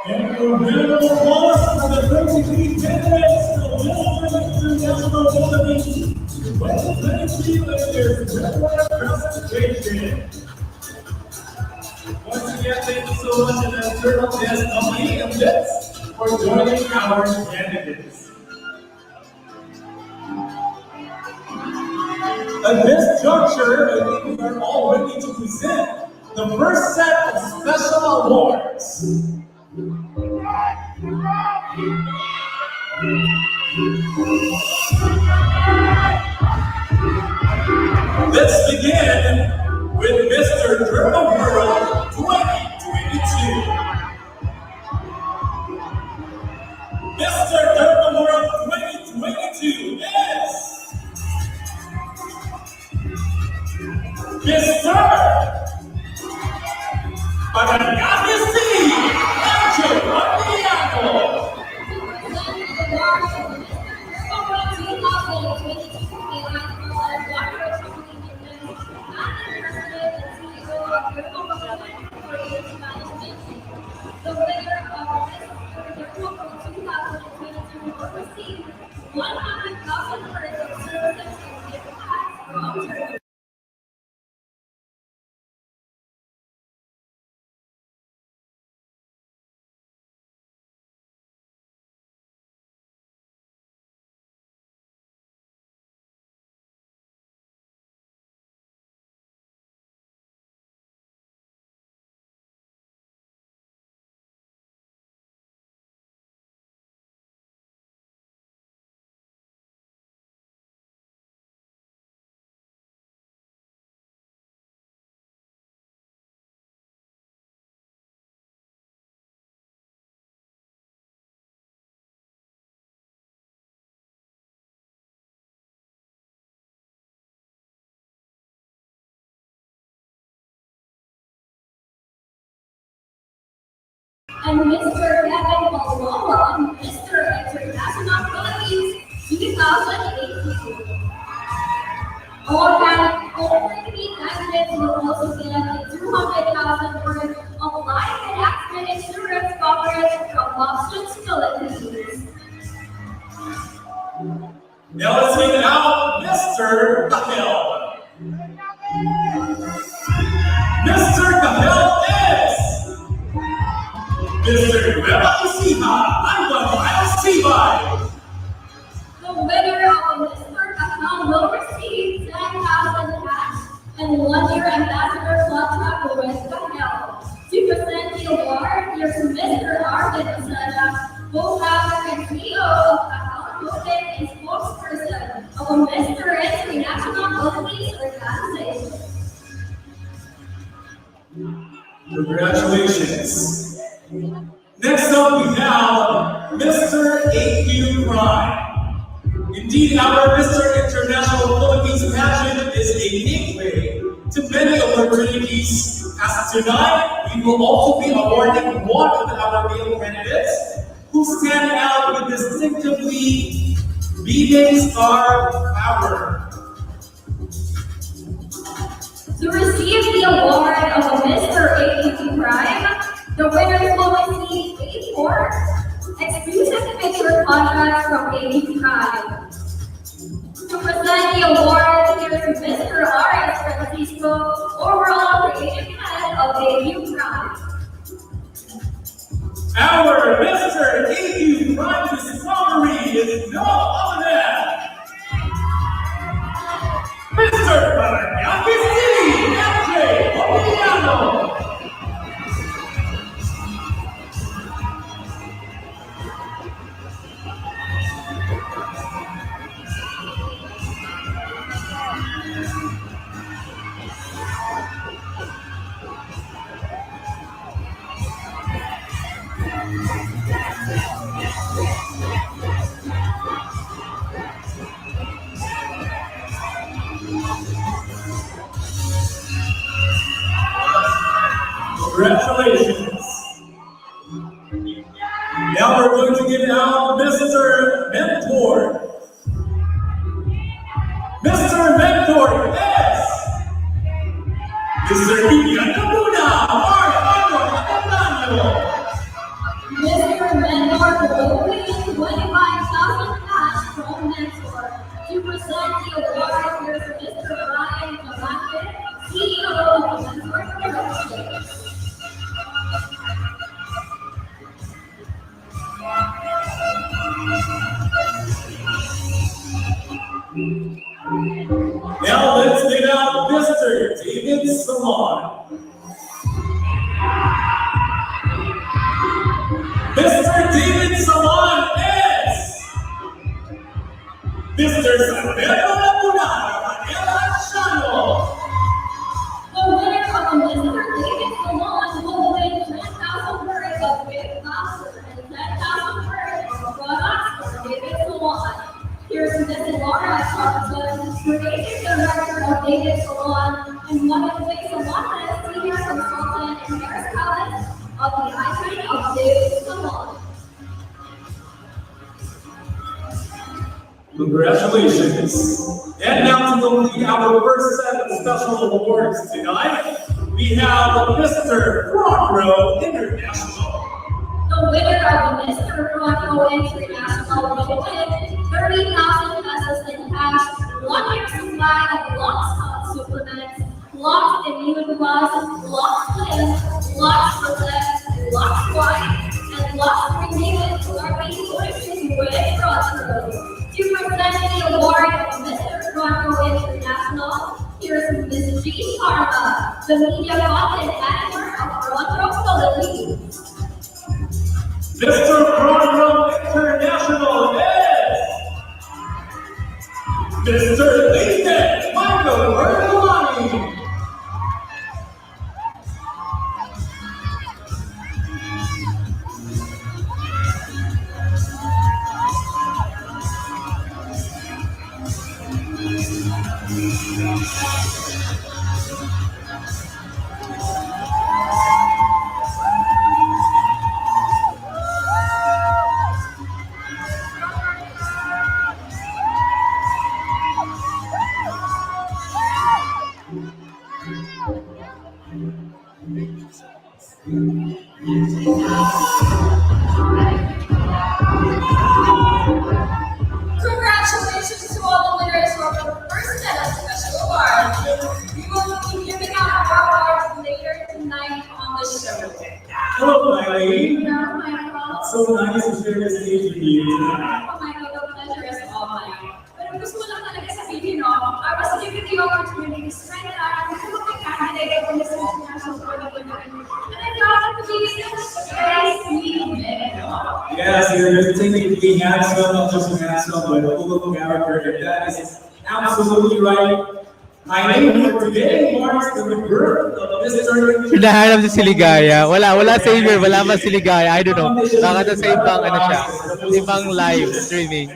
And the winner was for the 33 candidates for Miss International Quality 2023 Swimwear presentation. Once again, thank you so much to the Turtle Test Company and Lips for joining our candidates. At this juncture, I think we are all ready to present the first set of special awards. Let's begin with Mr. Turtle World 2022. Mr. Turtle World 2022 is Mr. Paranaguasi Ancho. The winner of Mr. Turtle 2022 will receive 100,000 words of services and gift cards from Turtle. And Mr. Kevin Balboa, Mr. International Philippines 2018. All three candidates will also get a 200,000 worth of life and accident insurance coverage from Boston's Philippines. Now let's take it out, Mr. Kahel. Mr. Kahel is Mr. Rebalisiha Anwar. The winner of Mr. Kahel will receive 10,000 cash and 1 year ambassador club travel with Kahel. To present the award, here's Mr. Arvin Osada, co-founder and CEO of Kahel Clothing and spokesperson of Mr. International Philippines Organization. Congratulations. Next up, we have Mr. AQ Prime. Indeed, our Mr. International Philippines pageant is a gateway to many opportunities. As tonight, we will also be awarding one of our male candidates who stand out with distinctively B-Day Star Power. To receive the award of Mr. AQ Prime, the winners will receive 84 exclusive picture contracts from AQ Prime. To present the award, here's Mr. R.S. Francisco, overall creative head of AQ Prime. Our Mr. AQ Prime discovery is no other than Mr. Paranaguasi Ancho. Congratulations. Now we're going to give out Mr. Mentor. Mr. Mentor is Mr. Ian Laguna, Mark Arnold. present the award, here's Mr. Ryan Cavante, CEO of the Mentor Production. Now let's give out Mr. David Salon. Mr. David Salon is Mr. Santiago Manila Channel. The winner of the Mr. David Salon will win 10,000 words of gift voucher and 10,000 words of products for David Salon. Here's Ms. Laura Charlton, creative director of David Salon and one of the Salon's senior consultant and hairstylist of the icon of David Salon. Congratulations. And now to complete our first set of special awards tonight, we have Mr. Front Row International. The winner of the Mr. Front Row International will win 30,000 pesos in cash, 1 year supply of Lux supplements, Lux Immune Plus, Lux Lift, Lux Protect, Lux White, and Lux Renewed Therapy Solutions with Front Row. To present the award of Mr. Front Row International, here's Ms. G. Parma, the media content manager of Front Row Philippines. Mr. Front Row International is Mr. Nathan Michael Bertolani. Congratulations to all the winners of the first set of special awards. We will be giving out our awards later tonight on the show. Hello, Eileen. Hello, Michael. So nice to share this stage with you. Oh, Michael, the pleasure is all mine. Pero gusto ko lang talaga sabihin, no, I was given the opportunity to strengthen our Philippine candidate for this international tournament. And I thought it would be such a very sweet event. Yes, you're taking to be handsome, not just handsome, but full of character. And that is absolutely right. My name for today marks the rebirth of Mr. Hinahanap si Siligaya. Wala savior, wala pa Siligaya. I don't know. Baka sa ibang ano siya. Ibang live streaming.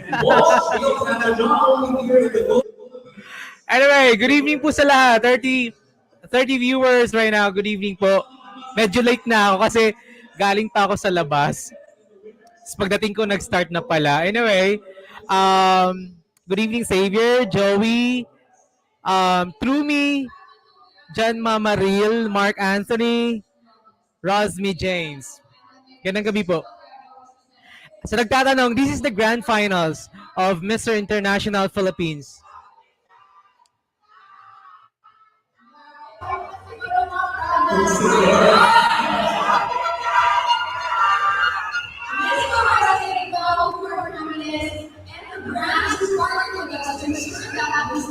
Anyway, good evening po sa lahat. 30 viewers right now. Good evening po. Medyo late na ako kasi galing pa ako sa labas. Pagdating ko nag-start na pala. Anyway, good evening Xavier, Joey, Trumi, John Mamaril, Mark Anthony, Rosmy James. Ganang gabi po. So nagtatanong, this is the grand finals of Mr. International Philippines.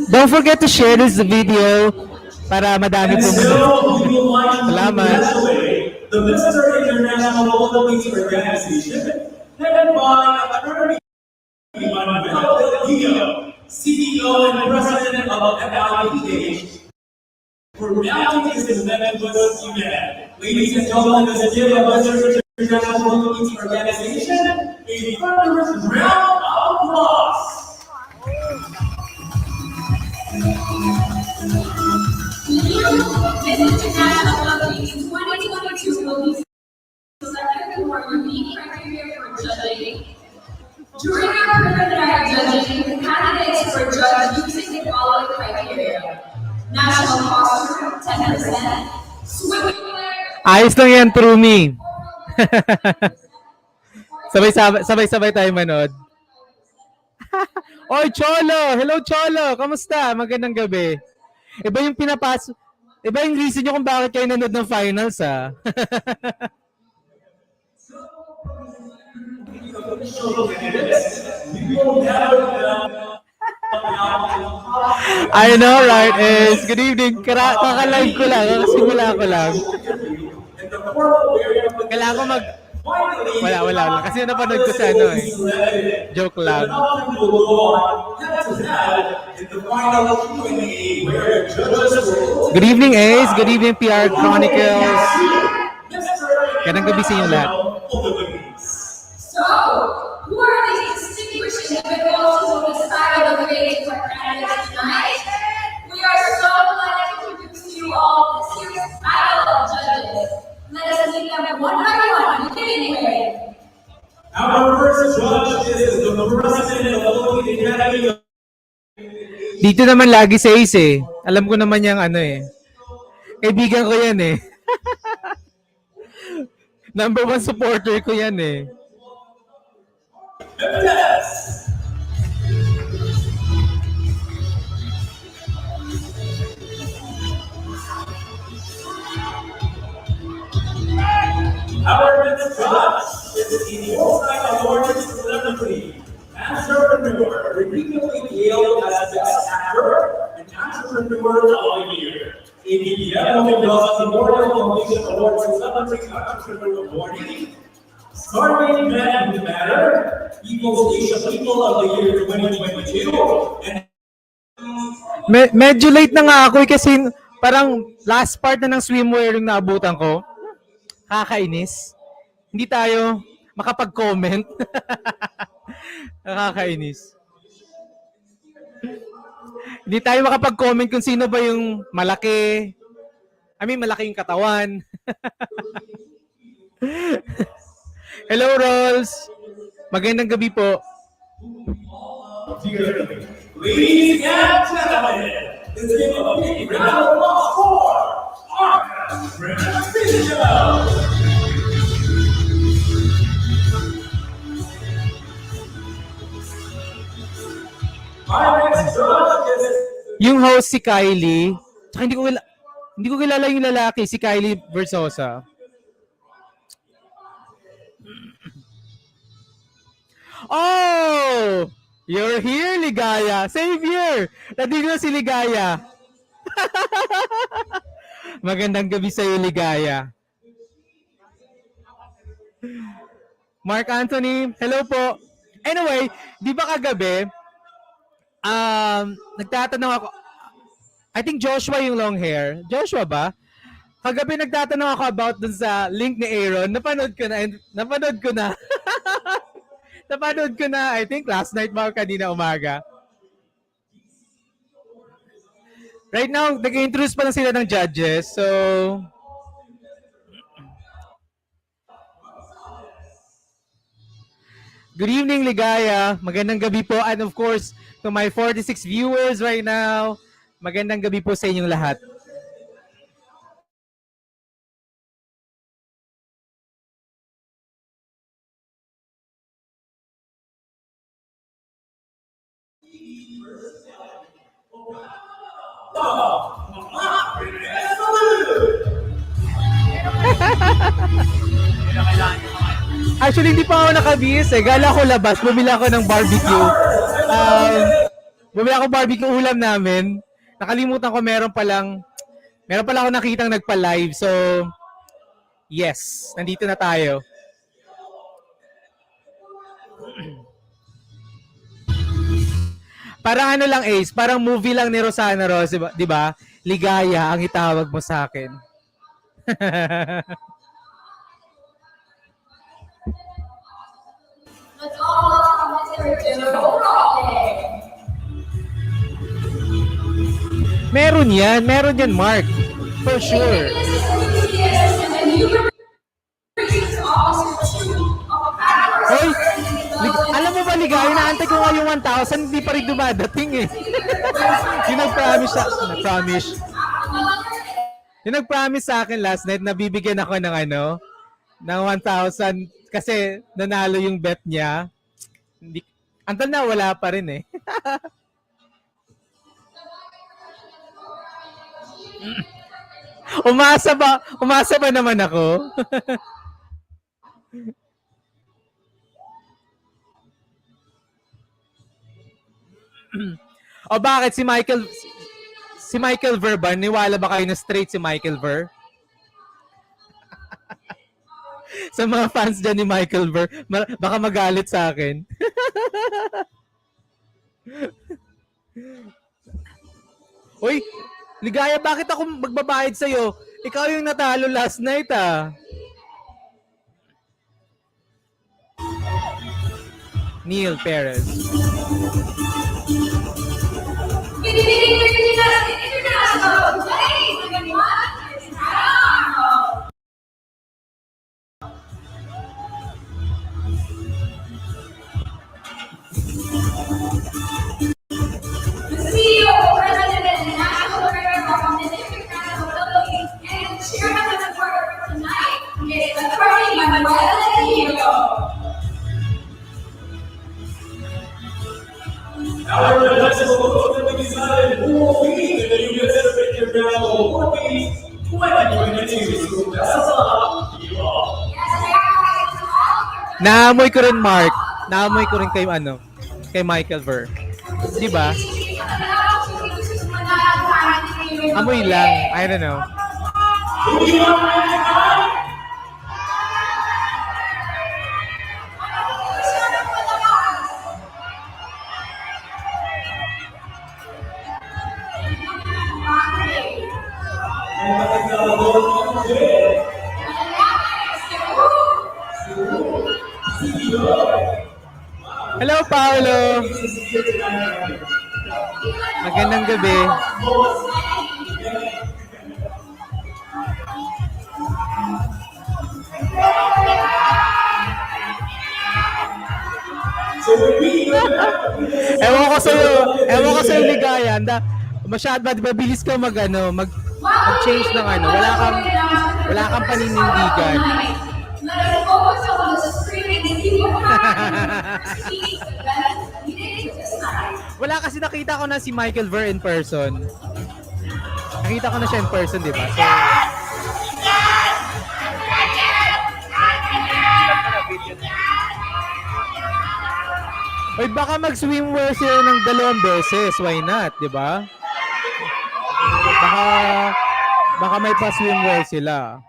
Don't forget to share this video para madami po. Salamat. The Mr. International Philippines Organization, headed by Attorney Manuel Delgado, CEO and President of FIPH, for mounting this event. Ladies and gentlemen, let's give the Mr. International Philippines Organization a thunderous round of applause. Miss International Philippines 2022 will be selected for unique criteria for judging. During our preliminary judging, the candidates were judged using the following criteria: national costume 10%, swimwear. Ayos lang yan, Trumi. Sabay-sabay tayo manood. Oy, Cholo! Hello, Cholo! Kamusta? Magandang gabi. Iba yung pinapas... Iba yung reason nyo kung bakit kayo nanood ng finals, ah. I know, right? Is good evening. Kaka-live ko lang. Kakasimula ko lang. Kailangan ko mag... Wala. Kasi napanood ko sa ano eh. Joke lang. Good evening, Ace. Good evening, PR Chronicles. Ganang gabi sa inyo lahat. So, who are the distinguished individuals who decided on the debate for candidates tonight? We are so glad to introduce to you all this year's panel of judges. Let us meet them one by one, beginning with. Our first judge is the president of the Philippine Academy of Dito naman lagi sa Ace eh. Alam ko naman yung ano eh. Kaibigan ko yan eh. Number 1 supporter ko yan eh. Our next judge is the multi-awarded celebrity, entrepreneur, repeatedly hailed as Best Actor and Entrepreneur of the Year. ABPM Mendoza Memorial Foundation Award Celebrity Entrepreneur Awardee, Starving Man in the Matter, People's Asian People of the Year 2022, and Medyo late na nga ako eh, kasi parang last part na ng swimwear yung naabutan ko. Kakainis. Hindi tayo makapag-comment. Nakakainis. Hindi tayo makapag-comment kung sino ba yung malaki. Malaki yung katawan. Hello, Rolls. Magandang gabi po. ladies and gentlemen, let's give a big round of applause for Arca Precision. Our next judge is Yung host si Kylie, tsaka hindi ko kilala yung lalaki, si Kylie Versosa. Oh! You're here, Ligaya. Same here. Nandito na si Ligaya. Magandang gabi sa iyo, Ligaya. Mark Anthony, hello po. Anyway, di ba kagabi, nagtatanong ako, I think Joshua yung long hair. Joshua ba? Kagabi nagtatanong ako about dun sa link ni Aaron. Napanood ko na. Napanood ko na, I think last night ba kanina umaga. Right now, nag-introduce pa lang sila ng judges. So, good evening, Ligaya. Magandang gabi po. And of course, to my 46 viewers right now, magandang gabi po sa inyong lahat. Actually, hindi pa ako nakabihis eh. Gala ko labas, bumili ako ng barbecue. Bumili ako barbecue ulam namin. Nakalimutan ko meron pa lang ako nakitang nagpa-live. So, yes, nandito na tayo. Parang ano lang, Ace, parang movie lang ni Rosana Rose, di ba? Ligaya ang itawag mo sa akin. Let's all welcome Mr. Joe Roque. Meron yan, Mark. For sure. Hoy, alam mo ba, Ligaya, inaantay ko nga yung 1,000, hindi pa rin dumadating eh. Yung nag-promise sa akin last night na bibigyan ako ng ng 1,000 kasi nanalo yung bet niya. Until na, wala pa rin eh. Umasa ba naman ako? O bakit si Michael Ver ba? Niwala ba kayo na straight si Michael Ver? Sa mga fans dyan ni Michael Ver, baka magalit sa akin. Uy, Ligaya, bakit ako magbabayad sa'yo? Ikaw yung natalo last night ah. Neil Perez. International Day, everyone. It's now. The CEO, President, and National Director of the District Council of Philippines and Chairman of the Board tonight is Attorney Manuel Diego. Our national Philippines decided who will be the new International Philippines 2022. That's all. Naamoy ko rin, Mark. Naamoy ko rin kay Michael Ver. Di ba? Amoy lang. I don't know. Hello, Paolo. Magandang gabi. Ewan ko sa'yo, Ligaya. Masyado ba, mabilis ka mag-change ng ano. Wala kang paninindigan. Wala kasi nakita ko na si Michael Ver in person. Nakita ko na siya in person, di ba? So, Oy, baka mag-swimwear sila ng 2 beses. Why not, di ba? Baka may pa-swimwear sila.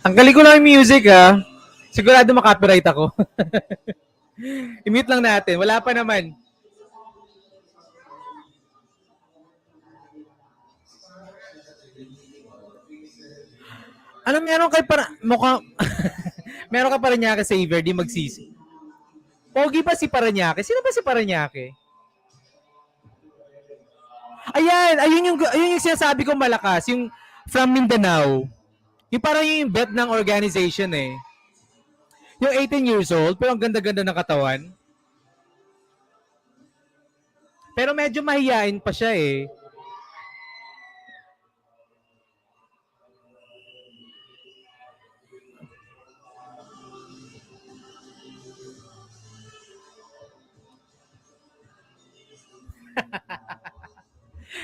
Tanggalin ko lang yung music ah. Sigurado makapiright ako. I-mute lang natin. Wala pa naman. Ano meron kay para mukhang meron ka Paranaque saver di magsisi. Pogi ba si Paranaque? Sino ba si Paranaque? Ayun yung sinasabi ko malakas, yung from Mindanao. Yung parang yung bet ng organization eh. Yung 18 years old, pero ang ganda-ganda ng katawan. Pero medyo mahiyain pa siya eh.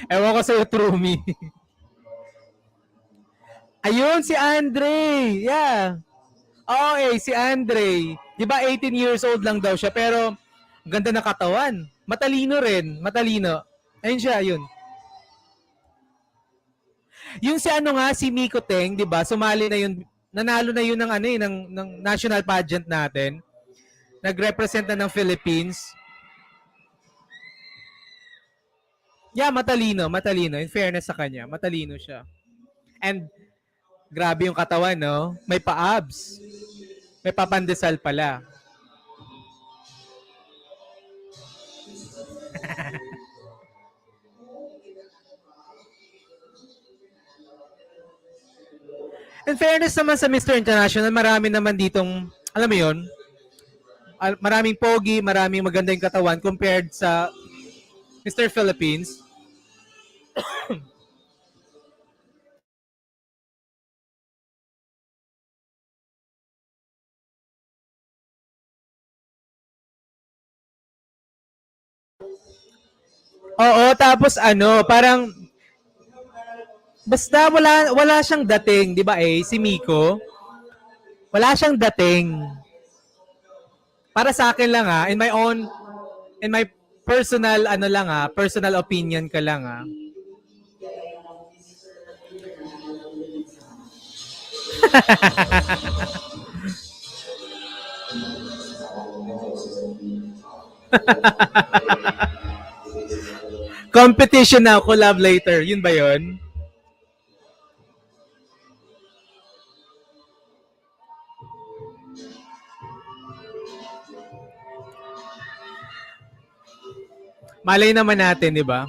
Ewan ko sa'yo, Trumi. Ayun, si Andre. Yeah. Okay, si Andre. Di ba 18 years old lang daw siya, pero ganda na katawan. Matalino rin. Matalino. Ayun siya, ayun. Yung si si Miko Teng, di ba? Sumali na yun, nanalo na yun ng national pageant natin. Nag-represent na ng Philippines. Yeah, matalino. In fairness sa kanya, matalino siya. And Grabe yung katawan, no? May pa-abs. May papandesal pala. In fairness naman sa Mr. International, marami naman ditong, alam mo yun, maraming pogi, maraming maganda yung katawan compared sa Mr. Philippines. Oo, tapos ano, parang basta wala siyang dating, 'di ba si Miko? Wala siyang dating. Para sa akin lang in my personal personal opinion ka lang Competition now, collab later. Yun ba yun? Malay naman natin, di ba?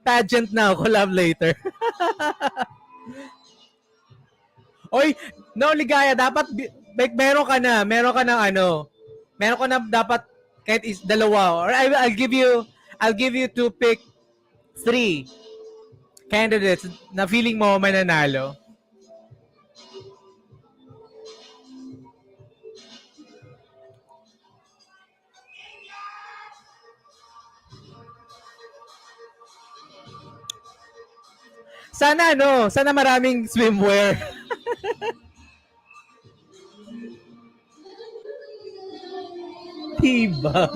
Pageant now, collab later. Oy, no, Ligaya, dapat meron ka na meron ka na dapat kahit is dalawa or I'll give you to pick 3 candidates na feeling mo mananalo. Sana maraming swimwear. Diba?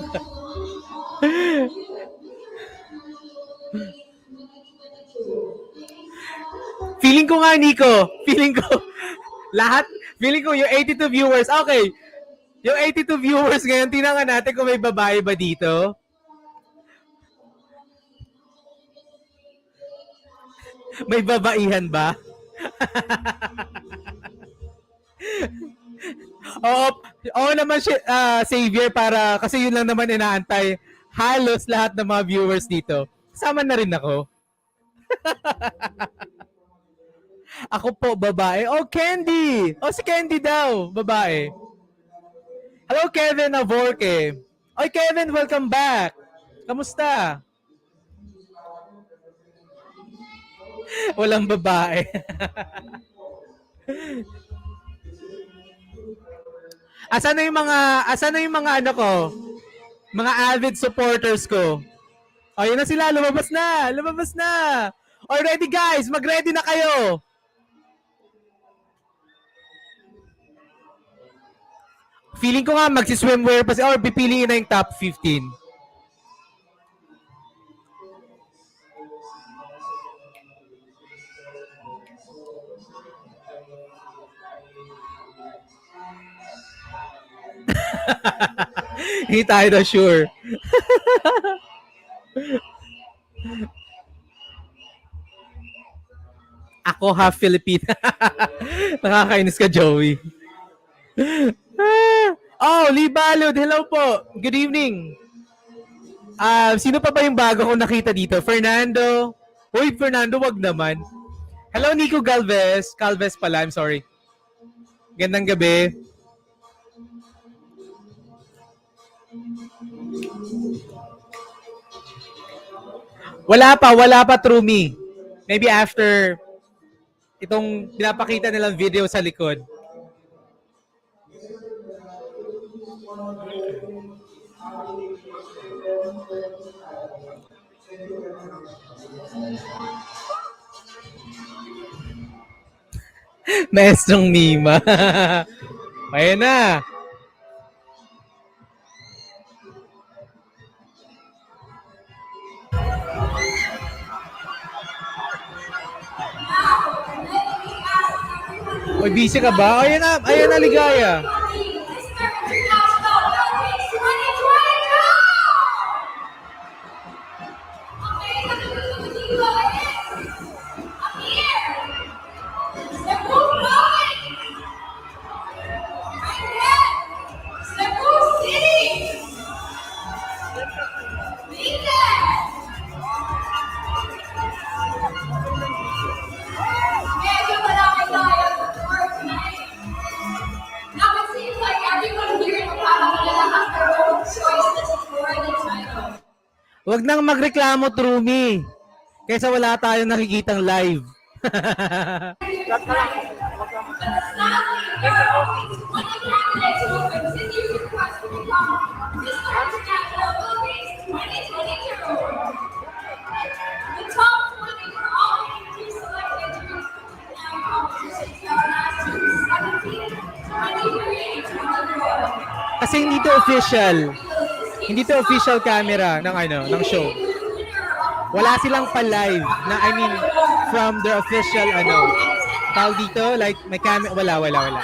Feeling ko nga, Nico. Feeling ko yung 82 viewers. Okay. Yung 82 viewers ngayon, tingnan natin kung may babae ba dito. May babaihan ba? Oo naman Xavier para kasi yun lang naman inaantay halos lahat ng mga viewers dito. Sama na rin ako. Ako po, babae. Oh, Candy! Oh, si Candy daw, babae. Hello, Kevin Avorke. Oy, Kevin, welcome back. Kamusta? Walang babae. Asan na yung mga ano ko? Mga avid supporters ko. O, yun na sila. Lumabas na. Already guys, mag-ready na kayo. Feeling ko nga magsi-swimwear pa or pipiliin na yung top 15. Hindi tayo na sure. Ako half Filipina. Nakakainis ka, Joey. Oh, Lee Balud. Hello po. Good evening. Sino pa ba yung bago kong nakita dito? Fernando. Uy, Fernando, wag naman. Hello, Nico Galvez. Calvez pala, I'm sorry. Gandang gabi. Wala pa, True Me. Maybe after itong pinapakita nilang video sa likod. Maestrong Mima. Ayan na. Uy, busy ka ba? Ayan na, Ligaya. Wag nang magreklamo, Trumi. Kaysa wala tayong nakikitang live. Kasi hindi to official. Hindi to official camera ng ng show. Wala silang pa-live na from their official tawag dito like may camera wala.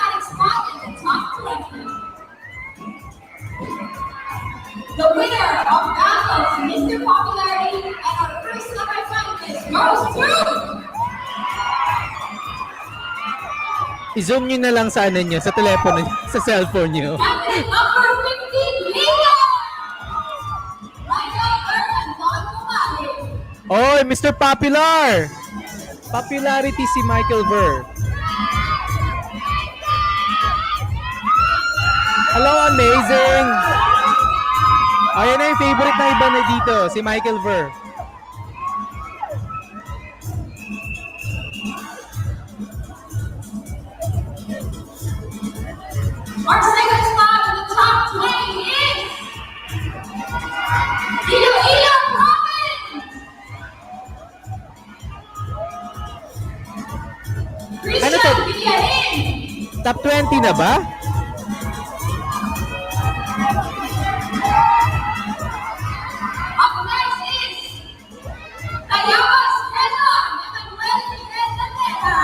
The winner of Battles Mr. Popularity and our first semi-finalist goes to I-zoom nyo na lang sa nyo, sa telepono, sa cellphone nyo. Captain number 15, Leon! Michael Vernon, Don Kumali. Oy, Mr. Popular! Popularity si Michael Ver. Hello, amazing! Ayan na yung favorite na iba na dito, si Michael Ver. Our second spot in the top 20 is Iloilo Province. Ano to? Christian Villahin. Top 20 na ba? Up next is Ayabas Quezon, Emmanuel Jimenez Natera.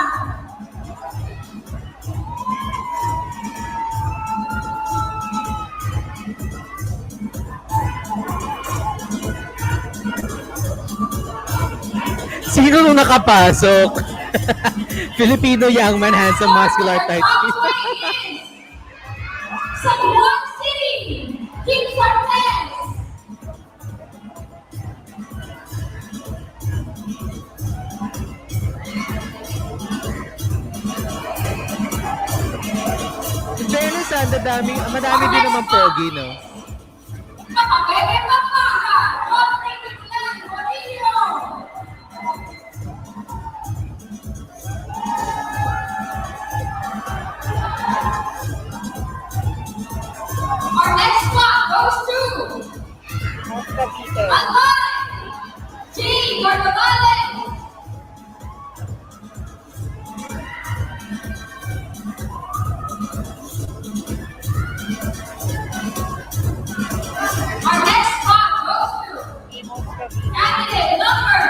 Sino nung nakapasok? Filipino young man, handsome, muscular type. San Juan City, King Cortez. In fairness, madami din naman pogi, no? Nakabebe Pampanga, Rodrigo Clan, Rodillo. Our next spot goes to Albay, G. Cordovales. Our next spot goes to candidate number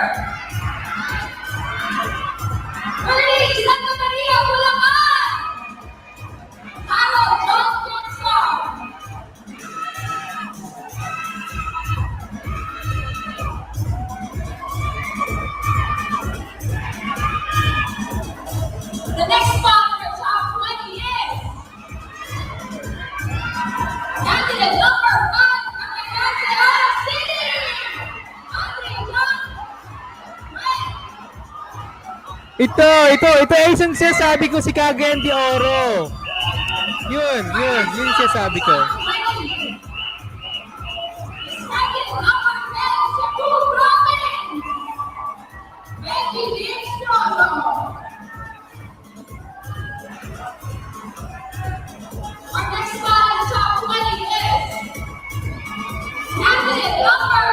30, Santa Maria, Bulacan. Harold John Johnson. The next spot in the top 20 is candidate number 5 from Quezon City, Andre John Red. Ito yung sinasabi ko, si Cagayan de Oro. Yun yung sinasabi ko. Second number 10, Cebu Province, Becky Dinstrono. Our next spot in the top 20 is candidate number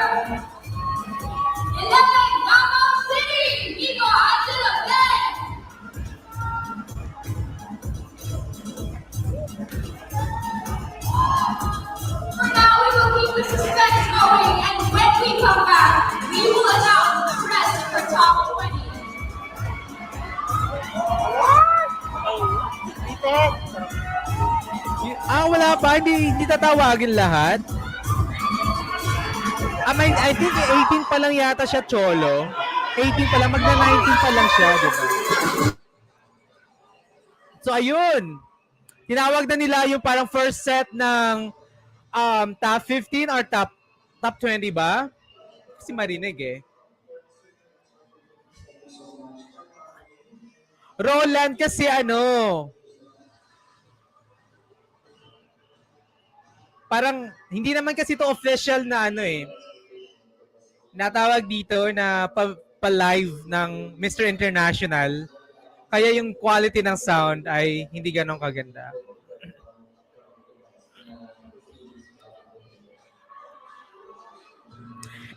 11, Davao City, Nico Angela Ben. For now, we will keep the suspense going, and when we come back, we will announce the rest of our top 20. Wala pa, hindi tatawagin lahat. I think 18 pa lang yata siya, Cholo. 18 pa lang, magna-19 pa lang siya, di ba? So ayun. Tinawag na nila yung parang first set ng top 15 or top 20 ba? Kasi marinig eh. Roland kasi parang hindi naman kasi to official na natawag dito na pa-live ng Mr. International. Kaya yung quality ng sound ay hindi ganun kaganda.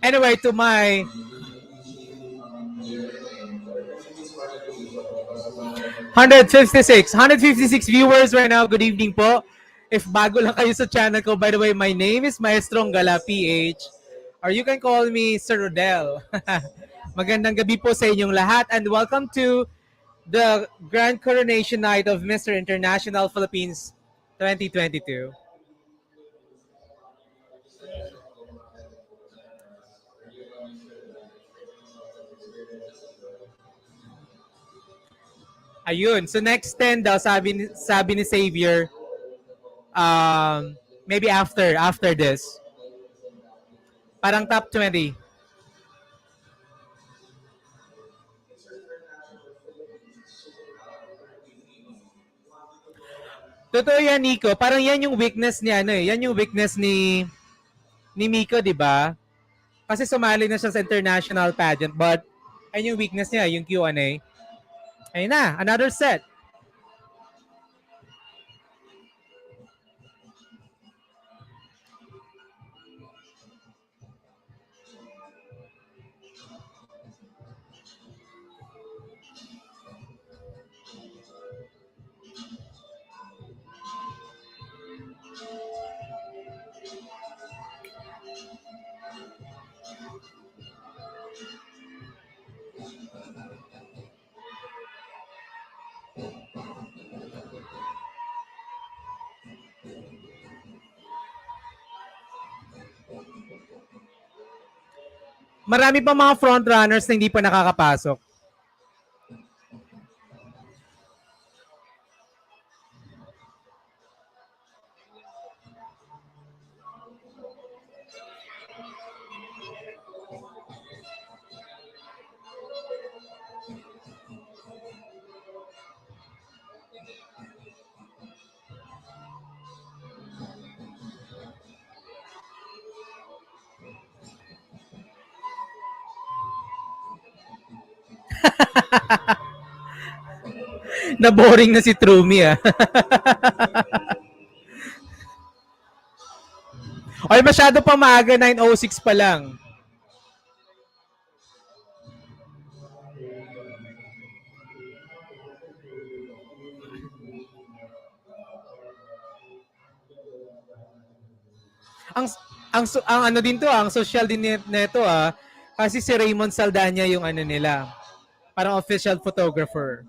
Anyway, to my 156 viewers right now. Good evening po. If bago lang kayo sa channel ko, by the way, my name is Maestro Gala PH. Or you can call me Sir Rodel. Magandang gabi po sa inyong lahat and welcome to the Grand Coronation Night of Mr. International Philippines 2022. Ayun. So next 10 daw, sabi ni Xavier, maybe after this. Parang top 20. Totoo yan, Nico. Parang yan yung weakness ni ano eh. Yan yung weakness ni Miko, di ba? Kasi sumali na siya sa international pageant, but ayun yung weakness niya, yung Q&A. Ayun na, another set. Marami pa mga frontrunners na hindi pa nakakapasok. Na-boring na si Trumi ah. Ay, masyado pa maaga, 9:06 pa lang. Ang ano din to, ang social din nito kasi si Raymond Saldana yung ano nila. Parang official photographer.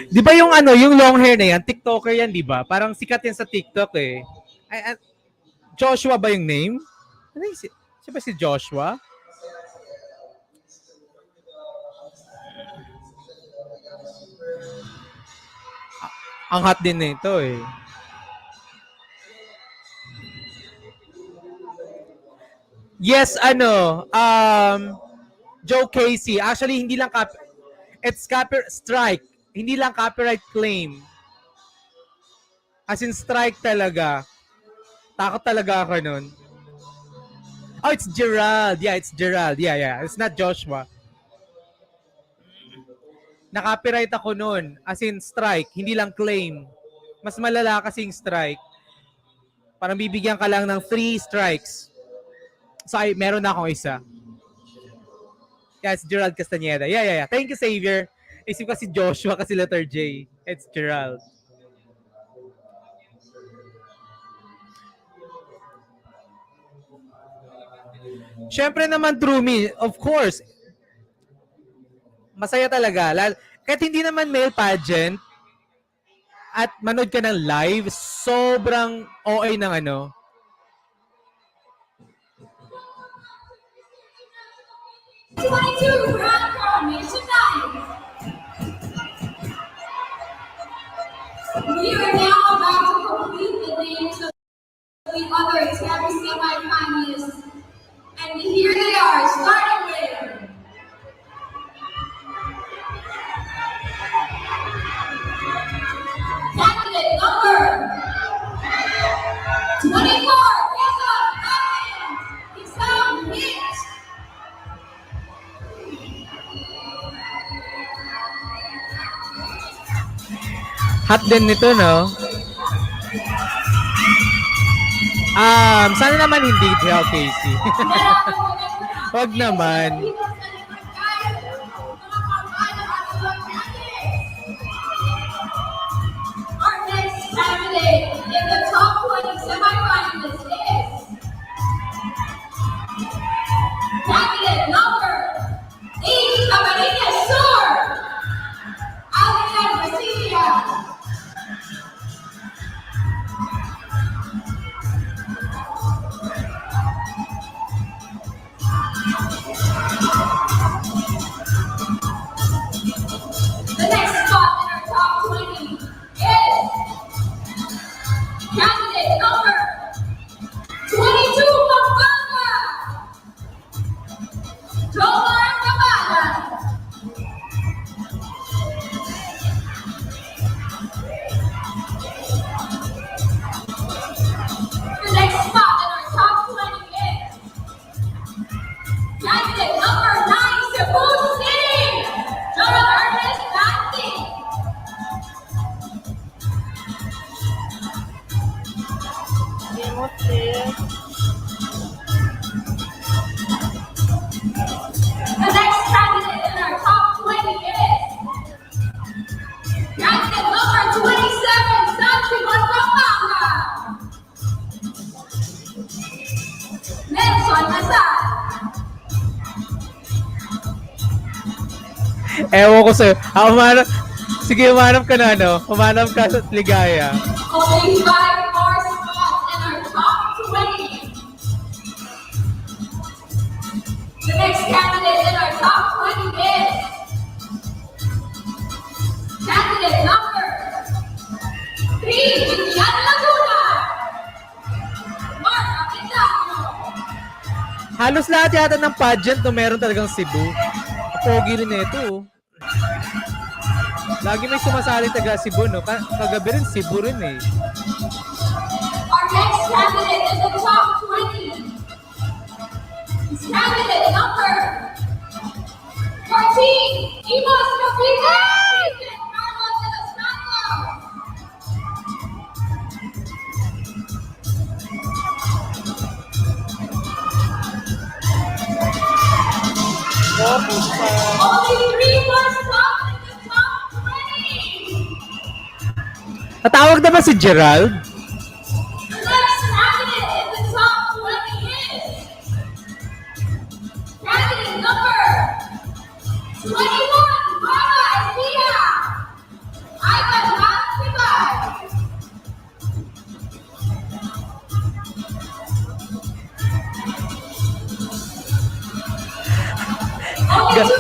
Di ba yung ano, yung long hair na yan, TikToker yan, di ba? Parang sikat yan sa TikTok eh. Joshua ba yung name? Ano yung siya ba si Joshua? Ang hot din nito eh. Yes, ano, Joe Casey. Actually, hindi lang it's copyright strike. Hindi lang copyright claim. As in strike talaga. Takot talaga ako nun. Oh, it's Gerald. Yeah, it's Gerald. Yeah. It's not Joshua. Na-copyright ako nun. As in strike. Hindi lang claim. Mas malala kasing strike. Parang bibigyan ka lang ng 3 strikes. So, meron na akong isa. Yeah, it's Gerald Castañeda. Yeah. Thank you, Xavier. Isip ko si Joshua kasi letter J. It's Gerald. Siyempre naman, Trumi, of course. Masaya talaga. Kahit hindi naman male pageant at manood ka ng live, sobrang OA ng ano. Grand Coronation Night. We are now about to complete the names of the other every semi-finalists. And here they are, starting with candidate number 24, Isang Mitch. Hot din nito, no? Sana naman hindi siya, Casey. Wag naman. Our next candidate in the top 20 semifinalists is candidate number 8, Camarines Sur, Adrian Brasilia. The next spot in our top 20 is candidate number 22, Pampanga, Jomar Cabalan. The next spot in our top 20 is candidate number 9, Cebu City, John Ernest Banti. The next candidate in our top 20 is candidate number 27, Santi Pampanga, Nelson Masal. Ewan ko sa'yo. Sige, umanap ka na, no? Umanap ka sa ligaya. Only 5 more spots in our top 20. The next candidate in our top 20 is candidate number 3, Indiana Laguna, Mark Aquintano. Halos lahat yata ng pageant no meron talagang Cebu. Pogi rin ito. Oh. Lagi may sumasali taga Cebu, no? Kagabi rin Cebu rin eh. Our next candidate in the top 20 is candidate number 14, Imos Cavite, Carlos de los Santos. Only 3 more spots in the top 20. Tatawag na ba si Gerald? The next candidate in the top 20 is candidate number 21, Mara Elia, Ivan Masibay.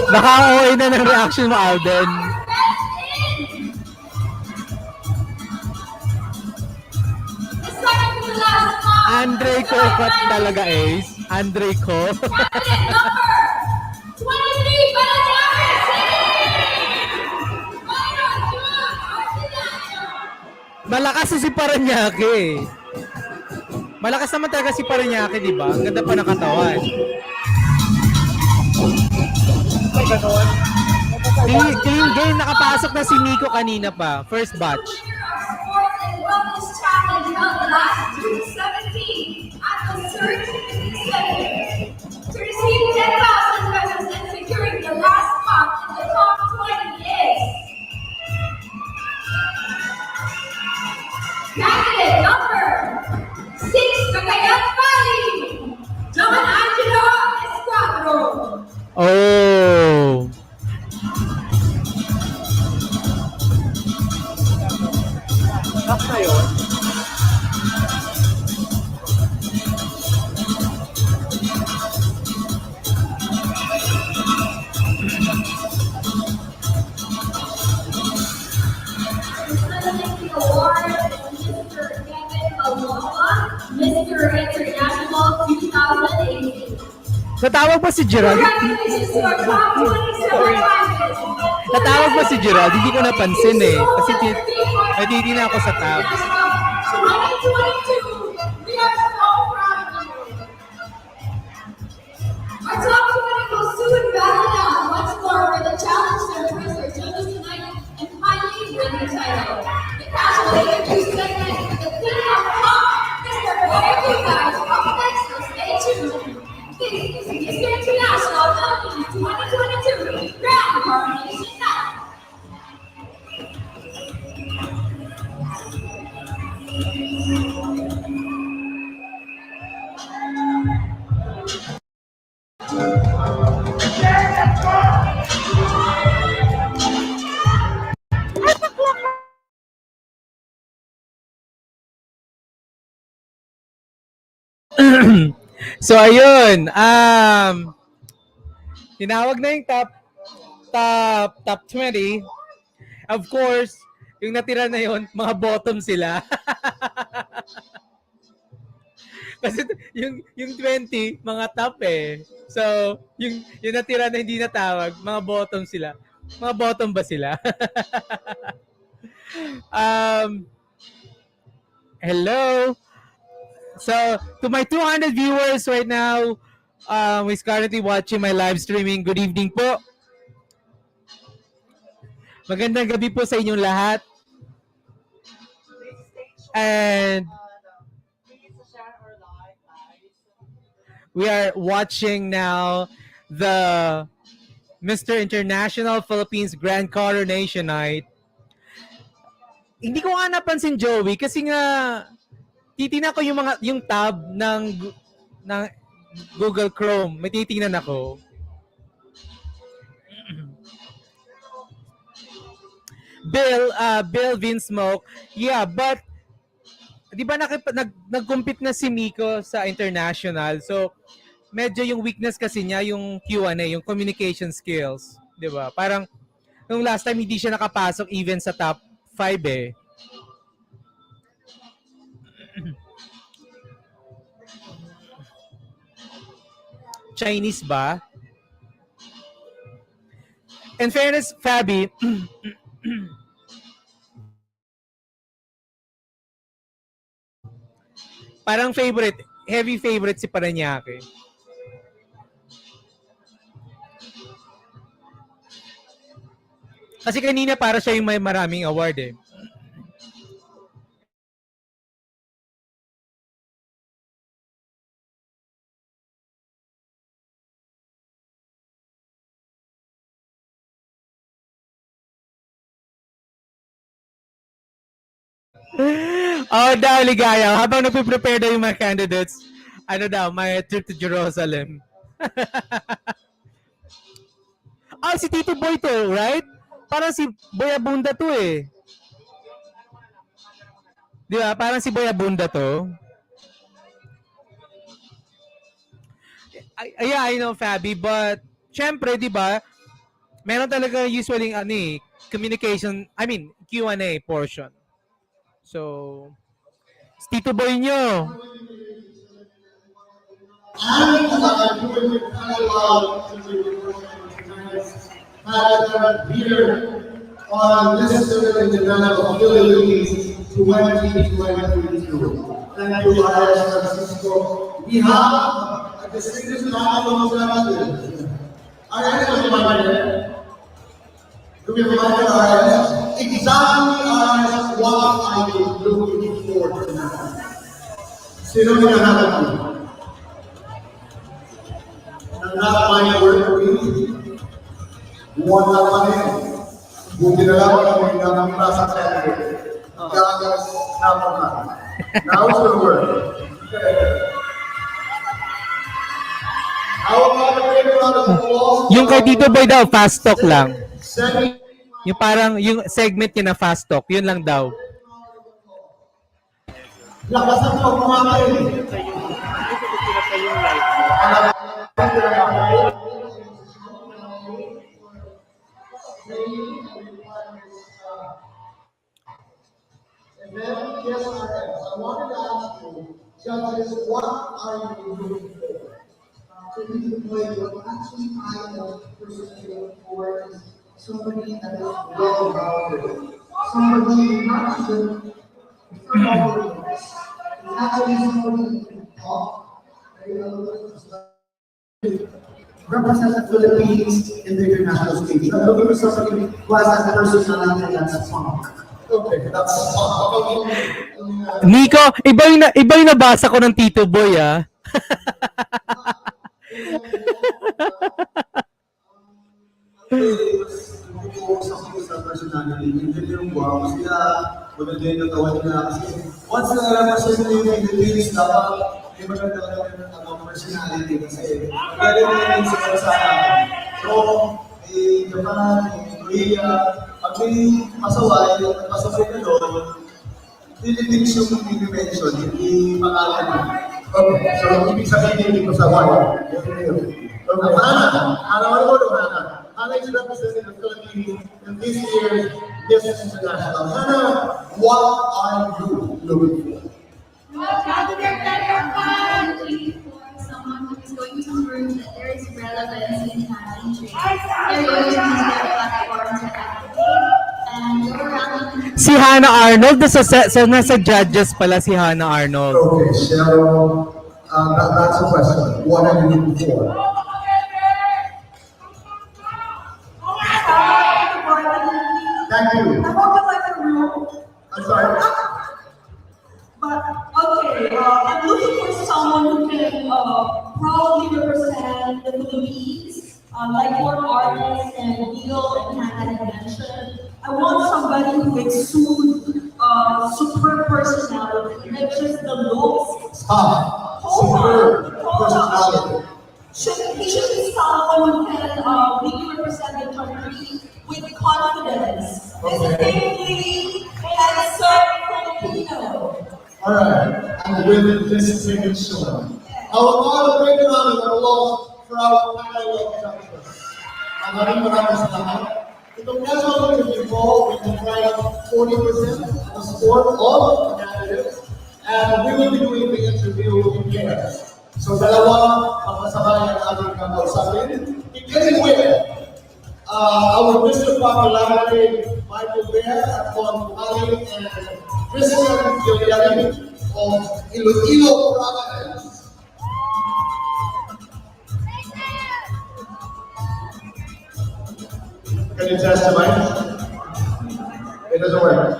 Naka-OA na ng reaction mo, Alden. Andre ko talaga, Ace. Andre ko. Candidate number 23, Paranaque City! Myron June Artillano. Malakas si Paranaque. Malakas naman talaga si Paranaque, di ba? Ang ganda pa ng katawan. Clean game, nakapasok na si Nico kanina pa. First batch. Sports and Wellness Challenge held last June 17 at the Surge Center. To receive 10,000 pesos and securing the last spot in the top 20 is candidate number 6, Cagayan Valley, John Angelo Esquadro. Oh. Basta yun. Presenting the award is Mr. Kevin Alonga, Mr. Mr. International 2018. Natawag ba si Gerald? Congratulations to our top 27 finalists. Natawag ba si Gerald? Hindi ko napansin eh. Kasi natitina ako sa tabs. 2022, we are so proud of you. Our top 20 will soon battle out once more for the challenge to impress our judges tonight and finally win the title. The casual interview segment is the thing of pop. Mr. Boyer, you guys up next, so stay tuned. This is Mr. International Philippines 2022 Grand Coronation Night. So ayun, tinawag na yung top 20. Of course, yung natira na yon, mga bottom sila. Kasi yung 20, mga top eh. So, yung natira na hindi natawag, mga bottom sila. Mga bottom ba sila? Hello. So, to my 200 viewers right now, who is currently watching my live streaming, good evening po. Magandang gabi po sa inyong lahat. And we are watching now the Mr. International Philippines Grand Coronation Night. Hindi ko nga napansin, Joey, kasi nga titingnan ko yung tab ng Google Chrome. May titingnan ako. Bill Vinsmoke. Yeah, but di ba nag-compete na si Miko sa international? So medyo yung weakness kasi niya yung Q&A, yung communication skills, di ba? Parang nung last time hindi siya nakapasok even sa top 5 eh. Chinese ba? In fairness, Fabi, parang heavy favorite si Paranaque. Kasi kanina para siya yung may maraming award eh. Oh, daw, ligaya. Habang nagpe-prepare daw yung mga candidates, ano daw, may trip to Jerusalem. Si Tito Boy to, right? Parang si Boy Abunda to eh. Di ba? Parang si Boy Abunda to. Yeah, I know, Fabi, but syempre, di ba, meron talaga usually communication, Q&A portion. So, Tito Boy nyo. Here on Mr. International Philippines 2022. Thank you, Francisco. We have a distinguished panel of judges. Are any of you do we provide our exactly as what I was looking for tonight? Sino hinahanap mo? Not my work week. Buwan na pa rin. Buti na lang kami ng nasa center. Gagas naman na. Now it's the word. Yung kay Tito Boy daw, fast talk lang. Yung parang, yung segment niya na fast talk, yun lang daw. Lakasan mo kumain. And then PSRS. I wanted to ask you, judges, what are you looking for? For me to play, what actually I am personally looking for is somebody that is well-rounded. Somebody not even from all over the place. It's actually somebody who can talk very eloquent, represent the Philippines in the international stage. I'm looking for somebody who has that personality that's funk. Okay, that's Nico, iba yung nabasa ko ng Tito Boy, ah. Focus sa personality, hindi yung wow, sila, maganda yung nagawa nila kasi once na represent mo yung Philippines, dapat may maganda ang personality kasi magaling na yung sa bansa natin. So, Japan, Korea, pag may pasaway, pasaway ka doon, Philippines yung intermission, hindi pangalan mo. Okay, so ibig sabihin dito sa one. Okay, Hana mo doon, Hana is representing the Philippines in this year's Miss International. Hana, what are you looking for? Looking for someone who is going to prove that there is relevance in fashion trade. They're going to use their platform to advocate and go around. Si Hannah Arnold, nasa judges pala si Hannah Arnold. Okay, so that's the question. What are you looking for? Thank you. I walk like a room, I'm sorry. but okay, I'm looking for someone who can proudly represent the Philippines, like what artists and Neil and Hannah had mentioned. I want somebody who exudes superb personality, not just the looks. Stop. Hold on, Superb hold on. personality. He should be someone who can really represent the country with confidence. Distinctly handsome Filipino. Alright, and with this signature, I will call a great round of applause for our panel of judges. Maraming salamat. Itong national interview po, we can try 40% the score of all the candidates, and we will be doing the interview in pairs. So dalawa ang kasabay ang ating kakausapin. Beginning with our Mr. Popularity, Michael Bear, at Juan Ali, and Christian Gilliani of Iloilo Province. Can you test the mic? It doesn't work.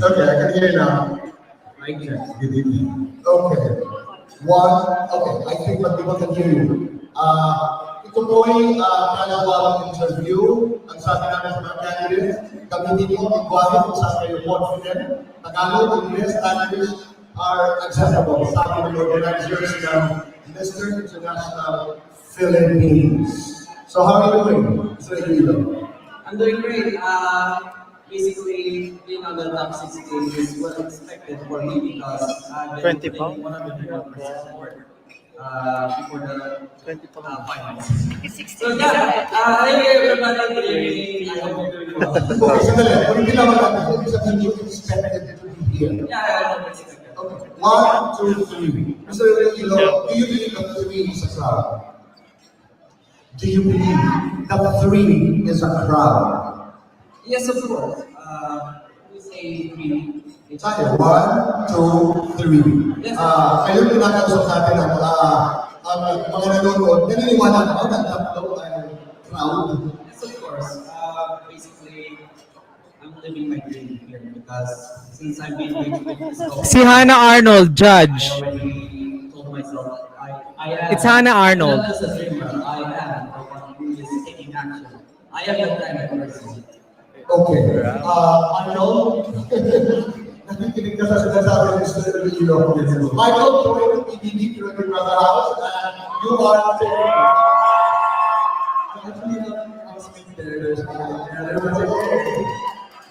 Okay, I can hear you now. Mic check. Good evening. Okay. Okay, I think that people can hear you. Ito po ay kalawang interview. Ang sabi namin sa mga candidates, gamitin mo ang guwahit kung saan kayo confident. Tagalog, English, Spanish are acceptable. Sabi ng organizers ng Mr. International Philippines. So how are you doing, Mr. Iloilo? I'm doing great. Basically, being on the top 16 is well expected for me because I've been 20 pounds? 100% support before the finals. So yeah, hey everybody, good evening. I hope you're doing well. Okay, sandali. Kung hindi naman natin, ibig sabihin you expected to be here. Yeah, I hope it's expected. Okay. 1, 2, 3. Mr. Iloilo, do you believe that 3 is a crowd? Do you believe that 3 is a crowd? Yes, of course. We say 3. It's Tayo, 1, 2, 3. Ayun yung nakausap natin ang mga nanonood. Naniniwala ka ba na tatlo ay crowd? Yes, of course. Basically, I'm living my dream here because since I've been reached with this goal, Si Hannah Arnold, I judge. already told myself that I am. It's Hannah Arnold. Not just a dreamer, I am the one who is taking action. I am the kind of person. Okay. Arnold, nakikinig ka sa sinasabi ni Mr. Iloilo. Michael, join the PDD through the brother house and you are taking Actually, I was making there's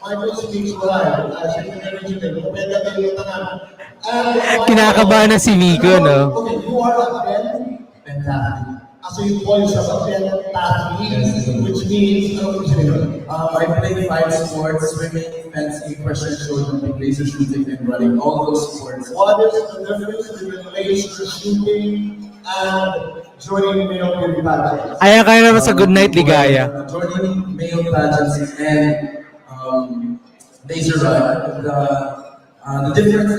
Michael speaks live. Siya yung narinig. Pwede ka yung tangan. And Kinakabahan na si Nico, no? Okay, you are a Ben. Fantastic. As a So you call yourself a pentathlete, which means, ano ibig sabihin? I play 5 sports: swimming, fencing, equestrian shooting, laser shooting, and running. All those sports. What is the difference between laser shooting and joining male beauty pageants? Ayan kayo naman sa Good Night Ligaya. Joining male pageants and laser run. The difference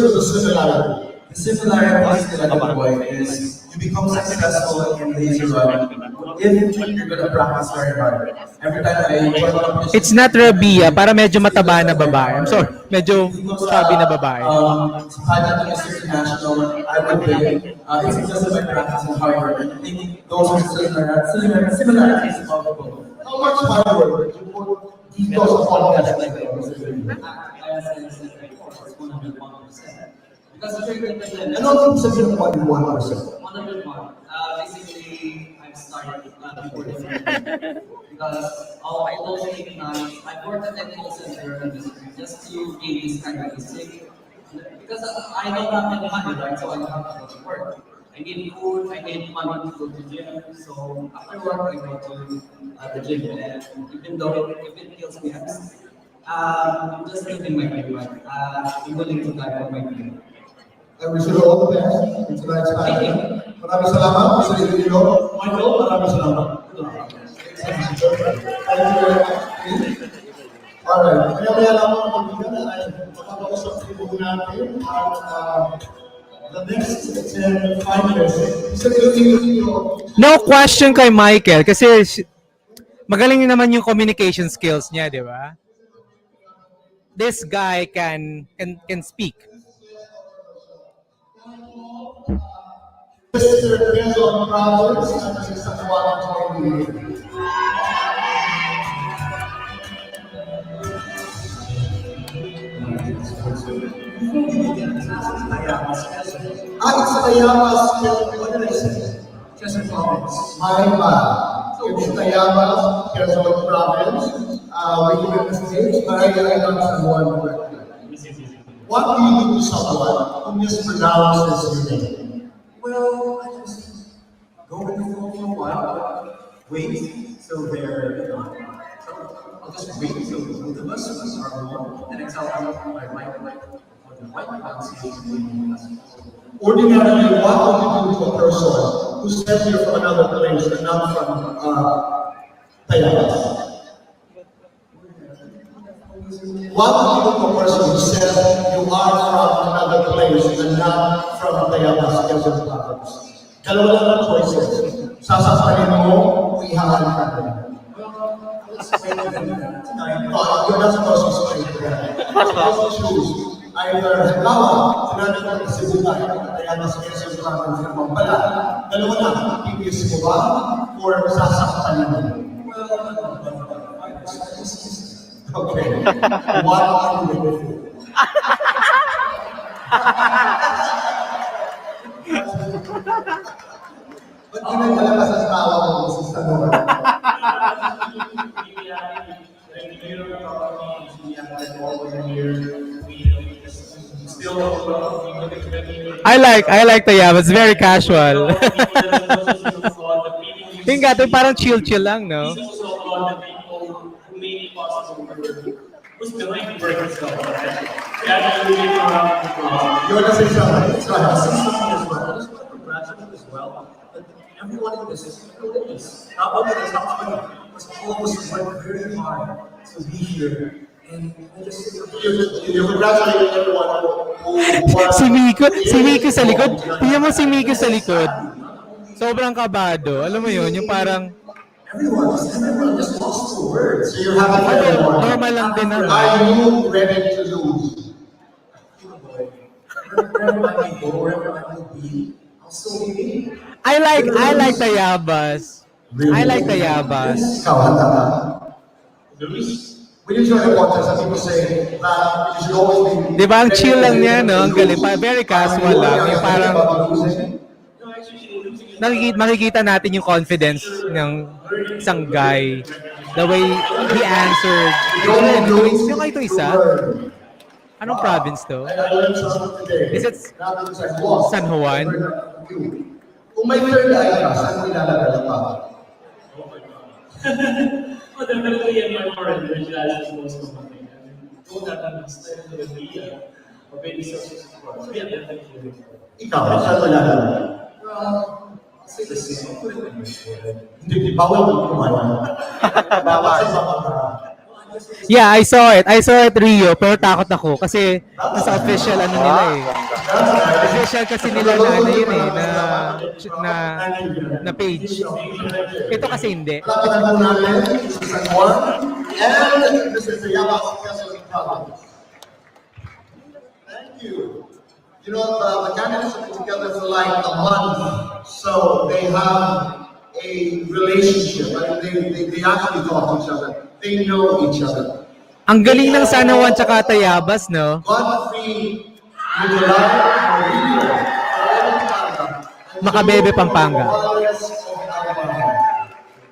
Or the similarity? the similarity that I avoid is you become successful in laser run if you're gonna practice very hard. Every time I join competition, It's not Rabia, para medyo mataba na babae. I'm sorry, medyo chubby na babae. Sa pageant ng Mr. International, I would win. It's because of my practice and hard work. I think those are similarities of both. How much hard work did you put dito sa podcast like this? Because if you're going to Ano ang ibig sabihin ng 1%? 101, basically, I've started before this year. Because I don't take nights. I've worked at a call center just to gain this kind of basic. Because I don't have any money, right? So I don't have to go to work. I need food, I need money to go to gym. So after work, I go to the gym. And even though if it kills me, I'm just living my dream. I'm willing to die for my dream. I wish you all the best in tonight's pageant. Maraming salamat, Mr. Iloilo. Michael, maraming salamat. Thank you very much. Alright, kaya lamang pagbigan ay makakausap po natin ang the next 10 finalists. Mr. Iloilo. No question kay Michael kasi magaling naman yung communication skills niya, di ba? This guy can speak. Mr. Quezon Province at si San Juan County. It's Tayamas, what did I say? Quezon Province. My bad. It's Tayamas, Quezon Province. We give it the stage, but I got San Juan correctly. What do you do to someone who mispronounces your name? Well, I just go with the flow for a while, wait till they're, I'll just wait till both of us are alone, and I tell them my right pronunciation. Ordinarily, what would you do to a person who says you're from another place and not from Tayamas? What would you do to a person who says you are from another place and not from Tayamas, Quezon Province? Dalawa lang ang choices. Sasasayin mo, ihangan ka rin. Let's wait tonight. No, you're not supposed to explain to them. You're supposed to choose either halimbawa, sinabi ko ng Cebu tayo, Tayamas, Quezon Province ng Pampala. Dalawa lang, pipis mo ba or sasaktan mo? Okay. What are you waiting for? Ba't di may malakas ang tawa mo sa Sanoa? I like Tayab. It's very casual. Yung gato, parang chill lang, no? Who's behind the break stuff, right? Yeah, moving around the block. You want to say something? Go ahead. Something as well. I just want to congratulate as well. But everyone in this is this. Not only this, not only because all of us worked very hard to be here. And I just You congratulate everyone who won. Si Miko sa likod. Tingnan mo si Miko sa likod. Sobrang kabado. Alam mo yun, yung parang everyone just lost the words. So you're happy for everyone. normal lang din naman. Are you ready to lose? Wherever I may go, wherever I will be, I'll still be me. I like Tayabas. I like Tayabas. Ikaw, handa ka? When you join a contest, some people say that you should always be... Di ba, ang chill lang niya, no? Ang galing. Very casual lang. Yung parang makikita natin yung confidence ng isang guy. The way he answered. Yung kay ito isa? Anong province to? I learned something today. Is it Now that I lost, San Juan? Kung may third eye ka, saan mo ilalagay pa? Oh my God. Well, definitely in my heart, visualizing is most common thing. And don't have that style to be a baby social support. So yeah, definitely. Ikaw, saan mo ilalagay? Well, I'll say the same. I'll put it in my forehead. Hindi, bawal mo kumain. Bawal sa mga Yeah, I saw it. I saw it, Rio, pero takot ako kasi nasa official ano nila eh. Official kasi nila na ano yun eh, na page. Ito kasi hindi. Palakpakan po natin, Season 1, and this is the Yabas Castle Province. Thank you. You know, the candidates have been together for like a month, so they have a relationship. I mean, they actually talk to each other. They know each other. Ang galing ng Sanawan tsaka Tayabas, no? Godfrey, Nicolai, Maria, Makabebe, Pampanga. Wallace of Alabama.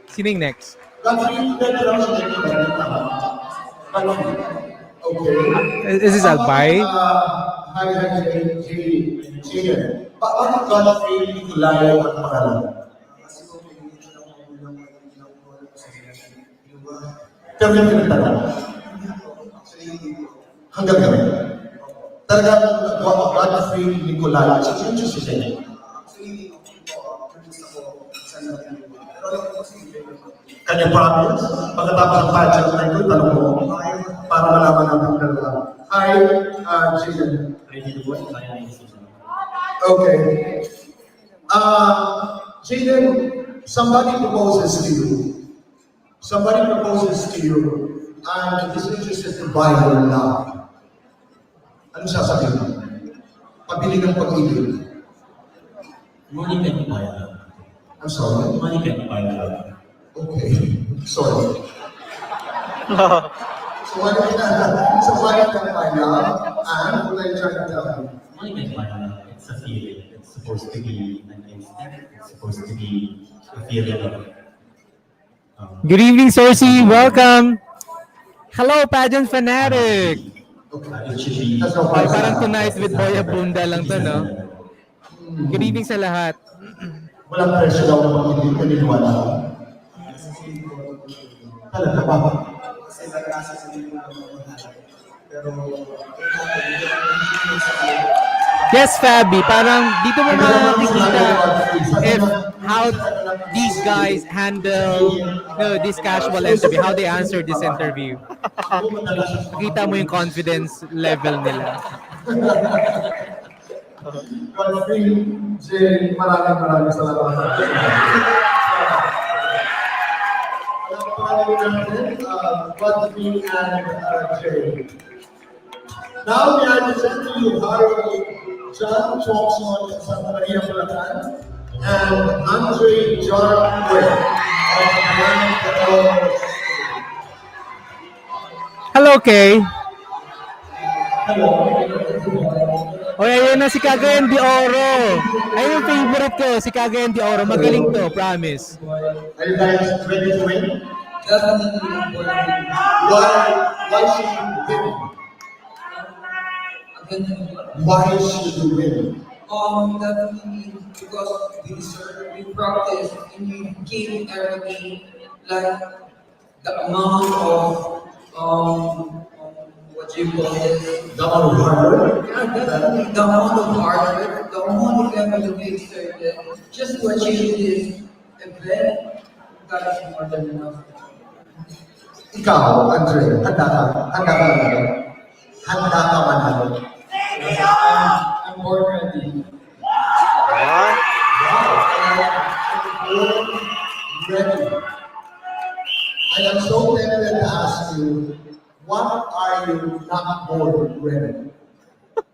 Sino yung next? Godfrey, pwede lang siya nakikita. Godfrey. Okay. Is this Albay? Hi, Jay. Bakit Godfrey, Nicolai, at pangalan? Kami pinagtanong. Hanggang kami. Talagang Godfrey, Nicolai, yun yung siya. Kanya promise, pagkatapos ng pageant na ito, tanong mo, para malaman natin ang dalawa. Hi, Jaden. Okay. Jaden, somebody proposes to you. Somebody proposes to you and is interested to buy your love. Ano sasabihin mo? Pabili ng pag-ibig. Money can't buy love. I'm sorry. Money can't buy love. Okay. Sorry. So why don't you buy love? And what are you trying to tell me? Money can't buy love. It's a feeling. It's supposed to be an instinct. It's supposed to be a feeling of Good evening, Sorcy. Welcome. Hello, pageant fanatic. it should be. That's no Ay, price. parang tonight with Boy Abunda lang to, no? Good evening sa lahat. Walang pressure daw ng pag-ibig, kaniniwala. Talaga ba? Yes, Fabi, parang dito mo makikita if how these guys handle this casual interview, how they answer this interview. Nakita mo yung confidence level nila. Godfrey, Jay, maraming salamat. Godfrey and Jay. Now we are presenting you Harvey John Thompson and Santa Maria Bulacan and Andre John Ware of Hello, Kay. Hello. O, ayun na si Cagayan de Oro. Ayun yung favorite ko, si Cagayan de Oro. Magaling to, promise. Are you guys ready to win? Definitely. Why should you win? Why should you win? Definitely because we deserve, we practice, and we gain everything, like the amount of what you call it, The amount of hard work? definitely the amount of hard work, the amount of effort that we exerted just to achieve this event. That is more than enough. Ikaw, Andre, handa ka manalo. Handa ka manalo. I'm born ready. Ready. I am so tempted to ask you, what are you not born ready?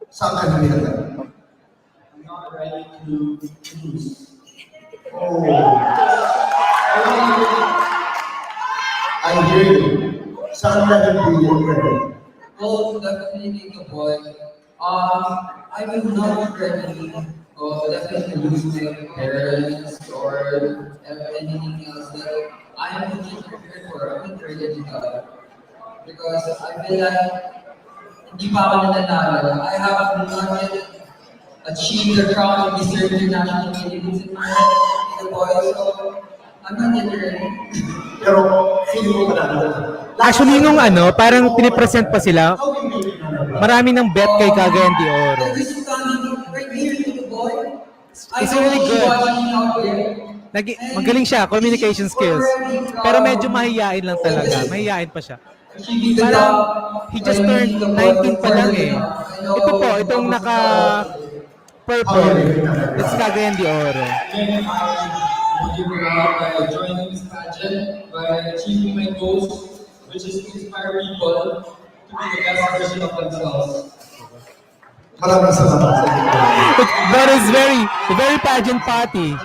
Saan ka hindi ready? I'm not ready to lose. Oh. I hear you. Saan ka hindi ready? Well, definitely the boy. I will not ready definitely lose my parents or anything else that I'm not prepared for. I'm not ready to die. Because I feel like hindi pa ako nananalo. I have not yet achieve the crown of Mr. International Philippines in the boys. So I'm not yet ready. Pero, feeling mo manalo. Actually, nung parang pinipresent pa sila, How can you be manalo? marami ng bet kay Cagayan de Oro. They're just standing right here to the boy. It's really good. Watching out there. Magaling siya, communication skills. Pero medyo mahihain lang talaga. Mahihain pa siya. Achieving the Parang top. he just turned 19 pa lang eh. Ito po, itong naka-purple. It's Cagayan de Oro. Again, I want to be proud by joining this pageant, by achieving my goals, which is to inspire people to be the best version of themselves. Maraming salamat sa inyo. That is very pageant party.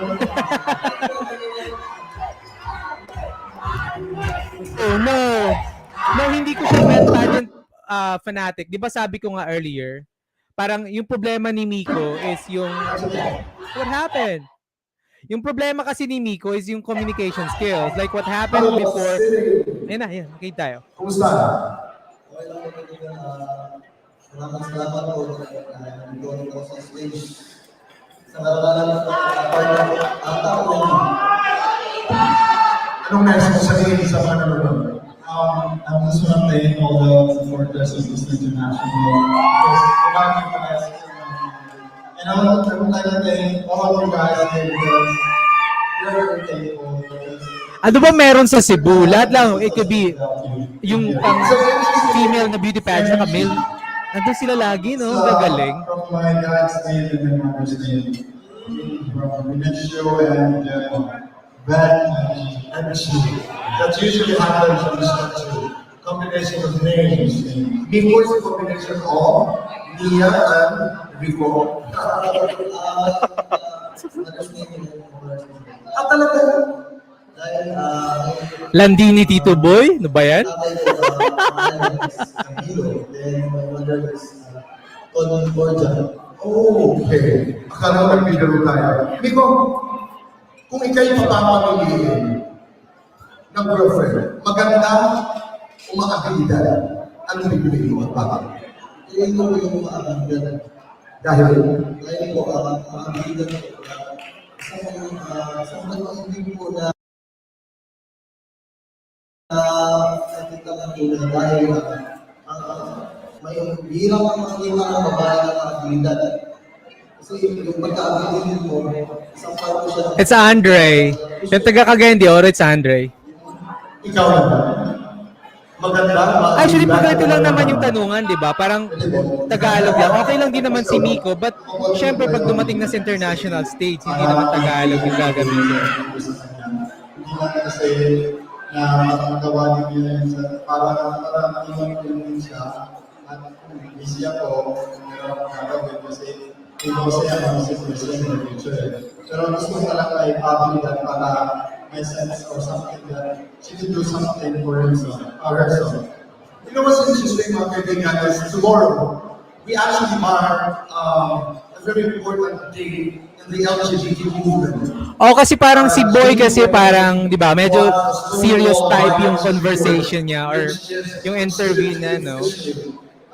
Oh no. No, hindi ko siya pageant fanatic. Di ba sabi ko nga earlier, parang yung problema ni Miko is yung what happened? Yung problema kasi ni Miko is yung communication skills. Like what happened before. Ayun na, okay tayo. Kumusta? Okay lang po din. Salamat po na nandito ko sa stage. Sa karanasan po, partner ko, ang tao lang. Anong nais mo sabihin sa mga nanonood? I just want to thank all the supporters of Mr. International. Because without you guys, And I would like to thank all of you guys here because you're very thankful. Ano ba meron sa Cebu? Lahat lang, it could be yung pang female na beauty pageant, saka male. Nandun sila lagi, no? Gagaling. From my dad's name and my mother's name, from Benicio and Bad Energy that usually happens in this country. Combination of names. Before is a combination of Nia and Rico. Ah, talaga? Dahil, Landini Tito Boy? Ano ba yan? tatay ko, Camilo, then my mother is, Tony Borja. Oh, okay. Akala ko nagbibiro tayo. Rico, kung ikaw'y papapamiliin ng girlfriend, maganda o makakilidad, anong bibili mo at bakit? Tingin ko po yung maabigan. Dahil, Dahil po, maabigan ko, isang pag-ibig po na nakita lang po na dahil may hirap ang makikita ng babae na maabigan. Kasi yung pagka-abilin mo, isang part po siya. It's Andre. Yung taga Cagayan de Oro, it's Andre. ikaw naman, maganda, Actually, pag ganito lang naman yung tanungan, di ba? Parang Tagalog lang. Okay lang din naman si Miko, but syempre pag dumating na sa international stage, hindi naman Tagalog yung gagamitin. Hindi lang kasi na makagawa din yun para naman din siya. At kung busy ako, meron akong gagawin kasi ikaw siya ang situation in the future. Pero gusto ko lang ay pabilidad para may sense or something that she can do something for herself. You know what's interesting, mga kaibigan, is tomorrow, we actually mark a very important day in the LGBT movement. O kasi parang si Boy kasi parang, di ba, medyo serious type yung conversation niya or yung interview niya, no?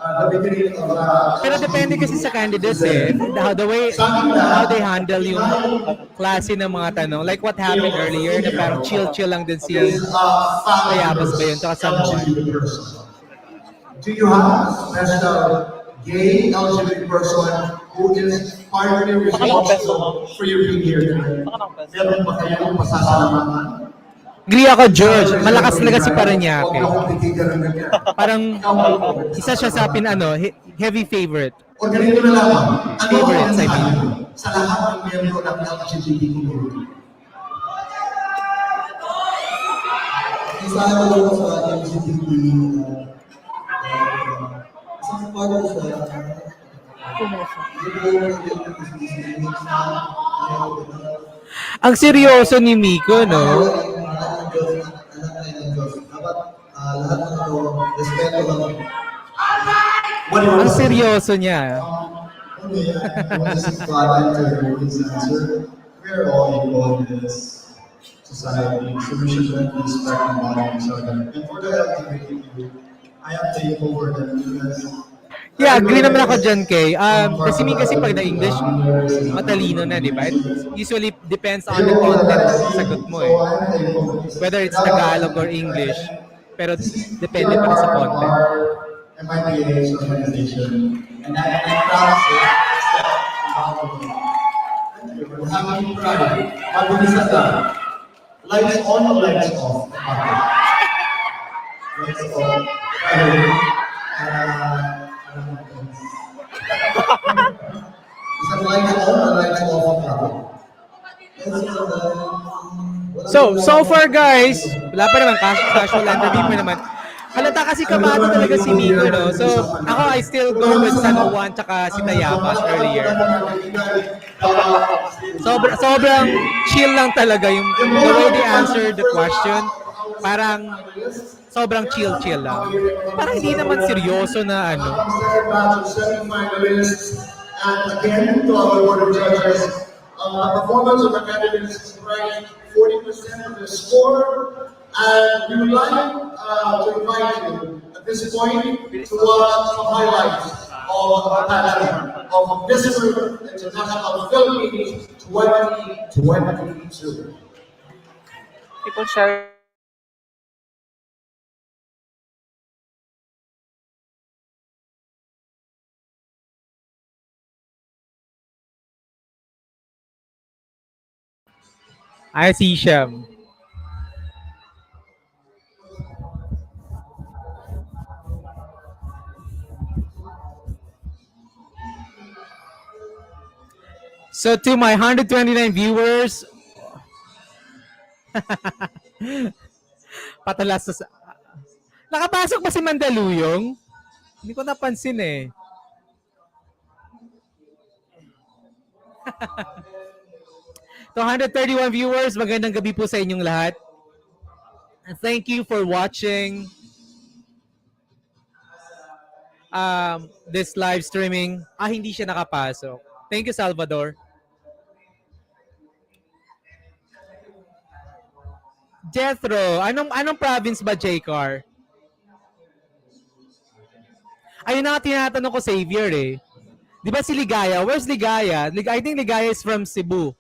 The beginning of Pero depende kasi sa candidates eh. The way, how they handle yung klase ng mga tanong. Like what happened earlier, na parang chill-chill lang din si Mayabas ba yun, tsaka Samuel. Do you have a special gay LGBT person who is partly responsible for you being here tonight? Meron ba kayong pasasalamatan? Agree ako, George. Malakas talaga si Huwag Paranaque. na akong titigan ng ganyan. Parang isa siya sa heavy favorite. O ganito na lamang, ano ang Favorites, I mensahe mean. sa lahat ng miyembro ng LGBT community? Isa ko lang sa LGBT, isang part ko siya, Ang seryoso ni Miko, no? lahat ng ano, respeto lang. Ang seryoso niya. Okay, I want to say God answer this answer. We're all equal in this society, so we should let respect and honor each other. And for the LGBTQ, I am thankful for them because Yeah, agree naman ako Nevertheless, dyan, Kay. some parts Kasi of min the kasi pag Philippines na-English, are under matalino na, di ba? It English. usually depends on the Ayun po content na ng sagot see, mo so eh. I'm thankful because Whether it's without Tagalog or English. Pero this is we depende are pa rin sa part of content. our MIPH organization, and I'm proud to say that thank you. We're having pride. Mabilis na lang. Lights on or lights off? Lights off. Ayun. Isang lights on or lights off ang tawag? So far guys, wala pa naman, casual interview pa naman. Halata kasi kamado talaga si Miko, no? So, ako, I still go with San Juan tsaka si Tayabas earlier. Sobrang chill lang talaga yung the way they answer the question. Parang sobrang chill lang. Parang hindi naman seryoso na ano. And again, to our board of judges, the performance of the candidates is ranked 40% of the score, and we would like to invite you at this point to watch some highlights of the pageant of Mr. International Philippines 2022. People share. I see siya. So to my 129 viewers, patalas sa... Nakapasok ba si Mandaluyong? Hindi ko napansin eh. To 131 viewers, magandang gabi po sa inyong lahat. And thank you for watching this live streaming. Hindi siya nakapasok. Thank you, Salvador. Jethro, anong province ba, J-Car? Ayun na tinatanong ko, Xavier eh. Di ba si Ligaya? Where's Ligaya? I think Ligaya is from Cebu.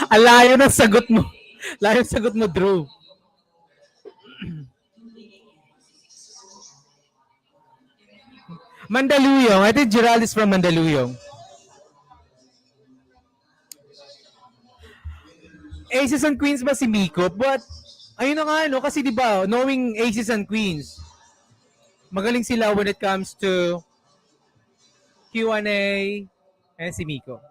Ang layo ng sagot mo. Layo ng sagot mo, Drew. Mandaluyong. I think Gerald is from Mandaluyong. Aces and Queens ba si Miko? But, ayun na nga, no? Kasi di ba, knowing Aces and Queens, magaling sila when it comes to Q&A and si Miko.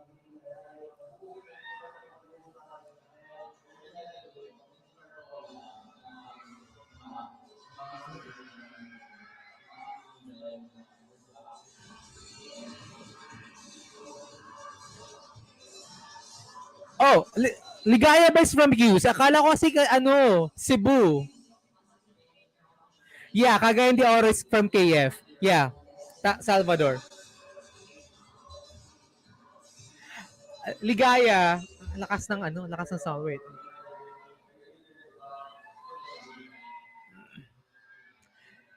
Oh, Ligaya ba is from Hughes? Akala ko kasi Cebu. Yeah, Cagayan de Oro is from KF. Yeah, Salvador. Ligaya, lakas ng sound. Wait.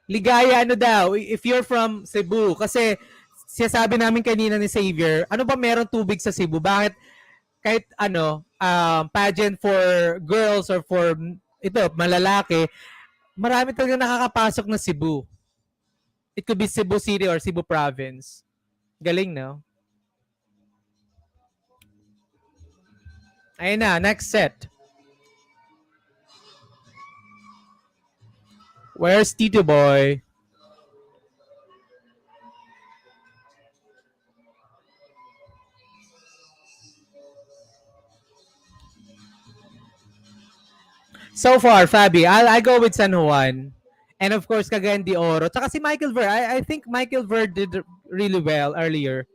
Ligaya, daw, if you're from Cebu, kasi sinasabi namin kanina ni Xavier, ano ba meron tubig sa Cebu? Bakit kahit pageant for girls or for malalaki, marami talaga nakakapasok na Cebu. It could be Cebu City or Cebu Province. Galing, no? Ayun na, next set. Where's Tito Boy? So far, Fabi, I go with San Juan. And of course, Cagayan de Oro. Tsaka si Michael Ver. I think Michael Ver did really well earlier.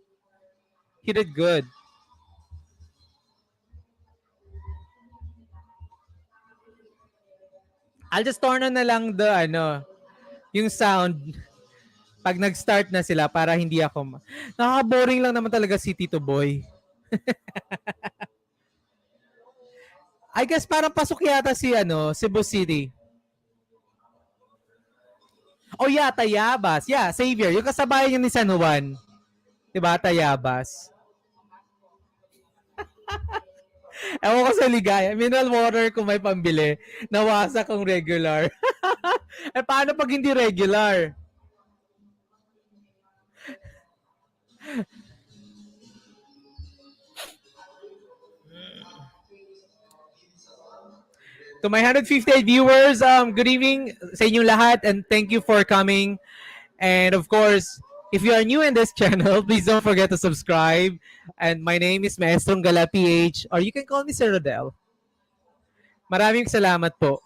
He did good. I'll just turn on na lang yung sound pag nag-start na sila para hindi ako nakaka-boring lang naman talaga si Tito Boy. I guess parang pasok yata si Cebu City. Oh yeah, Tayabas. Yeah, Xavier. Yung kasabayan niya ni San Juan. Diba, Tayabas? Ewan ko sa ligaya. Mineral water kung may pambili. Nawasa kung regular. Eh, paano pag hindi regular? To my 158 viewers, good evening sa inyong lahat and thank you for coming. And of course, if you are new in this channel, please don't forget to subscribe. And my name is Maestrong Gala PH or you can call me Sir Rodel. Maraming salamat po.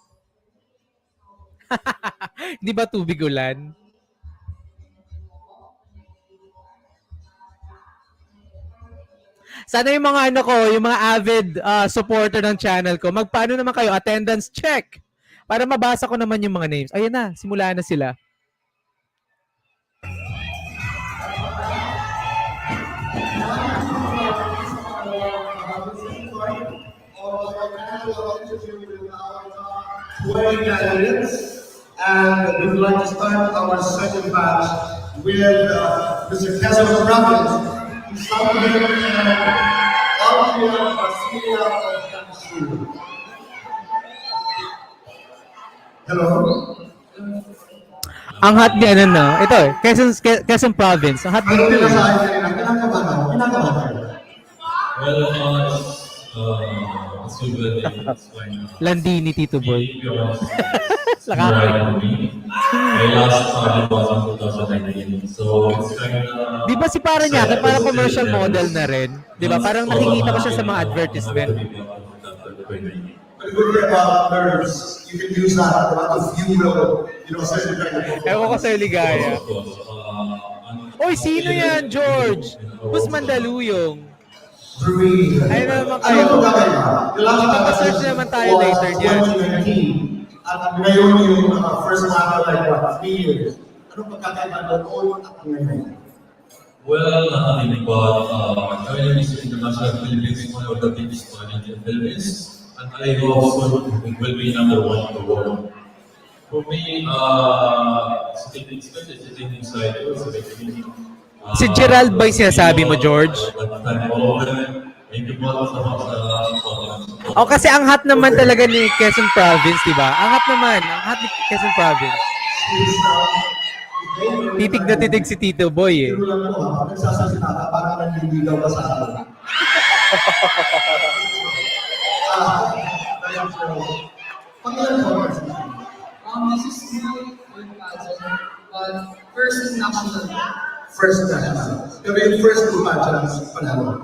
Di ba tubig ulan? Sana yung mga yung mga avid supporter ng channel ko, magpaano naman kayo, attendance check. Para mabasa ko naman yung mga names. Ayun na, simula na sila. And we would like to start our second batch with Mr. Kessel Robbins, who's somebody out here Basilia of Kansu. Hello. Ang hot ni ito Quezon Province. Ang hot Ano din. pinasahin kanina? Kinakabahan. Well, it's your birthday. It's fine. Landini, Tito Boy. I last started was in 2019. So it's kind of... Di ba si para niya, parang commercial model na rin? Di ba? Parang nakikita ko siya sa mga advertisement. The good thing about nerves, you can use that to fuel, certain kind of Ewan ko sa'yo, Ligaya. Oy, sino yan, George? Who's Mandaluyong? breathe. Ayun na naman kayo. Ano ba kayo? Magpa-search naman tayo later dyan. 2019. At ngayon yung first one like what, 3 years. Anong pagkakaiba doon at ngayon? Well, nothing but joining Miss International Philippines is one of the biggest one in the Philippines, and I hope soon it will be number one in the world. For me, sitting inside, Si Gerald ba yung sinasabi mo, George? Thank you po sa mga O kasi ang hot naman talaga ni Quezon Province, di ba? Ang hot ni Quezon Province. Titig na titig si Tito Boy eh. Pero lang po, nagsasalita ka, parang nanliligaw ka sa akin. Pangilan po, This is really good pageant, but first is national. first national. Kami yung first two pageants, panalo.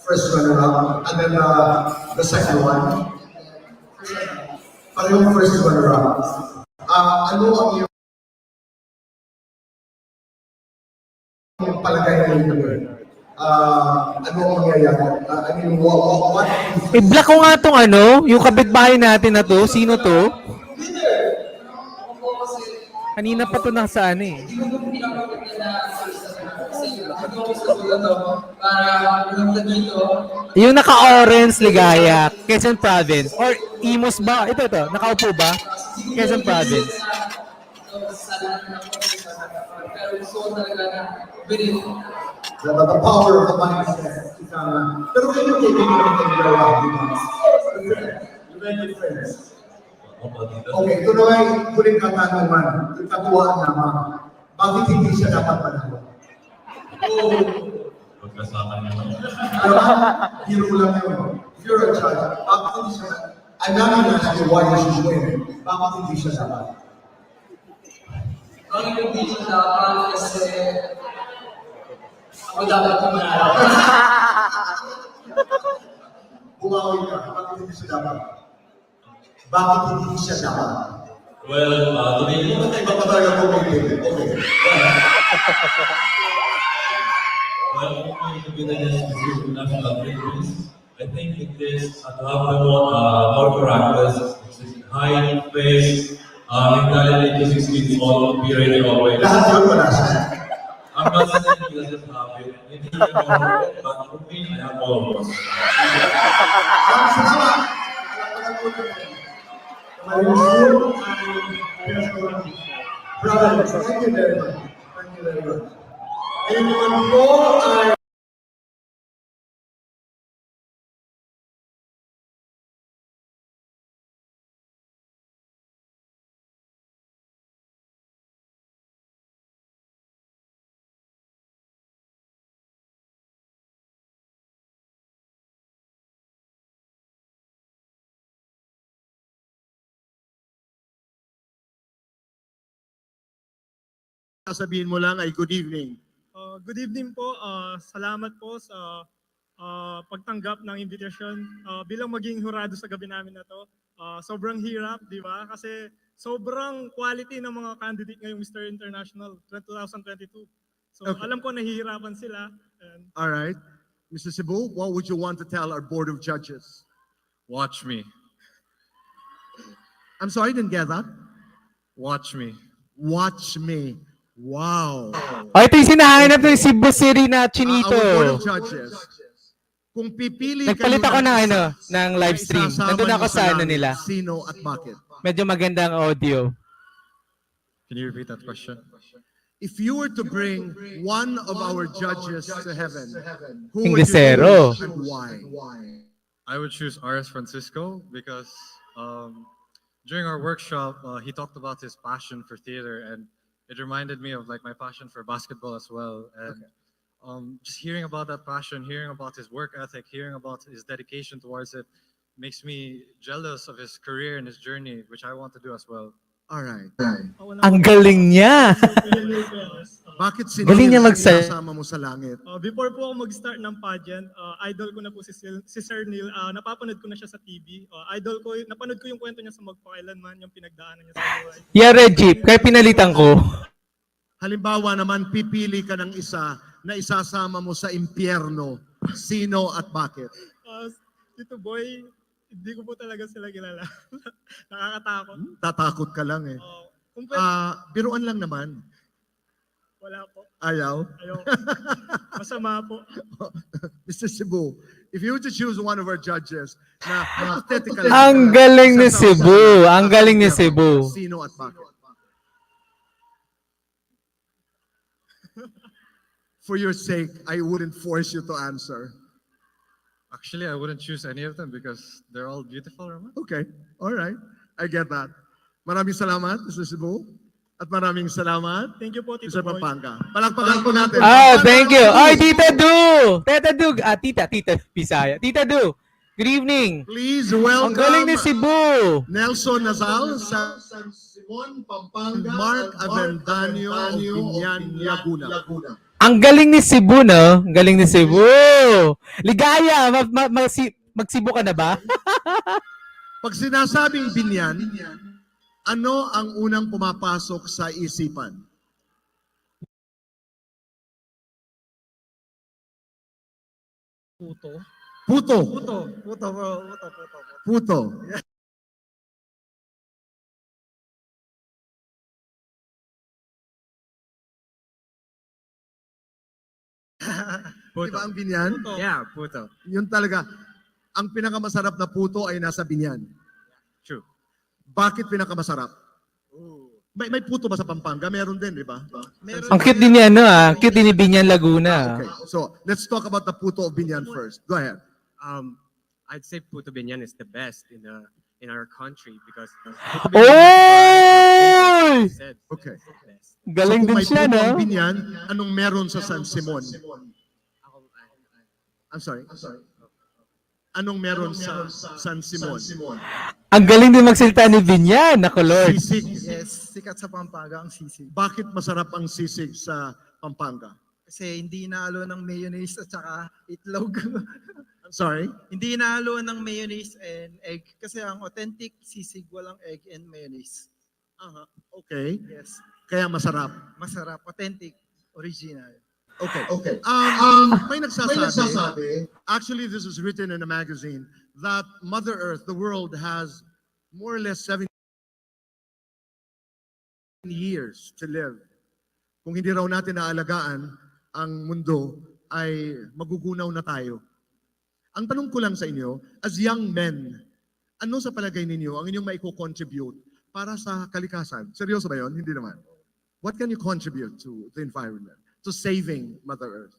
First runner-up, and then the second one. Parang yung first runner-up. Ano ang yung palagay na yung ano ang mangyayari? I mean, what I-block ko nga tong yung kapitbahay natin na to. Sino to? Kanina pa to nasa eh. Yung naka-orange, Ligaya, Quezon Province. Or Imus ba? Ito, nakaupo ba? Quezon Province. the power of the mindset. Pero kayo kaibigan naman kayo dalawa, di ba? You're very good friends. Okay, ito na ay huling katanungan, yung katuwaan naman. Bakit hindi siya dapat manalo? pagkasama niyo. Diba? Hero lang yun. If you're a judge, bakit hindi siya I'm not going to ask you why you should win. Bakit hindi siya dapat? Bakit hindi siya dapat kasi ako dapat kumanalo. Bumawi ka, bakit hindi siya dapat? Bakit hindi siya dapat? Well, to be honest, Iba pa talaga po may bibig. Okay. well, to be the specific national Philippines, I think it is to have the more characters, which is height, face, mentality to 16 all period always. Lahat yun wala siya. I'm not saying he doesn't have it. Maybe he can have it, but for me, I have all of those. Maraming salamat. Maraming school and brothers, thank you very much. Thank you very much. And po ay sasabihin mo lang ay good evening. Good evening po. Salamat po sa pagtanggap ng invitation. Bilang maging hurado sa gabi namin na to, sobrang hirap, di ba? Kasi sobrang quality ng mga candidate ngayong Mr. International 2022. So Okay. alam ko nahihirapan sila. And All right. Mr. Cebu, what would you want to tell our board of judges? Watch me. I'm sorry, I didn't get that. Watch me. Watch me. Wow. O, ito yung sinahanap ng Cebu City na Our board Chinito. of judges. Kung pipili Nagpalit kayo ako ng isa ng live na stream. isasama Nandun niyo ako sa sa ano langit, nila. Sino at bakit? Medyo maganda ang audio. Can you repeat that question? If you were to bring one of our judges to heaven, who would you Inglesero. choose and why? I would choose R.S. Francisco because during our workshop, he talked about his passion for theater, and it reminded me of like my passion for basketball as well. And just hearing about that passion, hearing about his work ethic, hearing about his dedication towards it, makes me jealous of his career and his journey, which I want to do as well. All right. Ang galing niya. Bakit si Galing niya Neil magsa- sinasama mo sa langit? before po ako mag-start ng pageant, idol ko na po si Sir Neil. Napapanood ko na siya sa TV. Idol ko, napanood ko yung kwento niya sa magpakailanman, yung pinagdaanan niya sa buhay. Yeah, Reggie, kaya pinalitan ko. Halimbawa naman, pipili ka ng isa na isasama mo sa impyerno. Sino at bakit? Tito Boy, hindi ko po talaga sila kilala. Nakakatakot. Tatakot ka lang eh. Kung pwede, Biruan lang naman. wala po. Ayaw. Ayaw. Masama po. Mr. Cebu, if you were to choose one of our judges na hypothetically... Ang galing ni isasama Cebu. sa Ang galing ni impyerno, Cebu. Sino at bakit? For your sake, I wouldn't force you to answer. Actually, I wouldn't choose any of them because they're all beautiful, Roman. Okay, all right. I get that. Maraming salamat, Mr. Cebu. At maraming salamat, Thank you po, Tito Mr. Boy. Pampanga. Palakpakan po natin. Thank you. Ay, Tita Du. Tita Du. Tita Bisaya. Tita Du. Good evening. Please Ang welcome galing ni Cebu. Nelson Nazal sa San Simon, Pampanga, Mark Avendaño of Binyan, Laguna. Ang galing ni Cebu, no? Ang galing ni Cebu. Ligaya. Mag-Cebu ka na ba? Pag sinasabing Binyan, ano ang unang pumapasok sa isipan? Puto. Puto. Puto. Puto. Puto. Di ba ang Binyan? Yeah, puto. Yun talaga. Ang pinakamasarap na puto ay nasa Binyan. True. Bakit pinakamasarap? May puto ba sa Pampanga? Meron din, di ba? Ang cute din niya, no? Cute din ni Binyan Laguna. Okay, so let's talk about the puto of Binyan first. Go ahead. I'd say Puto Binyan is the best in our country because Oy! Okay. Galing So, kung din may siya, puto no? ang Binyan, anong meron sa San Simon? I'm sorry. Anong meron sa San Simon? Ang galing din magsalita ni Binyan. Naku, Lord. Sisig. Yes, sikat sa Pampanga ang sisig. Bakit masarap ang sisig sa Pampanga? Kasi hindi nahalo ng mayonnaise at saka itlog. I'm sorry? Hindi nahalo ng mayonnaise and egg. Kasi ang authentic sisig walang egg and mayonnaise. Okay. Yes. Kaya masarap. Masarap, authentic, original. Okay. Okay. May May nagsasabi, nagsasabi, actually this is written in a magazine, that Mother Earth, the world, has more or less 7 years to live. Kung hindi raw natin naalagaan ang mundo, ay magugunaw na tayo. Ang tanong ko lang sa inyo, as young men, ano sa palagay ninyo ang inyong maiko-contribute para sa kalikasan? Seryoso ba yun? Hindi naman. What can you contribute to the environment, to saving Mother Earth?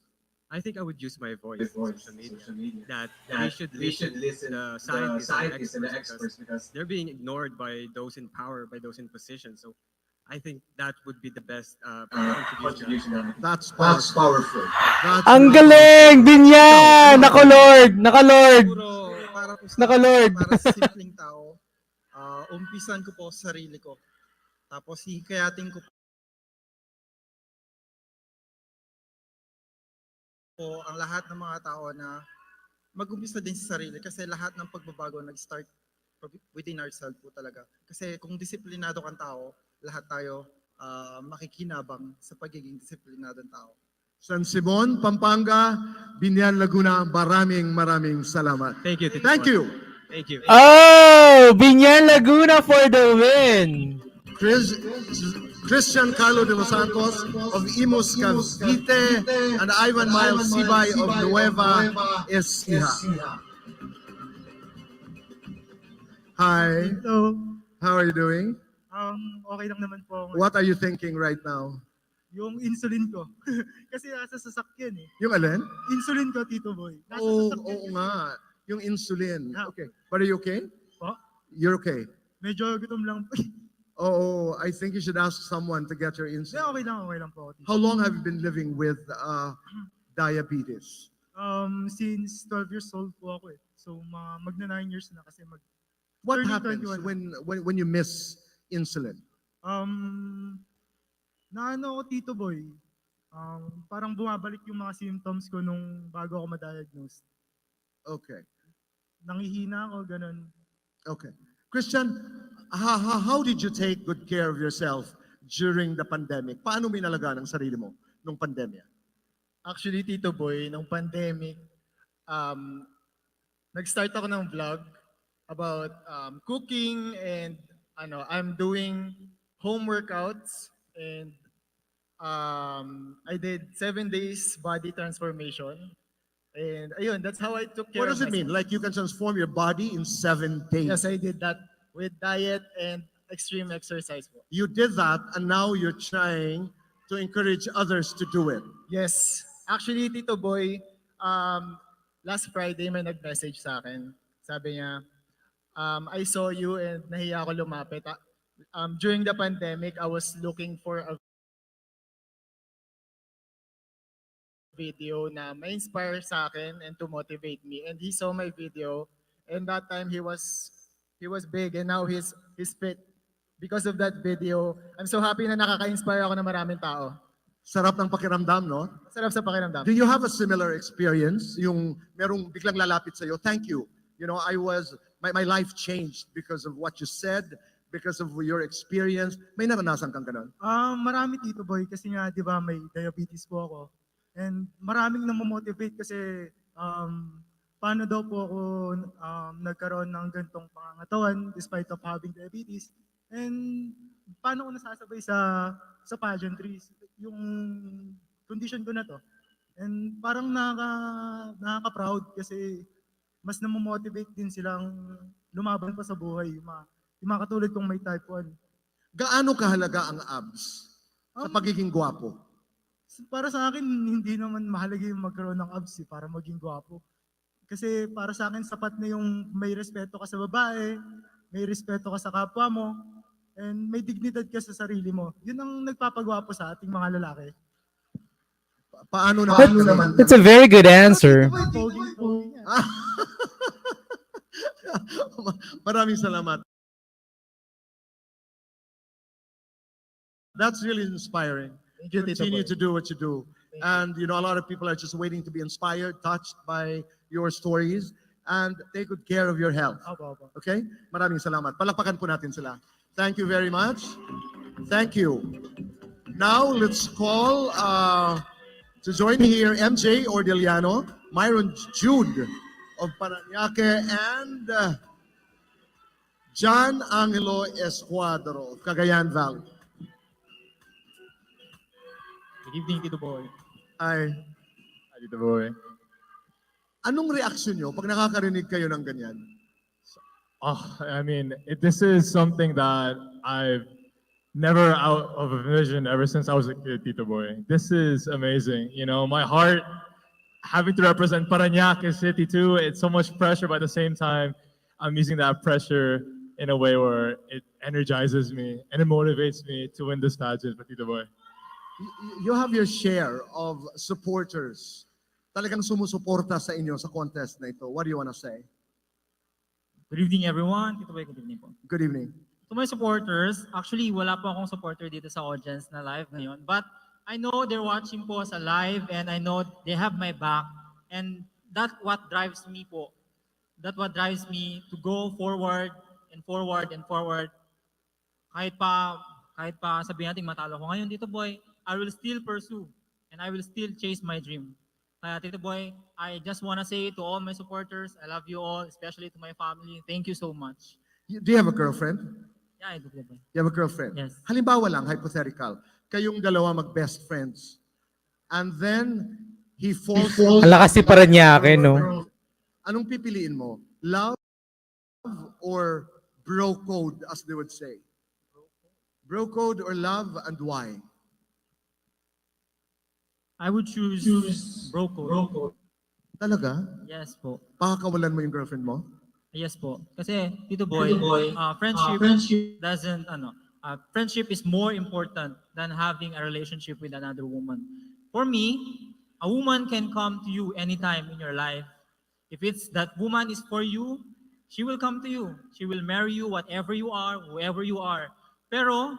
I think I would use my voice on social media. That we should listen to the scientists and the experts because they're being ignored by those in power, by those in position. So I think that would be the best contribution. That's that's powerful. powerful. That's Ang galing! Binyan! Naka-Lord! Naka-Lord! Siguro, para po sa Naka-Lord. para sa simpleng tao, umpisan ko po sa sarili ko. Tapos hikayatin ko po ang lahat ng mga tao na mag-umpisa din sa sarili kasi lahat ng pagbabago nag-start within ourselves po talaga. Kasi kung disiplinado kang tao, lahat tayo makikinabang sa pagiging disiplinadong tao. San Simon, Pampanga, Binyan, Laguna, maraming salamat. Thank you. Tito Thank Boy. you. Thank you. Oh! Binyan Laguna for the win! Christian Carlo de los Santos of Imus Cavite and Ivan Miles Sibay of Nueva Ecija. Hi, So, how are you doing? okay lang naman po ako. What are you thinking right now? Yung insulin ko. Kasi nasa sasakyan eh. Yung alin? Insulin ko, Tito Boy. Nasa Oo sasakyan. nga. Yung insulin. Yeah. Okay. But are you okay? Po? You're okay. Medyo gutom lang po. Oh, I think you should ask someone to get your Hindi, insulin. okay lang po ako, Tito. How long have you been living with diabetes? Since 12 years old po ako eh. So, magna 9 years na kasi What Turning happens 21. when you miss insulin? Naano ako, Tito Boy, parang bumabalik yung mga symptoms ko nung bago ako ma-diagnose. Okay. Nangihina ako, ganun. Okay. Christian, how did you take good care of yourself during the pandemic? Paano mo inalagaan ang sarili mo nung pandemya? Actually, Tito Boy, nung pandemic, nag-start ako ng vlog about cooking and I'm doing home workouts and I did 7 days body transformation. And ayun, that's how I took care What does of it mean? myself. Like you can transform your body in 7 days? Yes, I did that with diet and extreme exercise po. You did that and now you're trying to encourage others to do it. Yes. Actually, Tito Boy, last Friday may nag-message sa akin. Sabi niya, I saw you and nahiya ako lumapit. During the pandemic, I was looking for a video na ma-inspire sa akin and to motivate me. And he saw my video and that time he was big and now he's fit. Because of that video, I'm so happy na nakaka-inspire ako ng maraming tao. Sarap ng pakiramdam, no? Sarap sa pakiramdam. Do you have a similar experience? Yung merong biglang lalapit sa'yo, thank you. You know, my life changed because of what you said, because of your experience. May naranasan kang ganun? Marami, Tito Boy, kasi nga, di ba, may diabetes po ako. And maraming namomotivate kasi paano daw po ako nagkaroon ng gantong pangangatawan despite of having diabetes. And paano ko nasasabay sa pageantries, yung condition ko na to. And parang nakaka-proud kasi mas namomotivate din silang lumaban pa sa buhay. Yung mga katulad kong may type 1. Gaano kahalaga ang abs sa pagiging gwapo? Para sa akin, hindi naman mahalaga yung magkaroon ng abs para maging gwapo. Kasi para sa akin, sapat na yung may respeto ka sa babae, may respeto ka sa kapwa mo, and may dignidad ka sa sarili mo. Yun ang nagpapagwapo sa ating mga lalaki. Paano naman? That's a very good answer. Pogi nga. Maraming salamat. That's really inspiring. Thank you, Tito Continue Boy. to do what you do. And you know, a lot of people are just waiting to be inspired, touched by your stories, and take good care of your health. Opo. Okay? Maraming salamat. Palakpakan po natin sila. Thank you very much. Thank you. Now let's call to join me here MJ Ordiliano, Myron Jude of Paranaque, and John Angelo Escuadro of Cagayan Valley. Good evening, Tito Boy. Ay, Hi, Tito Boy. anong reaksyon nyo pag nakakarinig kayo ng ganyan? Oh, I mean, this is something that I've never out of a vision ever since I was a kid, Tito Boy. This is amazing. You know, my heart having to represent Parañaque City too. It's so much pressure, but at the same time, I'm using that pressure in a way where it energizes me and it motivates me to win this pageant, Tito Boy. You have your share of supporters talagang sumusuporta sa inyo sa contest na ito. What do you want to say? Good evening, everyone. Tito Boy, good evening po. Good evening. To my supporters, actually, wala po akong supporter dito sa audience na live ngayon. But I know they're watching po sa live and I know they have my back. And that's what drives me po. That's what drives me to go forward and forward and forward. Kahit pa sabihin natin matalo ko ngayon, Tito Boy, I will still pursue and I will still chase my dream. Kaya Tito Boy, I just want to say to all my supporters, I love you all, especially to my family. Thank you so much. Do you have a girlfriend? Yeah, I do, Tito Boy. You have a girlfriend? Yes. Halimbawa lang, hypothetical, kayong dalawa mag-best friends. And then, he falls... Ang lakas ni Parañaque, no? Anong pipiliin mo? Love or bro code, as they would say? Bro code or love, and why? I would choose bro code. Talaga? Yes po. Pakakawalan mo yung girlfriend mo? Yes po. Kasi Tito Boy, friendship doesn't friendship is more important than having a relationship with another woman. For me, a woman can come to you anytime in your life. If it's that woman is for you, she will come to you. She will marry you whatever you are, whoever you are. Pero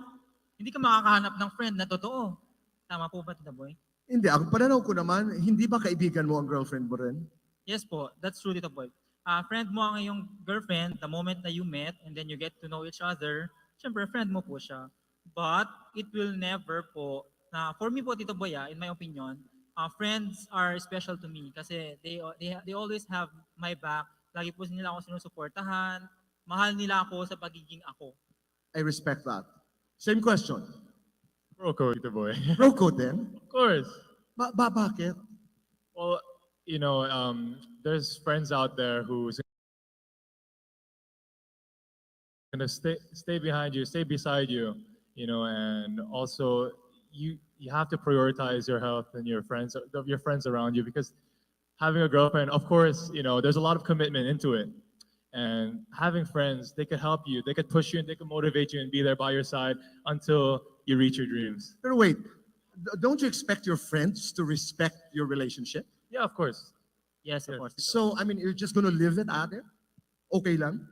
hindi ka makakahanap ng friend na totoo. Tama po ba, Tito Boy? Hindi. Ang pananaw ko naman, hindi ba kaibigan mo ang girlfriend mo rin? Yes po, that's true, Tito Boy. Friend mo ang iyong girlfriend the moment na you met and then you get to know each other, syempre friend mo po siya. But it will never po, for me po, Tito Boy, in my opinion, friends are special to me kasi they always have my back. Lagi po nila ako sinusuportahan. Mahal nila ako sa pagiging ako. I respect that. Same question. Bro code, Tito Boy. Bro code din? Of course. Bakit? Well, you know, there's friends out there who's gonna stay behind you, stay beside you, you know, and also you have to prioritize your health and your friends around you because having a girlfriend, of course, you know, there's a lot of commitment into it. And having friends, they could help you, they could push you, and they could motivate you and be there by your side until you reach your dreams. Pero wait, don't you expect your friends to respect your relationship? Yeah, of course. Yes, of course. So, I mean, you're just gonna live it at it? Okay lang?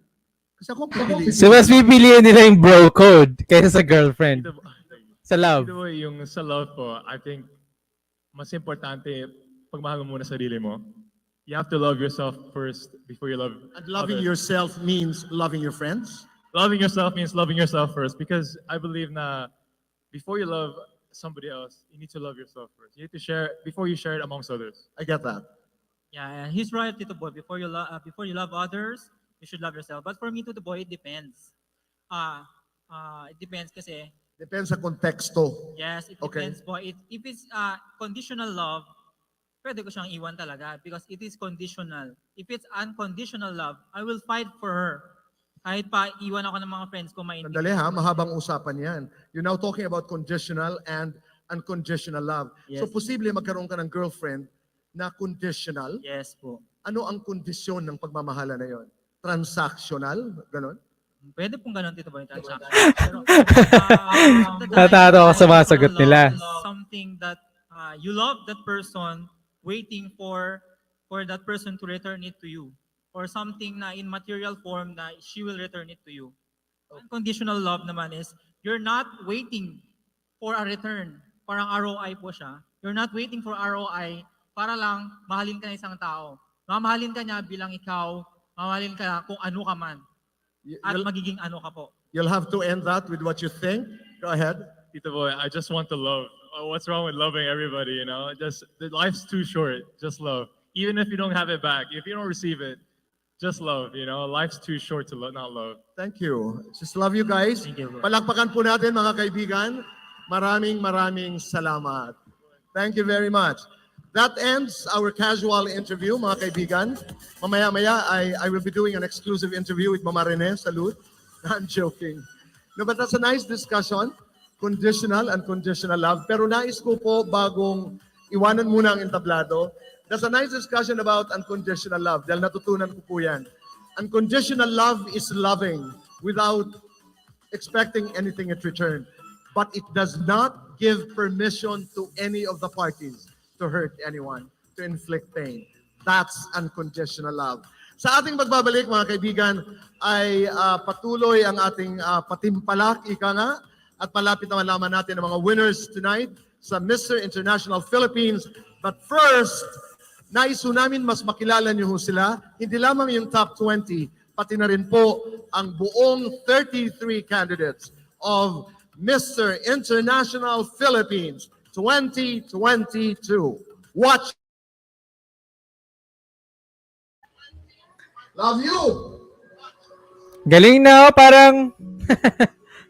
Kasi ako pipiliin. So, mas pipiliin nila yung bro code kaysa sa girlfriend. Sa love. Ito yung sa love po, I think, mas importante, pagmahal mo muna sarili mo. You have to love yourself first before you love And loving others. yourself means loving your friends? Loving yourself means loving yourself first because I believe na before you love somebody else, you need to love yourself first. You need to share before you share it amongst others. I get that. Yeah, he's right, Tito Boy. Before you love others, you should love yourself. But for me, Tito Boy, it depends. It depends kasi. Depends sa konteksto. Yes, it Okay. depends po. If it's conditional love, pwede ko siyang iwan talaga because it is conditional. If it's unconditional love, I will fight for her. Kahit pa iwan ako ng mga friends ko, Sandali ha, mahabang usapan yan. You're now talking about conditional and unconditional love. Yes. So, posible magkaroon ka ng girlfriend na conditional. Yes po. Ano ang kondisyon ng pagmamahala na yon? Transactional? Ganon? Pwede pong ganun, Tito Boy, transaction. Pero, Natatawa ako sa mga sagot nila. Something that you love that person, waiting for that person to return it to you. Or something na in material form na she will return it to you. Unconditional love naman is, you're not waiting for a return. Parang ROI po siya. You're not waiting for ROI para lang mahalin ka ng isang tao. Mamahalin ka niya bilang ikaw, mamahalin ka kung ano ka man. at magiging ano ka po. You'll have to end that with what you think. Go ahead. Tito Boy, I just want to love. What's wrong with loving everybody, you know? Just life's too short. Just love. Even if you don't have it back, if you don't receive it, just love, you know? Life's too short to not love. Thank you. Just love you guys. Thank you, bro. Palakpakan po natin mga kaibigan. Maraming salamat. Thank you very much. That ends our casual interview, mga kaibigan. Mamaya-maya, I will be doing an exclusive interview with Mama Rene Salud. I'm joking. No, but that's a nice discussion. Conditional and conditional love. Pero nais ko po bagong iwanan muna ang entablado. That's a nice discussion about unconditional love. Dahil natutunan ko po yan. Unconditional love is loving without expecting anything in return. But it does not give permission to any of the parties to hurt anyone, to inflict pain. That's unconditional love. Sa ating magbabalik, mga kaibigan, ay patuloy ang ating patimpalak, ika nga, at malapit na malaman natin ang mga winners tonight sa Mr. International Philippines. But first, nais ho namin mas makilala niyo ho sila, hindi lamang yung top 20, pati na rin po ang buong 33 candidates of Mr. International Philippines 2022. Watch. Love you! Galing na, parang...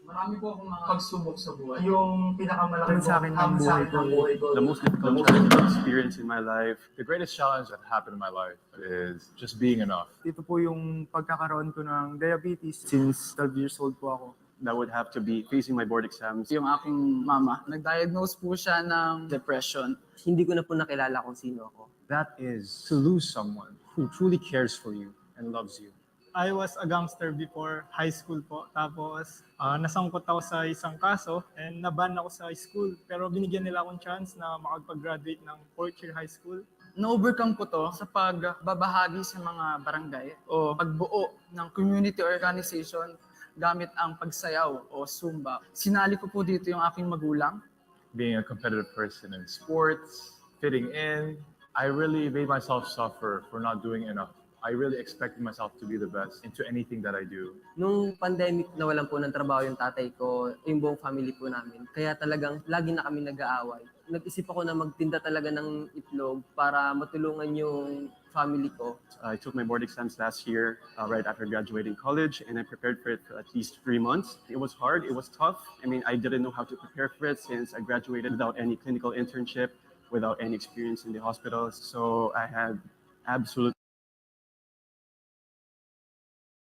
Marami po akong mga pagsubok sa buhay. Yung pinakamalaking sa akin ng buhay ko. The most difficult challenge I've experienced in my life, the greatest challenge that happened in my life is just being enough. Ito po yung pagkakaroon ko ng diabetes since 12 years old po ako. That would have to be facing my board exams. Yung aking mama, nag-diagnose po siya ng depression. Hindi ko na po nakilala kung sino ako. That is to lose someone who truly cares for you and loves you. I was a gangster before high school po. Tapos nasangkot ako sa isang kaso and naban ako sa school. Pero binigyan nila akong chance na makapag-graduate ng 4th year high school. Na-overcome ko to sa pagbabahagi sa mga barangay o pagbuo ng community organization gamit ang pagsayaw o Zumba. Sinali ko po dito yung aking magulang. Being a competitive person in sports, fitting in, I really made myself suffer for not doing enough. I really expected myself to be the best into anything that I do. Nung pandemic, nawalan po ng trabaho yung tatay ko, yung buong family po namin. Kaya talagang lagi na kami nag-aaway. Nag-isip ako na magtinda talaga ng itlog para matulungan yung family ko. I took my board exams last year, right after graduating college, and I prepared for it for at least 3 months. It was hard, it was tough. I mean, I didn't know how to prepare for it since I graduated without any clinical internship, without any experience in the hospitals. So I had absolutely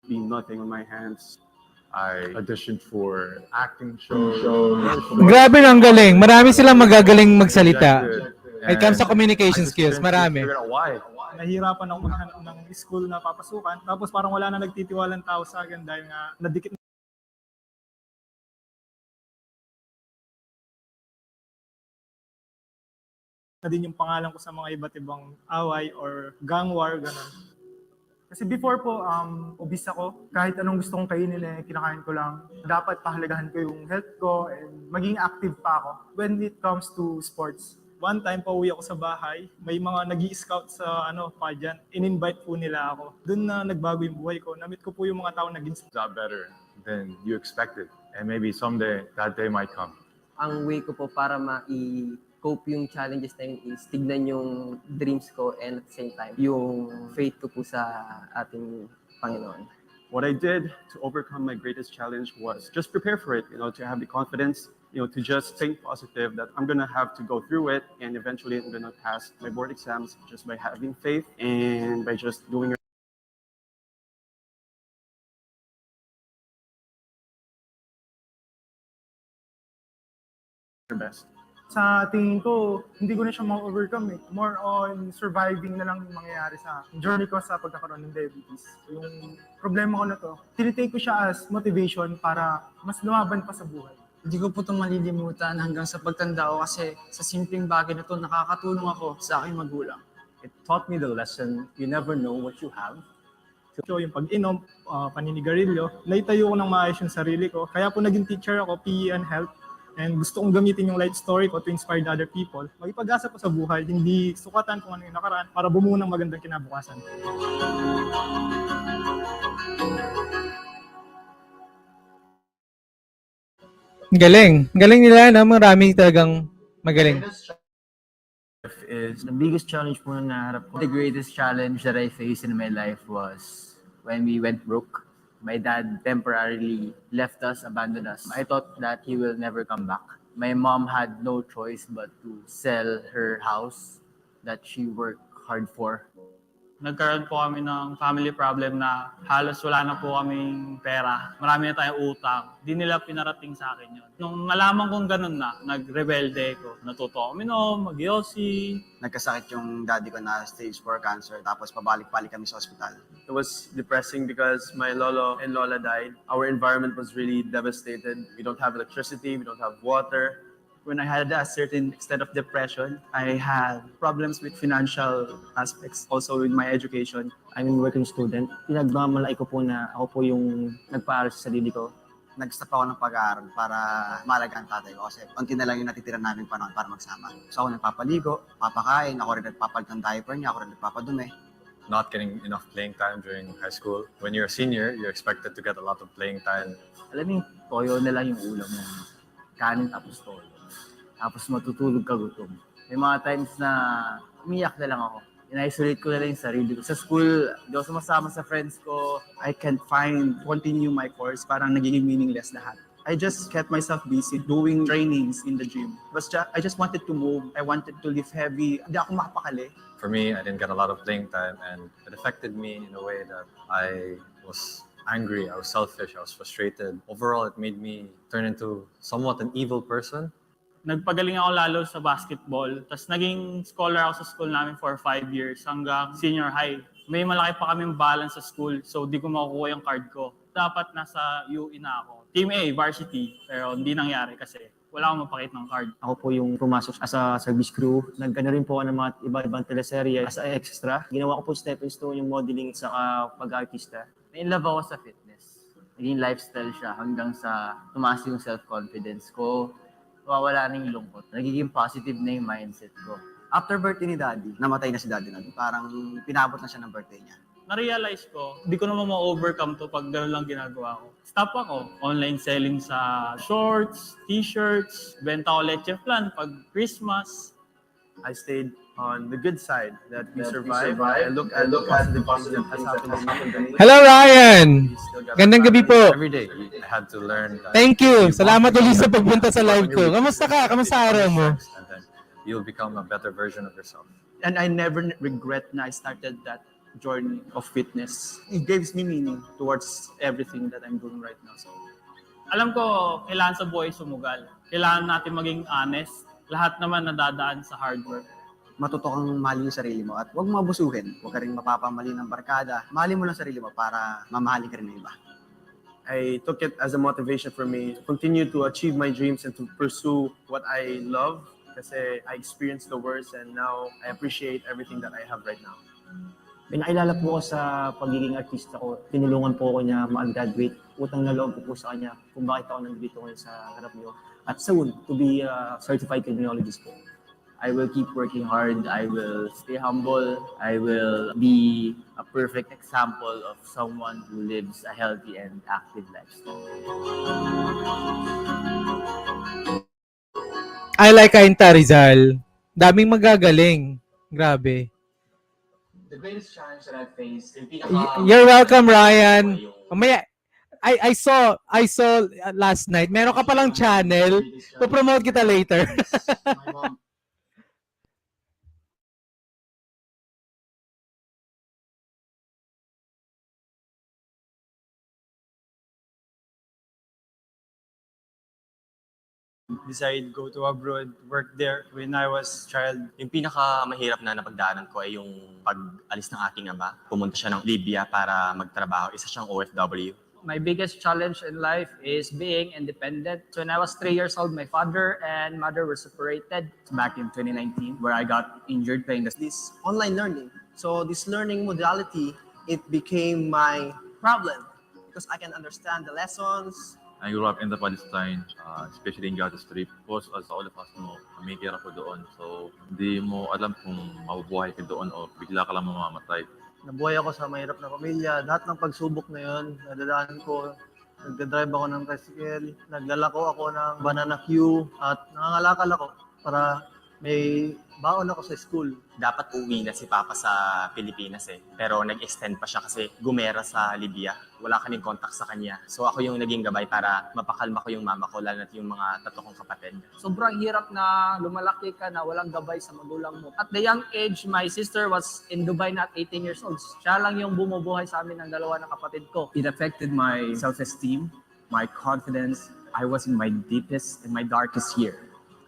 nothing on my hands. I auditioned for acting shows. Grabe ang galing. Marami silang magagaling magsalita. It comes to communication skills. Marami. Why? Nahihirapan ako maghanap ng school na papasukan. Tapos parang wala na nagtitiwalang tao sa akin dahil nga nadikit na din yung pangalan ko sa mga iba't ibang away or gang war, gano'n. Kasi before po, obese ako. Kahit anong gusto kong kainin, kinakain ko lang. Dapat pahalagahan ko yung health ko and maging active pa ako when it comes to sports. One time, pauwi ako sa bahay, may mga nag-i-scout sa pageant. In-invite po nila ako. Doon na nagbago yung buhay ko. Namit ko po yung mga tao nag-inspire. Job better than you expected. And maybe someday, that day might come. Ang way ko po para cope yung challenges na yun is tignan yung dreams ko and at the same time, yung faith ko po sa ating Panginoon. What I did to overcome my greatest challenge was just prepare for it, to have the confidence, to just think positive that I'm going to have to go through it and eventually I'm going to pass my board exams just by having faith and by just doing your best. Sa tingin ko, hindi ko na siya ma-overcome eh. More on surviving na lang yung mangyayari sa akin. Journey ko sa pagkakaroon ng diabetes. Yung problema ko na to, tinitake ko siya as motivation para mas lumaban pa sa buhay. Hindi ko po ito malilimutan hanggang sa pagtanda ko kasi sa simpleng bagay na ito, nakakatulong ako sa aking magulang. It taught me the lesson, you never know what you have. So yung pag-inom, paninigarilyo, naitayo ko ng maayos yung sarili ko. Kaya po naging teacher ako, PE and Health. And gusto kong gamitin yung life story ko to inspire other people. Magipag-asa po sa buhay, hindi sukatan kung ano yung nakaraan para bumuo ng magandang kinabukasan. Galing. Galing nila, no? Marami talagang magaling. Is the biggest challenge po na naharap ko. The greatest challenge that I faced in my life was when we went broke. My dad temporarily left us, abandoned us. I thought that he will never come back. My mom had no choice but to sell her house that she worked hard for. Nagkaroon po kami ng family problem na halos wala na po kaming pera. Marami na tayong utang. Di nila pinarating sa akin yun. Nung nalaman kong ganun na, nagrebelde ko. Natuto ako minom, mag-yosi. Nagkasakit yung daddy ko na stage 4 cancer, tapos pabalik-balik kami sa ospital. It was depressing because my lolo and lola died. Our environment was really devastated. We don't have electricity, we don't have water. When I had a certain extent of depression, I had problems with financial aspects, also with my education. I'm a working student. Pinagmamalaki ko po na ako po yung nagpaaral sa sarili ko. Nag-stop ako ng pag-aaral para malagaan tatay ko kasi konti na lang yung natitira namin panahon para magsama. So ako nagpapaligo, papakain, ako rin nagpapalit ng diaper niya, ako rin nagpapadumi. Not getting enough playing time during high school. When you're a senior, you're expected to get a lot of playing time. Alam mo yung toyo na lang yung ulam mo. Kanin tapos toyo. Tapos matutulog ka gutom. May mga times na umiyak na lang ako. In-isolate ko na lang yung sarili ko. Sa school, di ako sumasama sa friends ko. I can't continue my course. Parang nagiging meaningless lahat. I just kept myself busy doing trainings in the gym. I just wanted to move. I wanted to lift heavy. Hindi ako makapakali. For me, I didn't get a lot of playing time, and it affected me in a way that I was angry, I was selfish, I was frustrated. Overall, it made me turn into somewhat an evil person. Nagpagaling ako lalo sa basketball. Tapos naging scholar ako sa school namin for 5 years hanggang senior high. May malaki pa kaming balance sa school, so di ko makukuha yung card ko. Dapat nasa UE na ako. Team A, varsity, pero hindi nangyari kasi wala akong mapakita ng card. Ako po yung pumasok as a service crew. Nagkano rin po ako ng mga iba-ibang teleserye as a extra. Ginawa ko po stepping stone yung modeling sa pag-artista. Na-inlove ako sa fitness. Naging lifestyle siya hanggang sa tumaas yung self-confidence ko. Wala na yung lungkot. Nagiging positive na yung mindset ko. After birthday ni daddy, namatay na si daddy na. Parang pinabot na siya ng birthday niya. Na-realize ko, hindi ko naman ma-overcome to pag gano'n lang ginagawa ko. Stop ako. Online selling sa shorts, t-shirts, benta ko leche flan pag Christmas. I stayed on the good side that we survived. I look at the positive things that happened. Hello, Ryan! Gandang gabi po. Every day, I had to learn that Thank you. Salamat ulit sa pagpunta sa live ko. Kamusta ka? Kamusta araw mo? and then you'll become a better version of yourself. And I never regret na I started that journey of fitness. It gives me meaning towards everything that I'm doing right now. So, Alam ko, kailangan sa buhay sumugal. Kailangan natin maging honest. Lahat naman nadadaan sa hard work. Matuto kang mahalin yung sarili mo at huwag mo abusuhin. Huwag ka rin mapapamali ng barkada. Mahalin mo lang sarili mo para mamahalin ka rin ng iba. I took it as a motivation for me to continue to achieve my dreams and to pursue what I love kasi I experienced the worst and now I appreciate everything that I have right now. May nakilala po ako sa pagiging artista ko. Tinulungan po ako niya mag-graduate. Utang na loob ko po sa kanya kung bakit ako nandito ngayon sa harap niyo. At soon, to be a certified criminologist po. I will keep working hard. I will stay humble. I will be a perfect example of someone who lives a healthy and active lifestyle. I like Ainta Rizal. Daming magagaling. Grabe. The greatest challenge that I faced, You're welcome, Ryan. Mamaya, I saw last night. Meron ka palang channel. Po-promote kita later. Decide go to abroad, work there when I was child. Yung pinakamahirap na napagdaanan ko ay yung pag-alis ng aking ama. Pumunta siya ng Libya para magtrabaho. Isa siyang OFW. My biggest challenge in life is being independent. So when I was 3 years old, my father and mother were separated. Back in 2019, where I got injured playing this online learning. So this learning modality, it became my problem because I can understand the lessons. I grew up in the Palestine, especially in Gaza Strip. Of course, as all of us know, may tira ko doon. So, hindi mo alam kung mabubuhay ka doon o bigla ka lang mamamatay. Nabuhay ako sa mahirap na pamilya. Lahat ng pagsubok na yun, nadadaanan ko, Nagdadrive ako ng tricycle, naglalako ako ng banana queue, at nangangalakal ako para may baon ako sa school. Dapat uwi na si Papa sa Pilipinas eh. Pero nag-extend pa siya kasi gumera sa Libya. Wala kaming contact sa kanya. So ako yung naging gabay para mapakalma ko yung mama ko, lalo na yung mga tato kong kapatid. Sobrang hirap na lumalaki ka na walang gabay sa magulang mo. At the young age, my sister was in Dubai na at 18 years old. Siya lang yung bumubuhay sa amin ng dalawa ng kapatid ko. It affected my self-esteem, my confidence. I was in my deepest and my darkest year.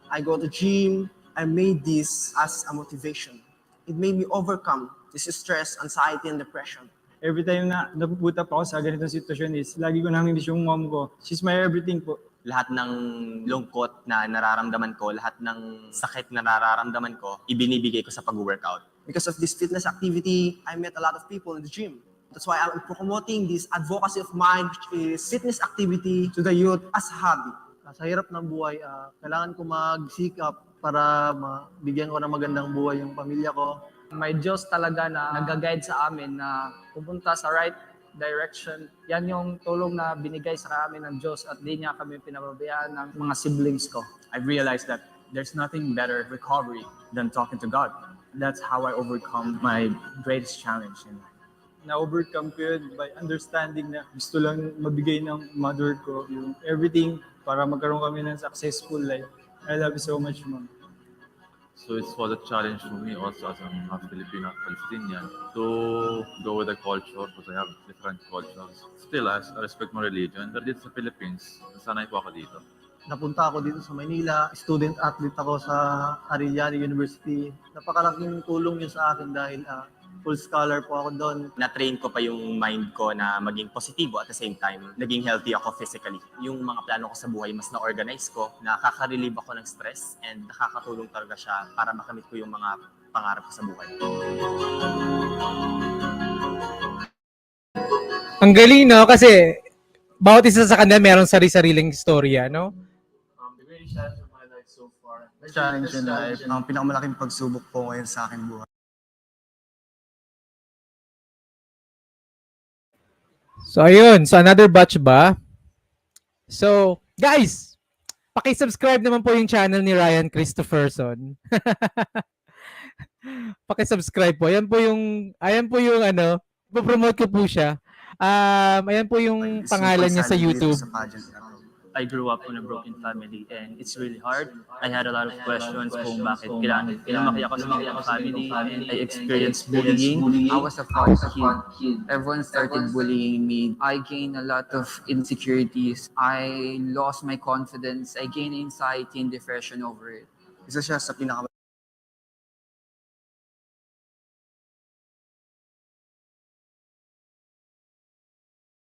I go to gym. I made this as a motivation. It made me overcome this stress, anxiety, and depression. Every time na napupunta pa ako sa ganitong sitwasyon is, lagi ko nami-miss yung mom ko. She's my everything po. Lahat ng lungkot na nararamdaman ko, lahat ng sakit na nararamdaman ko, ibinibigay ko sa pag-workout. Because of this fitness activity, I met a lot of people in the gym. That's why I'm promoting this advocacy of mine, which is fitness activity to the youth as a hobby. Sa hirap ng buhay, kailangan ko magsikap para mabigyan ko ng magandang buhay yung pamilya ko. May Diyos talaga na nag-guide sa amin na pupunta sa right direction. Yan yung tulong na binigay sa amin ng Diyos at di niya kami pinababayaan ng mga siblings ko. I realized that there's nothing better recovery than talking to God. That's how I overcome my greatest challenge in life. Na-overcome ko yun by understanding na gusto lang mabigay ng mother ko yung everything para magkaroon kami ng successful life. I love you so much, Mom. So it was a challenge for me also as a half Filipino, half Palestinian to go with the culture because I have different cultures. Still, I respect my religion, but dito sa Philippines, nasanay po ako dito. Napunta ako dito sa Manila, student athlete ako sa Arellano University. Napakalaking tulong yun sa akin dahil full scholar po ako doon. Na-train ko pa yung mind ko na maging positibo at the same time, naging healthy ako physically. Yung mga plano ko sa buhay, mas na-organize ko, nakaka-relieve ako ng stress, and nakakatulong talaga siya para makamit ko yung mga pangarap ko sa buhay. Ang galing, no? Kasi bawat isa sa kanila meron sari-sariling istorya, no? The greatest challenge of my life so far. Challenge in life. Ang pinakamalaking pagsubok po ngayon sa akin buhay. So ayun, so another batch ba? So, guys, paki-subscribe naman po yung channel ni Ryan Christopherson. Paki-subscribe po. Ayan po yung ano, ipo-promote ko po siya. Ayan po yung pangalan niya sa YouTube. I grew up in a broken family and it's really hard. I had a lot of questions kung bakit pinamaki ako sa mga family. I experienced bullying. I was a fraud kid. Everyone started bullying me. I gained a lot of insecurities. I lost my confidence. I gained anxiety and depression over it. Isa siya sa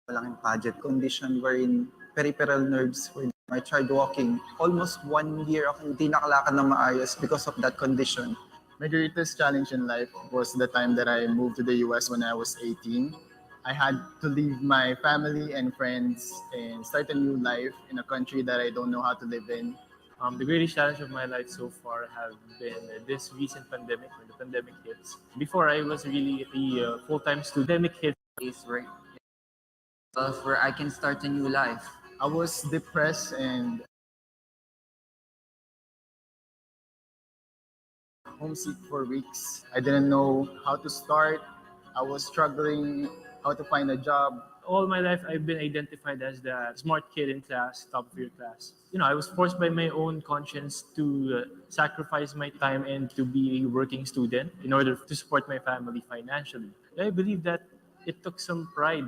malaking budget condition wherein peripheral nerves were. I tried walking. Almost 1 year ako hindi nakalakad ng maayos because of that condition. My greatest challenge in life was the time that I moved to the US when I was 18. I had to leave my family and friends and start a new life in a country that I don't know how to live in. The greatest challenge of my life so far have been this recent pandemic, when the pandemic hits. Before, I was really a full-time student. Pandemic hit. Is right where I can start a new life. I was depressed and homesick for weeks. I didn't know how to start. I was struggling how to find a job. All my life, I've been identified as the smart kid in class, top of your class. You know, I was forced by my own conscience to sacrifice my time and to be a working student in order to support my family financially. I believe that it took some pride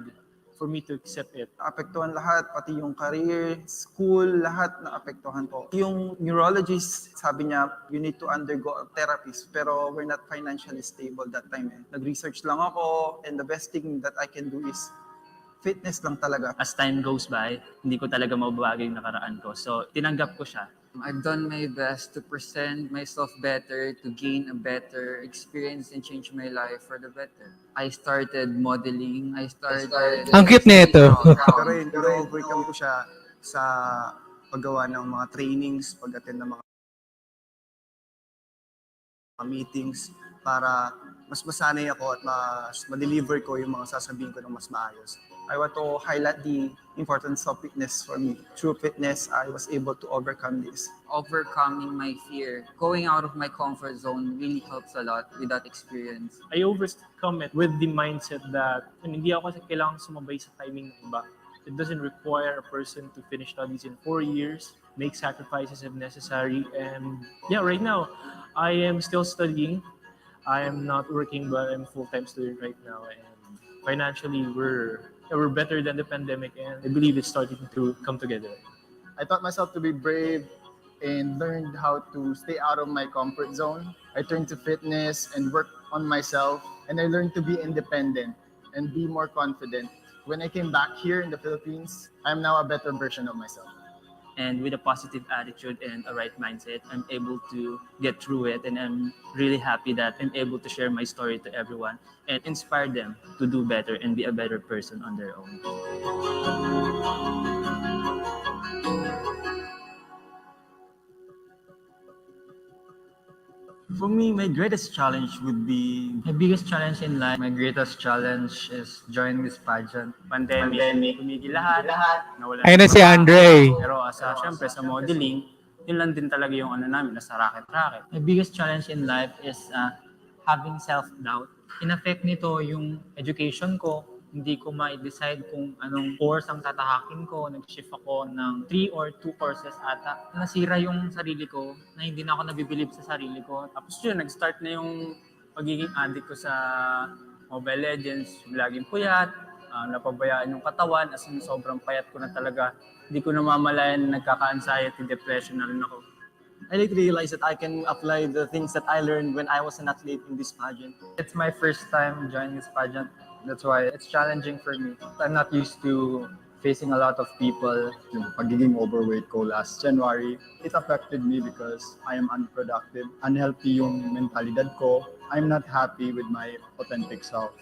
for me to accept it. Apektuhan lahat, pati yung career, school, lahat na apektuhan po. Yung neurologist, sabi niya, you need to undergo a therapist, pero we're not financially stable that time. Nag-research lang ako, and the best thing that I can do is fitness lang talaga. As time goes by, hindi ko talaga mababago yung nakaraan ko. So, tinanggap ko siya. I've done my best to present myself better, to gain a better experience and change my life for the better. I started modeling. I started... Ang cute na ito. Pero overcome ko siya sa paggawa ng mga trainings, pag-attend ng mga meetings para mas masanay ako at mas ma-deliver ko yung mga sasabihin ko ng mas maayos. I want to highlight the importance of fitness for me. Through fitness, I was able to overcome this. Overcoming my fear, going out of my comfort zone really helps a lot with that experience. I overcome it with the mindset that hindi ako kasi kailangan sumabay sa timing ng iba. It doesn't require a person to finish studies in 4 years, make sacrifices if necessary. And yeah, right now, I am still studying. I am not working, but I'm a full-time student right now. And financially, we're better than the pandemic, and I believe it's starting to come together. I taught myself to be brave and learned how to stay out of my comfort zone. I turned to fitness and worked on myself, and I learned to be independent and be more confident. When I came back here in the Philippines, I'm now a better version of myself. And with a positive attitude and a right mindset, I'm able to get through it. And I'm really happy that I'm able to share my story to everyone and inspire them to do better and be a better person on their own. For me, my greatest challenge would be My biggest challenge in life, my greatest challenge is joining this pageant. Pandemic, tumigil lahat, nawala Ayun na si trabaho. Andre. Pero syempre sa modeling, yun lang din talaga yung namin, nasa racket-racket. My biggest challenge in life is having self-doubt. In-affect nito yung education ko. Hindi ko ma-decide kung anong course ang tatahakin ko. Nag-shift ako ng 3 or 2 courses ata. Nasira yung sarili ko na hindi na ako nabibilib sa sarili ko. Tapos yun, nag-start na yung pagiging addict ko sa Mobile Legends. Laging puyat, napabayaan yung katawan, as in sobrang payat ko na talaga. Hindi ko namamalayan na nagkaka-anxiety, depression na rin ako. I like to realize that I can apply the things that I learned when I was an athlete in this pageant. It's my first time joining this pageant. That's why it's challenging for me. I'm not used to facing a lot of people. Yung pagiging overweight ko last January, it affected me because I am unproductive. Unhealthy yung mentalidad ko. I'm not happy with my authentic self.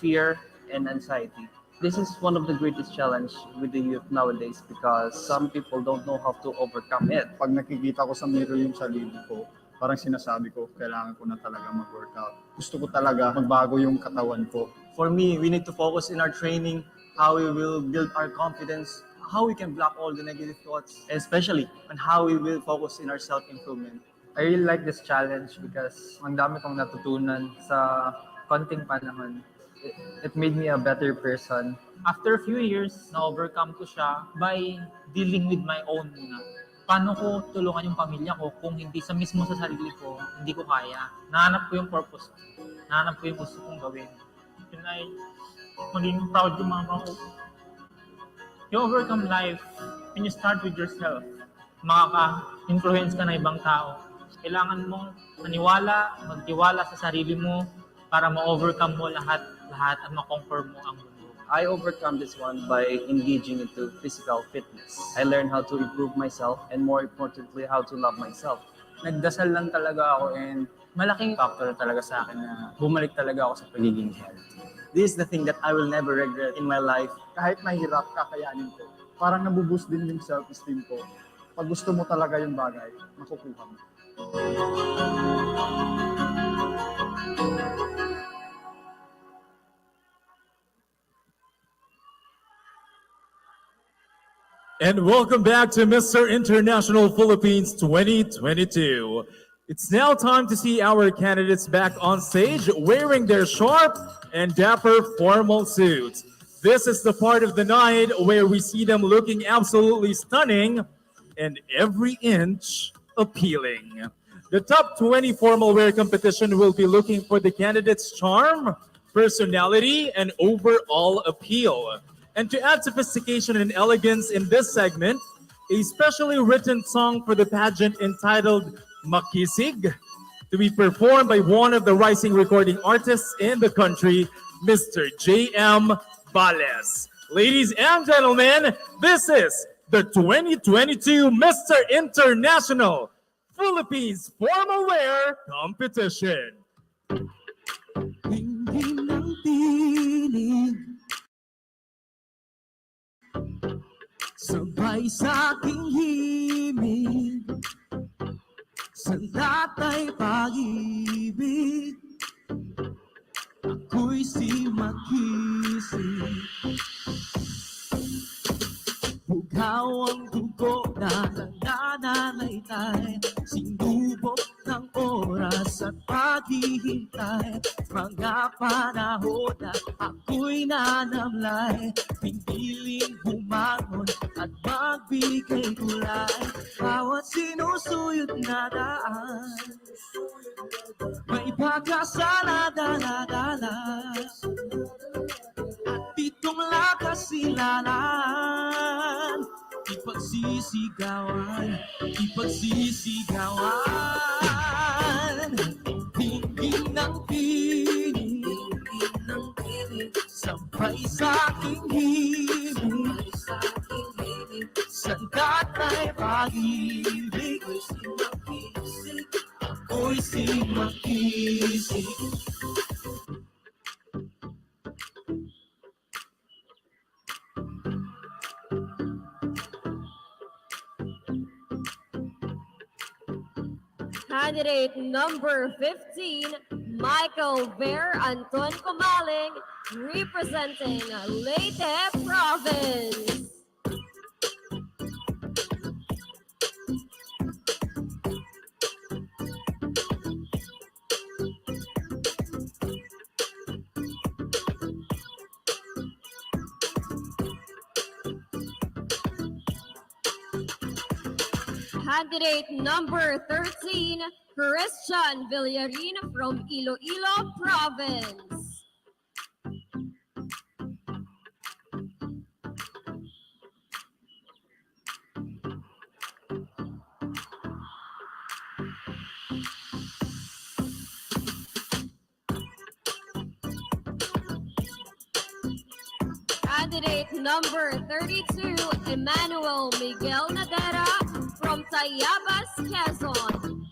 Fear and anxiety. This is one of the greatest challenge with the youth nowadays because some people don't know how to overcome it. Pag nakikita ko sa mirror yung sarili ko, parang sinasabi ko, kailangan ko na talaga mag-workout. Gusto ko talaga magbago yung katawan ko. For me, we need to focus in our training, how we will build our confidence, how we can block all the negative thoughts, especially on how we will focus in our self-improvement. I really like this challenge because ang dami kong natutunan sa konting panahon. It made me a better person. After a few years, na-overcome ko siya by dealing with my own paano ko tulungan yung pamilya ko kung hindi sa mismo sa sarili ko, hindi ko kaya. Nahanap ko yung purpose ko. Nahanap ko yung gusto kong gawin. Yun ay maging proud yung mama ko. You overcome life when you start with yourself. Makaka-influence ka na ibang tao. Kailangan mong maniwala, magtiwala sa sarili mo para ma-overcome mo lahat at ma-conquer mo ang mundo. I overcome this one by engaging into physical fitness. I learned how to improve myself and more importantly, how to love myself. Nagdasal lang talaga ako and malaking factor talaga sa akin na bumalik talaga ako sa pagiging healthy. This is the thing that I will never regret in my life. Kahit mahirap, kakayanin ko. Parang nabuboost din yung self-esteem ko. Pag gusto mo talaga yung bagay, makukuha mo. And welcome back to Mr. International Philippines 2022. It's now time to see our candidates back on stage wearing their sharp and dapper formal suits. This is the part of the night where we see them looking absolutely stunning and every inch appealing. The top 20 formal wear competition will be looking for the candidates' charm, personality, and overall appeal. And to add sophistication and elegance in this segment, a specially written song for the pageant entitled Makisig, to be performed by one of the rising recording artists in the country, Mr. J.M. Bales. Ladies and gentlemen, this is the 2022 Mr. International Philippines Formal Wear Competition. Sabay sa aking himig, sa latay pag-ibig, ako'y si Makisig. Ikaw ang dugo na nananalitay, sinubok ng oras at paghihintay. Mga panahon na ako'y nanamlay, piniling bumangon at magbigay kulay. Bawat sinusuyod na daan, may pag-asa na dala-dala. At itong lakas silalan, ipagsisigawan, ipagsisigawan. Tingin ng tinig, sabay sa aking himig, sandat ay pag-ibig, ako'y simakisig. Candidate number 15, Michael Ver Anton Comaling, representing Leyte Province. Candidate number 13, Christian Villarin from Iloilo Province. Candidate number 32, Emmanuel Miguel Nadera from Tayabas, Quezon.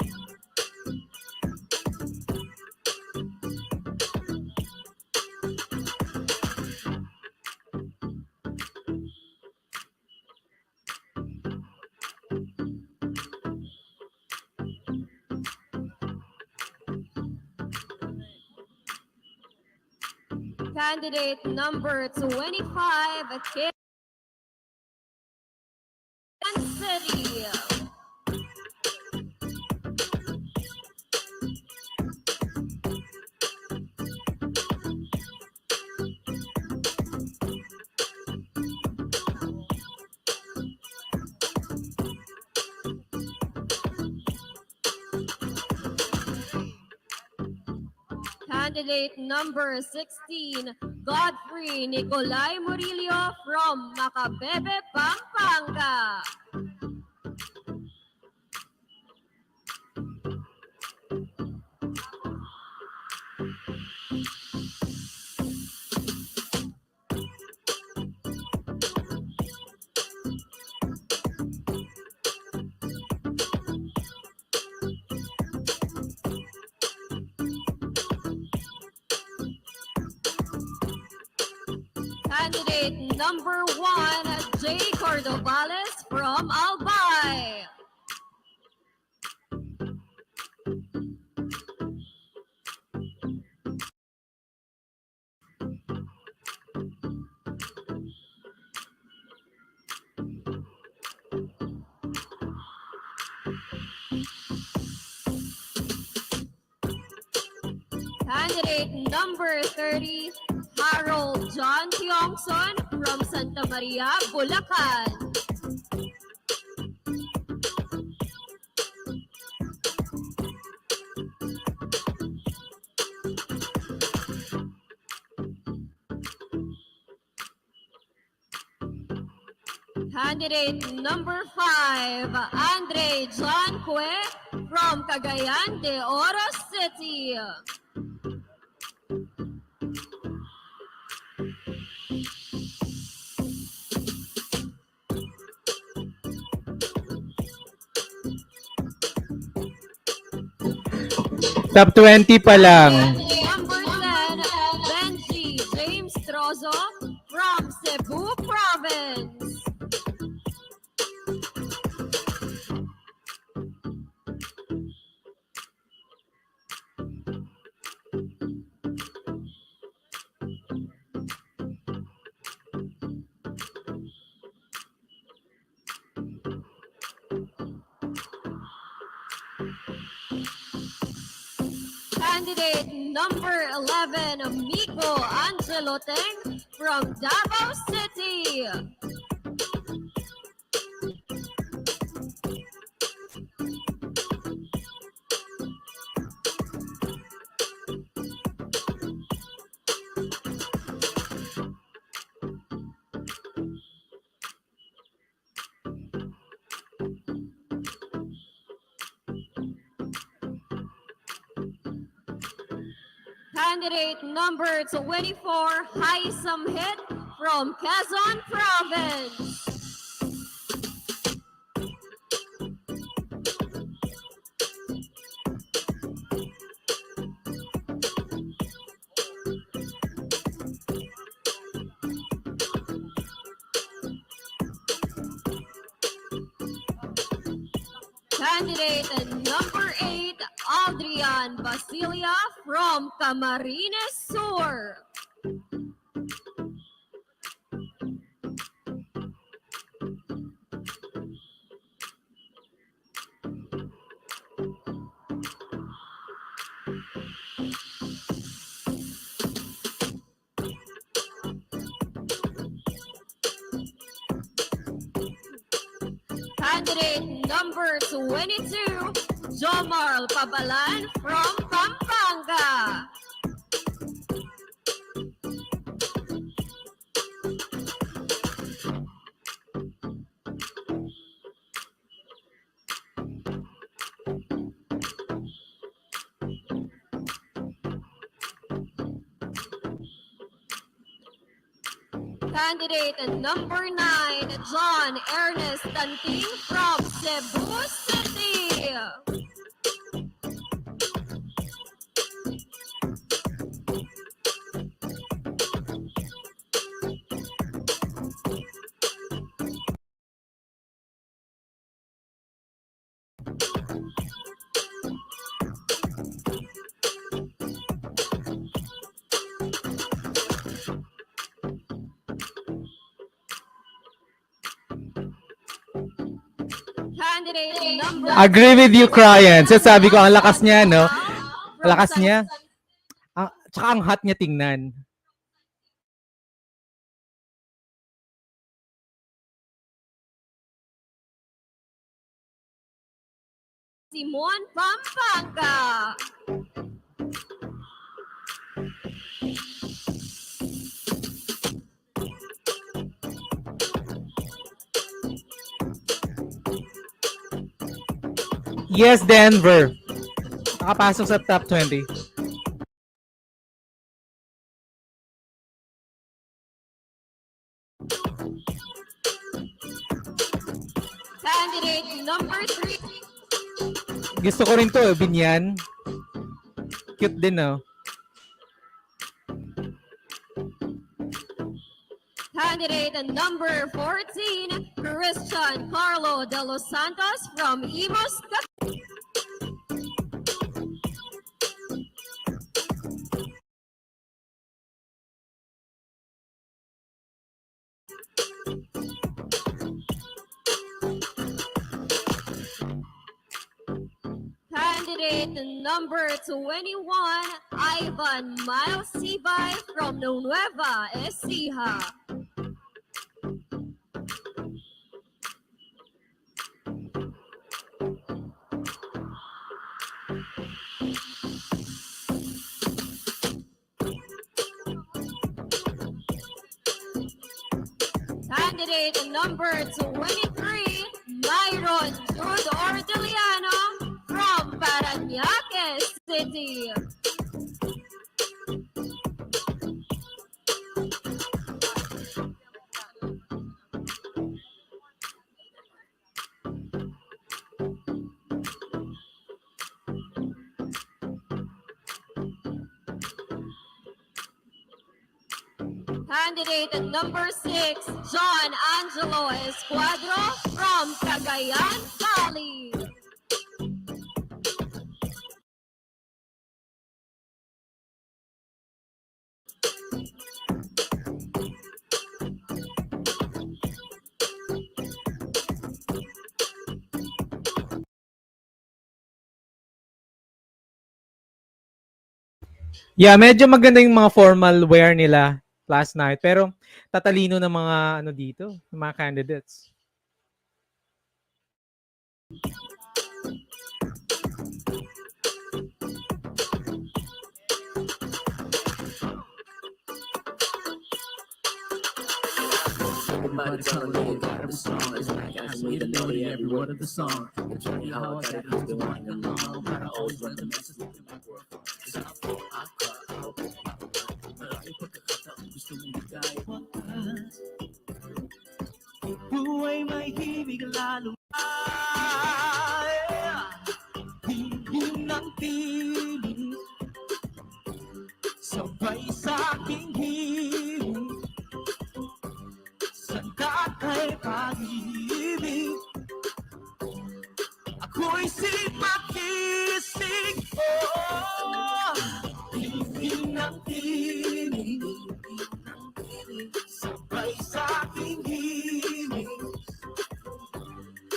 Candidate number 25, Kansas City. Candidate number 16, Godfrey Nicolay Murillo from Macabebe, Pampanga. Candidate number 1, Jay Cordovales from Albay. Candidate number 30, Harold John Tiongson from Santa Maria, Bulacan. Candidate number 5, Andre John Cue from Cagayan de Oro City. Top 20 pa lang. Number 10, Benji James Trozo from Cebu Province. Candidate number 11, Miko Angelo Teng from Davao City. Candidate number 24, Haisam Hit from Quezon Province. Candidate number 8, Adrian Basilia from Camarines Sur. Candidate number 22, Jomarl Pabalan from Pampanga. Candidate number 9, John Ernest Tanting from Cebu City. Candidate number Agree with you, Cryan. Sasabi ko, ang lakas niya, no? Ang lakas niya. Tsaka ang hot niya tingnan. Simon, Pampanga. Yes, Denver. Nakapasok sa top 20. Candidate number 3. Gusto ko rin to, Binyan. Cute din, no? Candidate number 14, Christian Carlo de los Santos from Imus, Candidate number 21, Ivan Miles Sibay from Nueva Ecija. Candidate number 23, Myron Jude Ordiliano from Parañaque City. Candidate number 6, John Angelo Escuadro from Cagayan Valley. Yeah, medyo maganda yung mga formal wear nila last night. Pero tatalino ng mga ano dito, ng mga candidates. Everybody's gonna live every song is like I way to know every word of the song. It's funny how I got it hooked on and along, but I always run the message to my world. Cause I feel I cry, but I put the cut up, gusto mong bigay. Buhay may himig lalo. Hingin ng piling, sabay sa aking hiling. Sanda kay pag-ibig, ako'y si makisig. Oh, hingin ng piling, sabay sa aking hiling.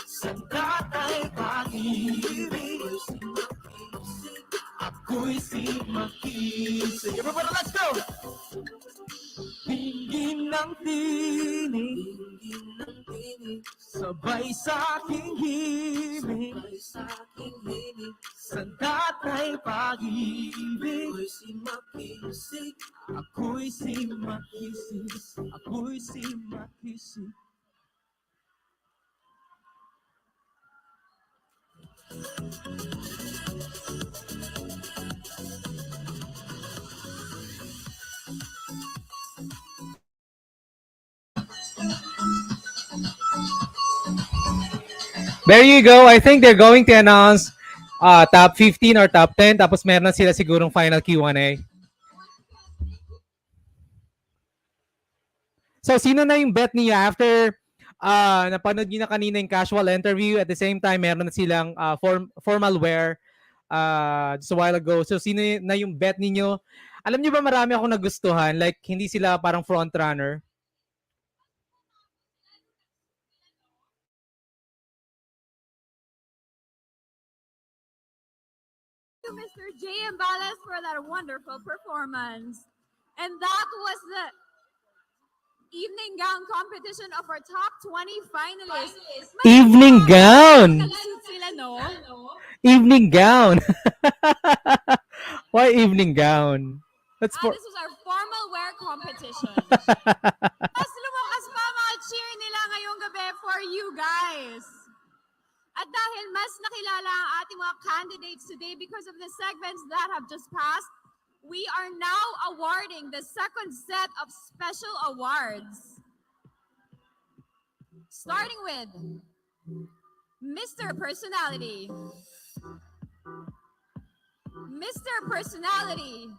Sanda kay pag-ibig, ako'y si makisig. Everybody, let's go! Hingin ng tinig, sabay sa aking himig, sanda tayo pag-ibig. Ako'y si makisig, ako'y si makisig, ako'y si makisig. There you go. I think they're going to announce top 15 or top 10. Tapos meron na sila sigurong final Q&A. So, sino na yung bet niya after napanood niyo na kanina yung casual interview, at the same time, meron na silang formal wear just a while ago. So, sino na yung bet niyo? Alam niyo ba marami akong nagustuhan? Like, hindi sila parang front runner. Thank you, Mr. J. Mbales, for that wonderful performance. And that was the evening gown competition of our top 20 finalists. Evening gown! Nagsuit sila, no? Evening gown! Why evening gown? That's for... This was our formal wear competition. Mas lumakas pa mga cheer nila ngayong gabi for you guys. At dahil mas nakilala ang ating mga candidates today because of the segments that have just passed, we are now awarding the second set of special awards. Starting with Mr. Personality. Mr. Personality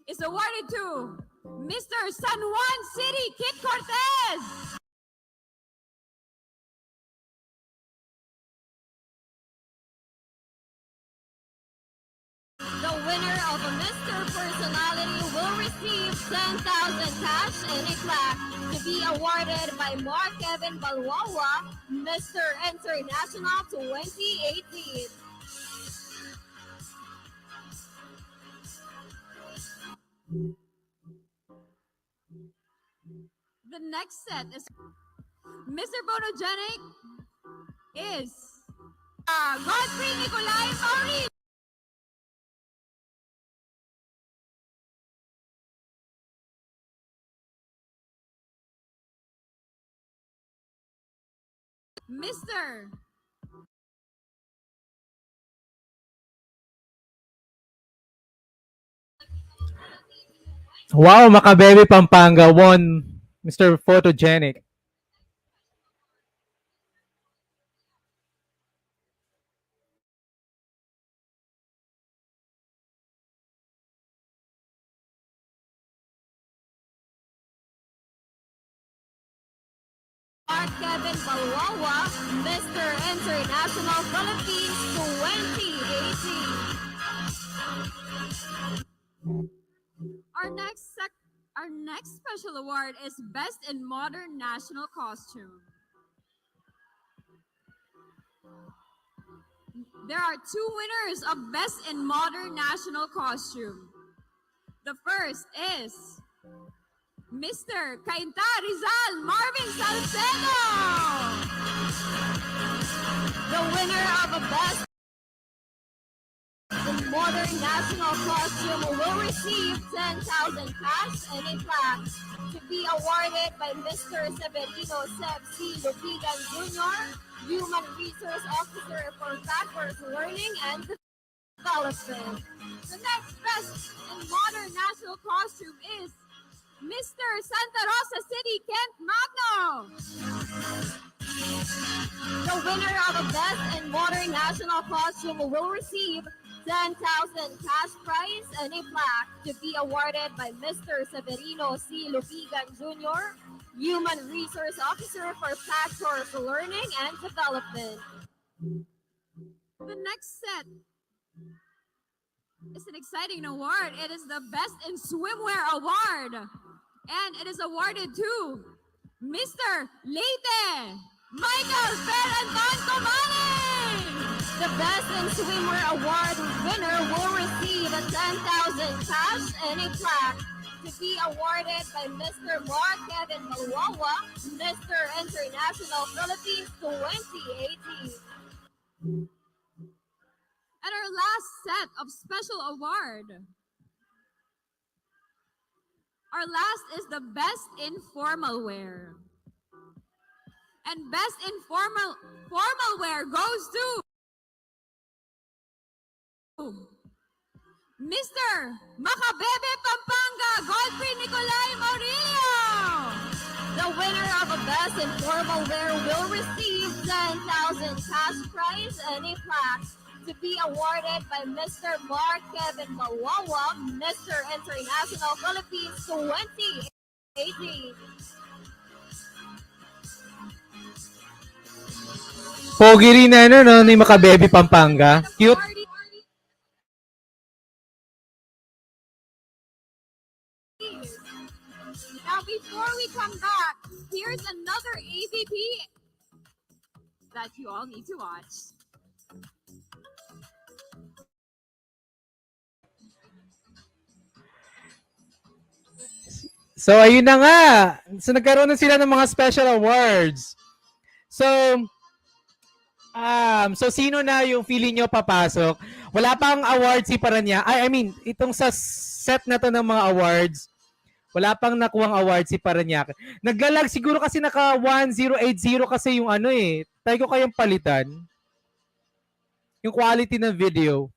is awarded to Mr. San Juan City, Kit Cortez. The winner of a Mr. Personality will receive 10,000 cash and a plaque to be awarded by Mark Kevin Balwawa, Mr. International 2018. The next set is Mr. Photogenic is Godfrey Nicolai Mauri. Mr. Wow, Makabebe Pampanga won Mr. Photogenic. Mark Kevin Balwawa, Mr. International Philippines 2018. Our next special award is Best in Modern National Costume. there are two winners of Best in Modern National Costume. The first is Mr. Cainta Rizal Marvin Salcedo. The winner of a Best in Modern National Costume will receive 10,000 cash and a plaque to be awarded by Mr. Severino Seb C. Lupigan Jr., Human Resource Officer for Backwards Learning and Development. The next Best in Modern National Costume is Mr. Santa Rosa City Kent Magno. The winner of a Best in Modern National Costume will receive 10,000 cash prize and a plaque to be awarded by Mr. Severino C. Lupigan Jr., Human Resource Officer for Backwards Learning and Development. The next set is an exciting award. It is the Best in Swimwear Award. And it is awarded to Mr. Leite Michael Ferranton Comani. The Best in Swimwear Award winner will receive a 10,000 cash and a plaque to be awarded by Mr. Mark Kevin Malwawa, Mr. International Philippines 2018. And our last set of special award. Our last is the Best in Formal Wear. And Best in Formal Wear goes to Mr. Macabebe Pampanga Godfrey Nicolay Morillo. The winner of a Best in Formal Wear will receive 10,000 cash prize and a plaque to be awarded by Mr. Mark Kevin Malwawa, Mr. International Philippines 2018. Pogi rin na no, ni Macabebe Pampanga. Cute. Now, before we come back, here's another AVP that you all need to watch. So, ayun na nga. So, nagkaroon na sila ng mga special awards. So, sino na yung feeling nyo papasok? Wala pang awards si Paranya. I mean, itong sa set na to ng mga awards, wala pang nakuhang awards si Paranaque. Naglalag siguro kasi naka 1080 kasi yung ano eh. Tayo ko kayong palitan. Yung quality ng video.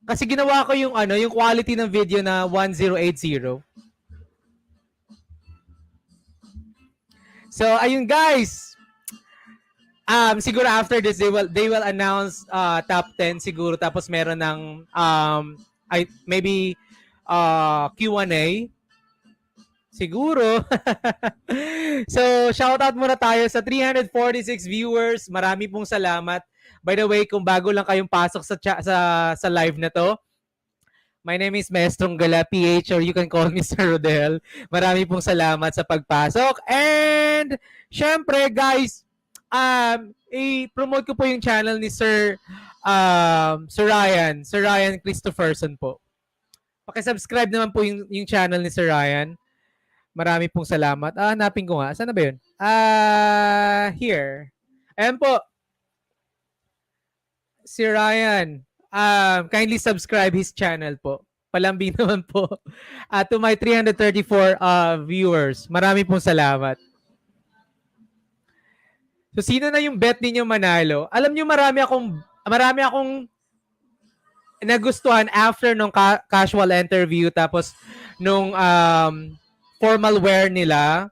Kasi ginawa ko yung ano, yung quality ng video na 1080. So, ayun guys. Siguro after this they will announce top 10 siguro tapos meron ng maybe Q&A siguro. So, shoutout muna tayo sa 346 viewers. Marami pong salamat. By the way, kung bago lang kayong pasok sa live na to, my name is Maestrong Gala, PH, or you can call me Sir Rodel. Marami pong salamat sa pagpasok. And, syempre, guys, i-promote ko po yung channel ni Sir Ryan Christopherson po. Paki-subscribe naman po yung channel ni Sir Ryan. Marami pong salamat. Hanapin ko nga. Saan na ba yun? Here. Ayan po. Si Ryan. Kindly subscribe his channel po. Palambing naman po. To my 334 viewers. Marami pong salamat. So, sino na yung bet ninyo manalo? Alam nyo, marami akong nagustuhan after nung casual interview tapos nung formal wear nila.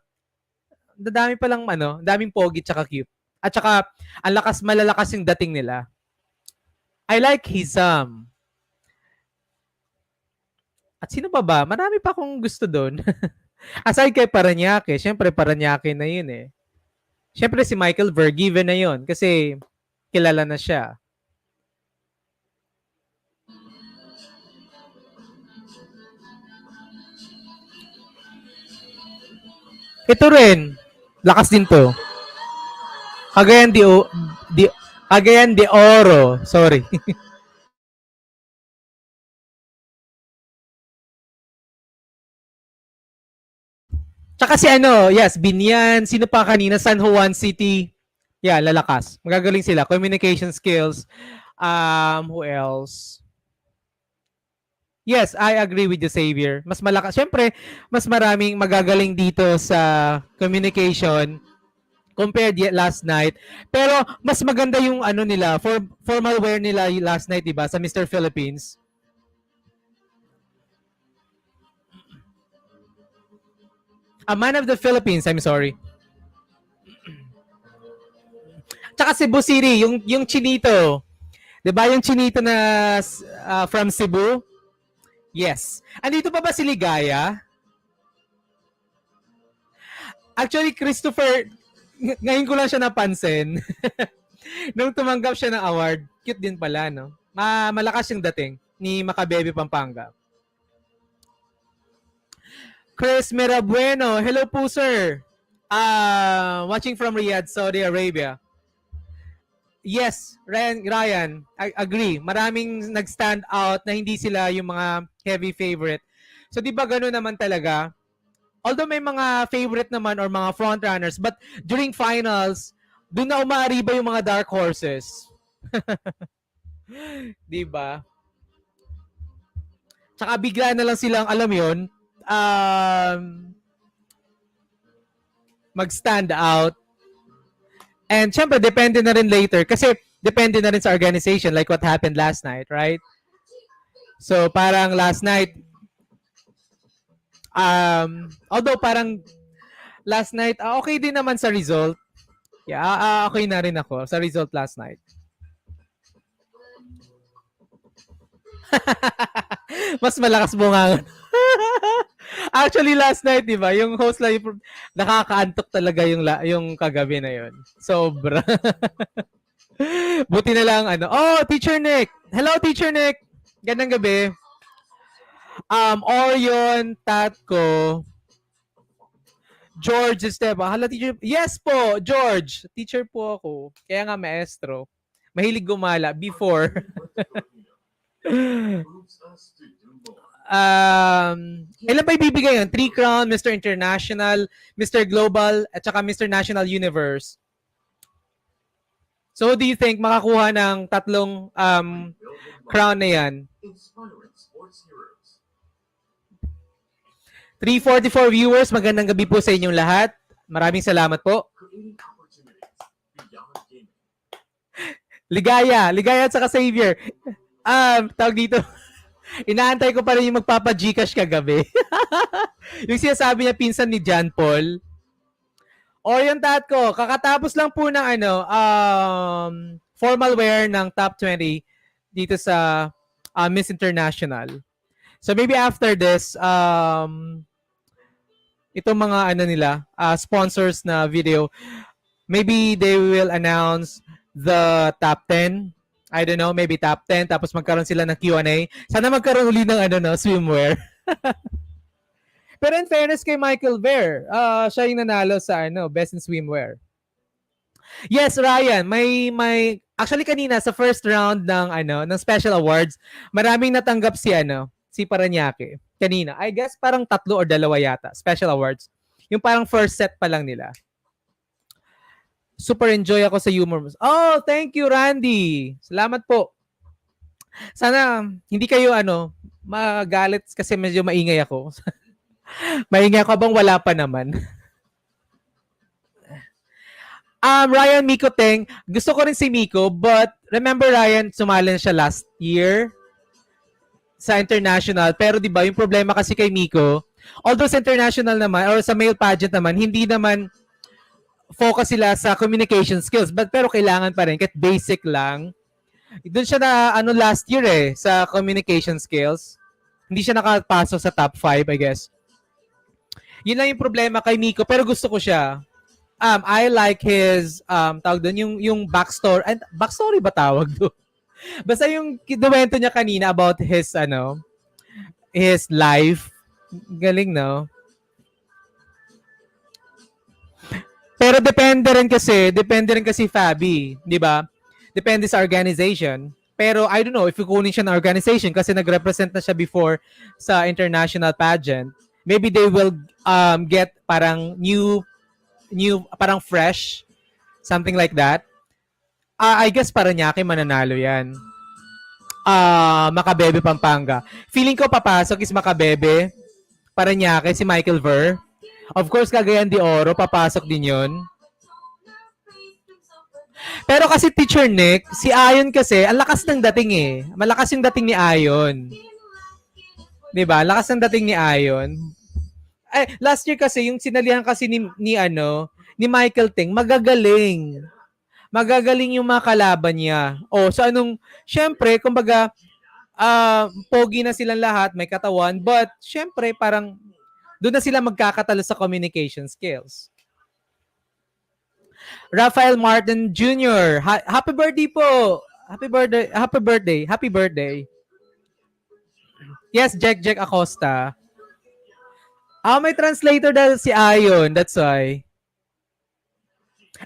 Dami palang daming pogi tsaka cute. At tsaka, malalakas yung dating nila. I like his At sino pa ba? Marami pa akong gusto doon. Aside kay Paranaque, syempre Paranaque na yun eh. Syempre si Michael Vergiven na yun kasi kilala na siya. Ito rin. Lakas din to. Cagayan Cagayan de Oro. Sorry. Tsaka si ano, yes, Binyan, sino pa kanina, San Juan City. Yeah, lalakas. Magagaling sila. Communication skills. Who else? Yes, I agree with you, Xavier. Mas malakas. Siyempre, mas maraming magagaling dito sa communication compared last night. Pero mas maganda yung ano nila, formal wear nila last night, diba? Sa Mr. Philippines. A man of the Philippines, I'm sorry. Tsaka Cebu City, yung chinito. 'Di ba yung chinito na from Cebu? Yes. Andito pa ba si Ligaya? Actually, Christopher, ngayon ko lang siya napansin. Nung tumanggap siya ng award, cute din pala, no? Malakas yung dating ni Makabebe Pampanga. Chris Merabueno, hello po sir. Watching from Riyadh, Saudi Arabia. Yes, Ryan, I agree. Maraming nag-stand out na hindi sila yung mga heavy favorite. So di ba gano'n naman talaga? Although may mga favorite naman or mga front runners, but during finals, doon na umaariba yung mga dark horses. Di ba? Tsaka bigla na lang silang, alam yon, mag-stand out. And syempre, depende na rin later. Kasi depende na rin sa organization like what happened last night, right? So parang last night, although parang last night, okay din naman sa result. Yeah, okay na rin ako sa result last night. Mas malakas bunga. Actually, last night, di ba, yung host lang, nakakaantok talaga yung kagabi na yun. Sobra. Buti na lang, oh, Teacher Nick. Hello, Teacher Nick. Gandang gabi. Orion, Tatko, George Esteban. Hala, teacher. Yes po, George. Teacher po ako. Kaya nga, maestro. Mahilig gumala before. Ilan ba ibibigay yun? 3 Crown, Mr. International, Mr. Global, at saka Mr. National Universe. So, do you think makakuha ng 3 crown na yan? 344 viewers, magandang gabi po sa inyong lahat. Maraming salamat po. Ligaya at saka Xavier. Tawag dito. Inaantay ko pa rin yung magpapa-Gcash kagabi. Yung sinasabi niya pinsan ni John Paul. Orion Tatko, kakatapos lang po ng formal wear ng top 20 dito sa Miss International. So maybe after this, itong mga sponsors na video, maybe they will announce the top 10. I don't know, maybe top 10, tapos magkaroon sila ng Q&A. Sana magkaroon uli ng swimwear. Pero in fairness kay Michael Ver, siya yung nanalo sa Best in Swimwear. Yes, Ryan, may actually kanina sa first round ng special awards, maraming natanggap si Paranaque. Kanina, I guess parang 3 or 2 yata, special awards. Yung parang first set pa lang nila. Super enjoy ako sa humor. Oh, thank you, Randy. Salamat po. Sana hindi kayo magalit kasi medyo maingay ako. Maingay ako bang wala pa naman. Ryan Miko Teng, gusto ko rin si Miko, but remember Ryan, sumali siya last year sa international. Pero 'di ba, yung problema kasi kay Miko, although sa international naman or sa male pageant naman, hindi naman focus sila sa communication skills, pero kailangan pa rin kahit basic lang. Doon siya na last year sa communication skills. Hindi siya nakapasok sa top 5, I guess. Yun lang yung problema kay Miko, pero gusto ko siya. I like his tawag doon yung backstory. Backstory ba tawag doon? Basta yung kinuwento niya kanina about his his life. Galing, no? Pero depende rin kasi Fabi, di ba? Depende sa organization. Pero I don't know if kukunin siya ng organization kasi nag-represent na siya before sa international pageant. Maybe they will get parang new parang fresh, something like that. I guess Paranaque mananalo yan. Makabebe Pampanga. Feeling ko papasok is Makabebe, Paranaque, si Michael Ver. Of course, Cagayan de Oro, papasok din yon. Pero kasi Teacher Nick, si Ayon kasi, ang lakas ng dating eh. Malakas yung dating ni Ayon. 'Di ba? Lakas ng dating ni Ayon. Ay, last year kasi yung sinalihan kasi ni Michael Ting, magagaling. Magagaling yung mga kalaban niya. So syempre, kumbaga, pogi na silang lahat, may katawan, but syempre parang doon na sila magkakatalo sa communication skills. Rafael Martin Jr. Happy birthday po. Happy birthday. Yes, Jack Acosta. May translator dahil si Ayon, that's why.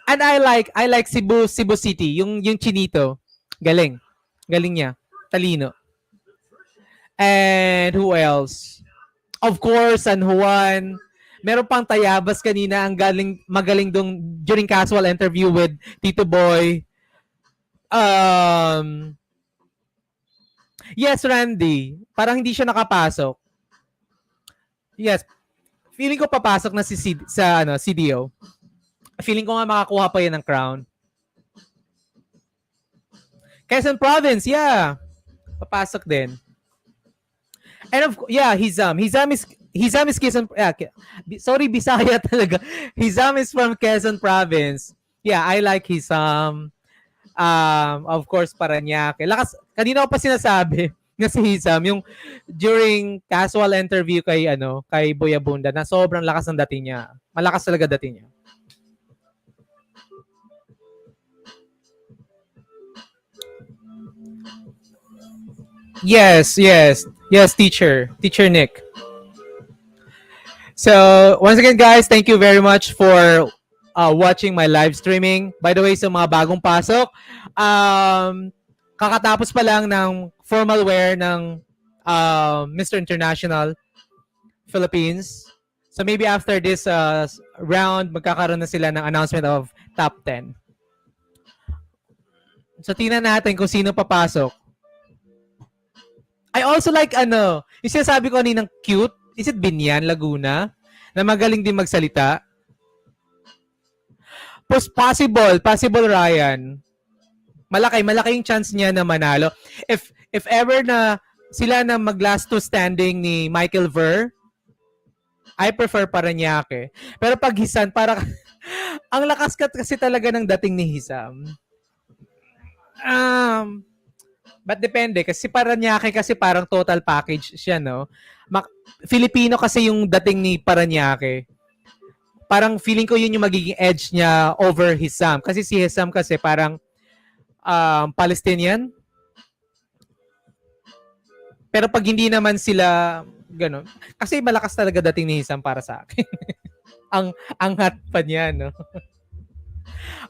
And I like Cebu City, yung Chinito. Galing niya. Talino. And who else? Of course, San Juan. Meron pang Tayabas kanina ang magaling during casual interview with Tito Boy. Yes, Randy. Parang hindi siya nakapasok. Yes. Feeling ko papasok na si CDO. Feeling ko nga makakuha pa yan ng crown. Quezon Province, yeah. Papasok din. And Hizam is Quezon, sorry, Bisaya talaga. Hizam is from Quezon Province. Yeah, I like Hizam. Of course, Paranaque. Kanina ko pa sinasabi na si Hizam, yung during casual interview kay Boy Abunda, na sobrang lakas ng dating niya. Malakas talaga dating niya. Yes, teacher Nick. So, once again guys, thank you very much for watching my live streaming. By the way, sa mga bagong pasok, kakatapos pa lang ng formal wear ng Mr. International Philippines. So maybe after this round, magkakaroon na sila ng announcement of top 10. So tingnan natin kung sino papasok. I also like yung sinasabi ko kaninang cute. Is it Binyan, Laguna? Na magaling din magsalita. Possible Ryan. Malaki yung chance niya na manalo. If ever na sila na mag-last two standing ni Michael Ver, I prefer Paranaque. Pero pag Hisan, para ang lakas kasi talaga ng dating ni Hisam. But depende kasi Paranaque kasi parang total package siya, no? Filipino kasi yung dating ni Paranaque. Parang feeling ko yun yung magiging edge niya over Hisam. Kasi si Hisam kasi parang Palestinian. Pero pag hindi naman sila gano'n. Kasi malakas talaga dating ni Hisam para sa akin. ang hot pa niya, no?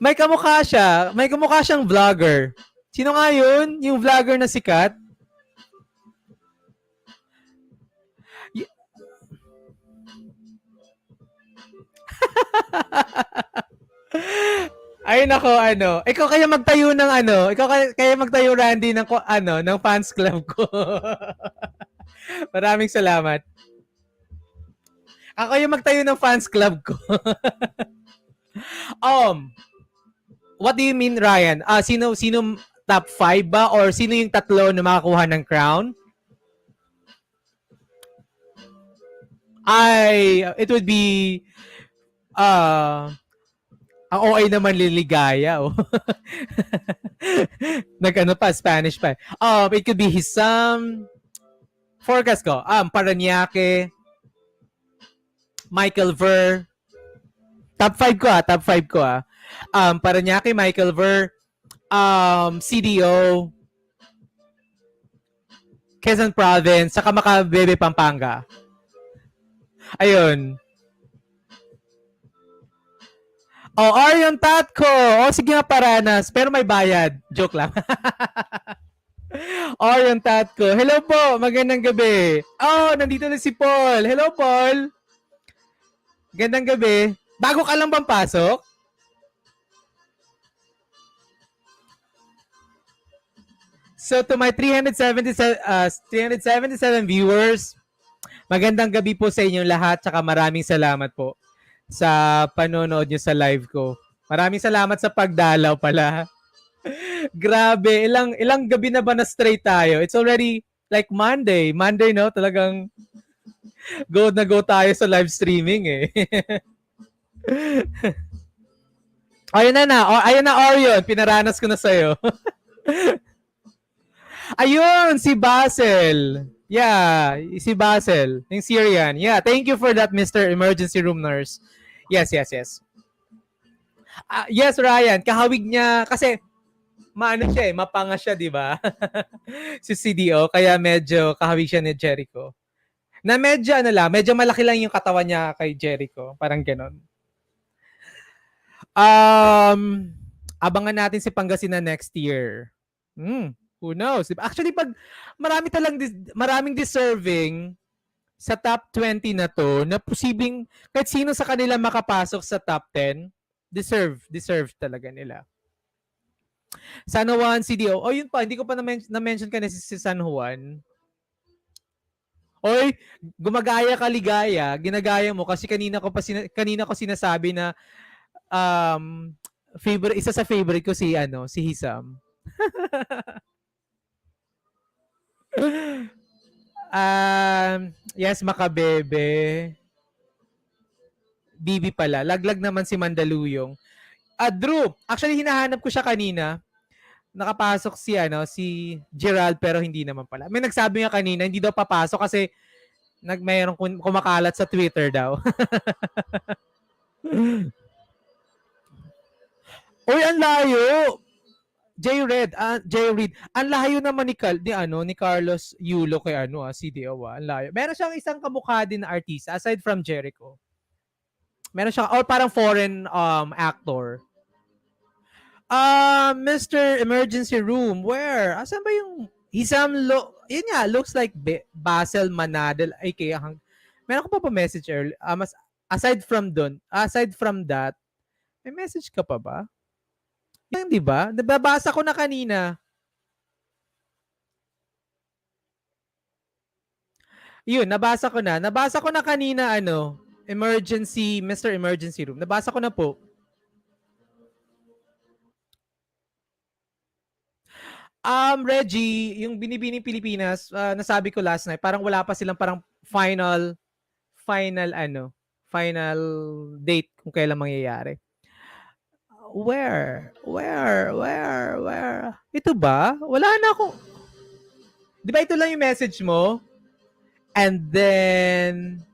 May kamukha siyang vlogger. Sino nga yun? Yung vlogger na sikat? Ay nako, ikaw kaya magtayo ng ikaw kaya magtayo, Randy, ng ng fans club ko. Maraming salamat. Ako yung magtayo ng fans club ko. What do you mean, Ryan? Sino top 5 ba or sino yung tatlo na makakuha ng crown? It would be ang OA naman Liligaya. Spanish pa. It could be Hisam. Forecast ko. Paranaque. Michael Ver. Top 5 ko. Paranaque, Michael Ver. CDO. Quezon Province. Saka Makabebe, Pampanga. Ayun. Oh, Orion Tatko. Oh, sige nga, paranas. Pero may bayad. Joke lang. Orion Tatko. Hello po. Magandang gabi. Oh, nandito na si Paul. Hello, Paul. Gandang gabi. Bago ka lang bang pasok? So to my 377 viewers, magandang gabi po sa inyong lahat, tsaka maraming salamat po sa panonood nyo sa live ko. Maraming salamat sa pagdalaw pala. Grabe, ilang gabi na ba na straight tayo? It's already like Monday. Monday, no? Talagang go na go tayo sa live streaming eh. Ayun na Orion, pinaranas ko na sa'yo. Ayun, si Basil. Yeah, si Basil, yung Syrian. Yeah, thank you for that, Mr. Emergency Room Nurse. Yes. Yes, Ryan, kahawig niya, kasi maano siya eh, mapanga siya, di ba? Si CDO, kaya medyo kahawig siya ni Jericho. Na medyo medyo malaki lang yung katawan niya kay Jericho. Parang ganon. Abangan natin si Pangasinan next year. Who knows? Actually, pag maraming deserving sa top 20 na to, na posibleng kahit sino sa kanila makapasok sa top 10, deserve talaga nila. San Juan CDO. Oh, yun pa, hindi ko pa na-mention kanina si San Juan. Oy, gumagaya ka ligaya, ginagaya mo kasi kanina ko sinasabi na isa sa favorite ko si Hisam. Yes, Makabebe. Bibi pala. Laglag naman si Mandaluyong. Drew, actually hinahanap ko siya kanina. Nakapasok si Gerald pero hindi naman pala. May nagsabi nga kanina hindi daw papasok kasi mayroong kumakalat sa Twitter daw. Uy, ang layo. J. Reed, ang layo naman ni Carlos Yulo kay CDO, ang layo. Meron siyang isang kamukha din na artista aside from Jericho. Meron siyang parang foreign actor. Mr. Emergency Room, where? Asan ba yung Hisam yun nga, looks like Basel Manadel ay kaya meron ko pa message earlier. Aside from that, may message ka pa ba? Yan, di ba? Nababasa ko na kanina. Yun, nabasa ko na. Nabasa ko na kanina, Mr. Emergency Room. Nabasa ko na po. Reggie, yung Binibining Pilipinas, nasabi ko last night, parang wala pa silang parang final date kung kailan mangyayari. Where? Ito ba? Wala na ako. Di ba ito lang yung message mo? And then,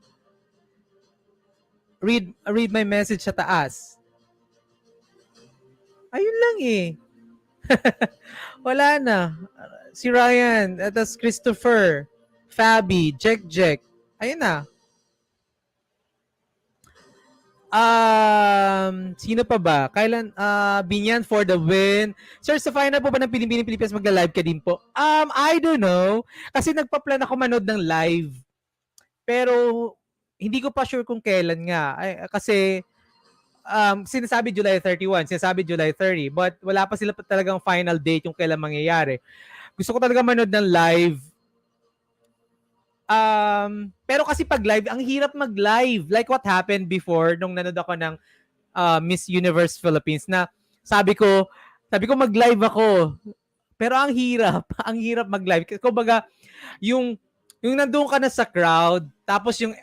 read my message sa taas. Ayun lang eh. Wala na. Si Ryan, tas Christopher, Fabi, Jack. Ayun na. Sino pa ba? Kailan Binyan for the win. Sir, sa final po ba ng Pilipinas magla-live ka din po? I don't know. Kasi nagpa-plan ako manood ng live. Pero hindi ko pa sure kung kailan nga. Kasi sinasabi July 31, sinasabi July 30, but wala pa sila talagang final date yung kailan mangyayari. Gusto ko talaga manood ng live. Pero kasi pag live, ang hirap mag-live. Like what happened before nung nanood ako ng Miss Universe Philippines na sabi ko mag-live ako. Pero ang hirap mag-live. Kumbaga, yung nandoon ka na sa crowd, tapos yung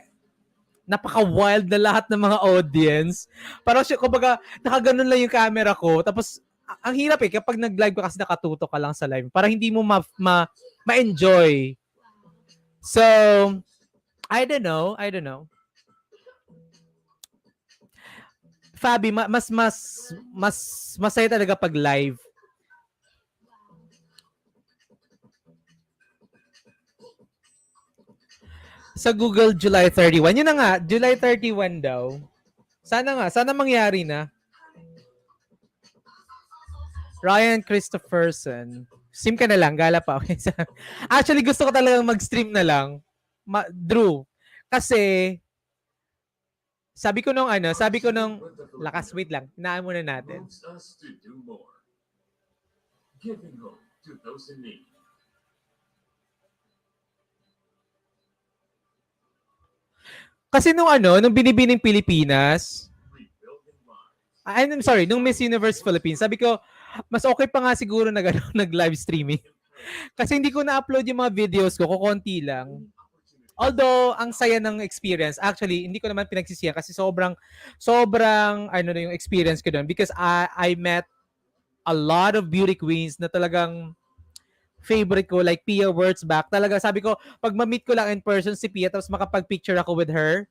napaka-wild na lahat ng mga audience. Parang kumbaga, nakaganon lang yung camera ko. Tapos, ang hirap kapag nag-live ka kasi nakatutok ka lang sa live. Parang hindi mo ma-enjoy. So, I don't know. Fabi, mas masaya talaga pag live. Sa Google, July 31. Yun na nga, July 31 daw. Sana mangyari na. Ryan Christopherson. Stream ka na lang, gala pa. Okay. Actually, gusto ko talagang mag-stream na lang. Drew. Kasi, sabi ko nung lakas, wait lang, hinaan muna natin. Giving hope to those in need. Kasi nung binibining Pilipinas, I'm sorry, nung Miss Universe Philippines, sabi ko, mas okay pa nga siguro nag-live streaming. Kasi hindi ko na-upload yung mga videos ko, kukunti lang. Although, ang saya ng experience, actually, hindi ko naman pinagsisiyan kasi sobrang na yung experience ko doon because I met a lot of beauty queens na talagang favorite ko, like Pia Wurtzbach. Talaga, sabi ko, pag ma-meet ko lang in person si Pia tapos makapag-picture ako with her,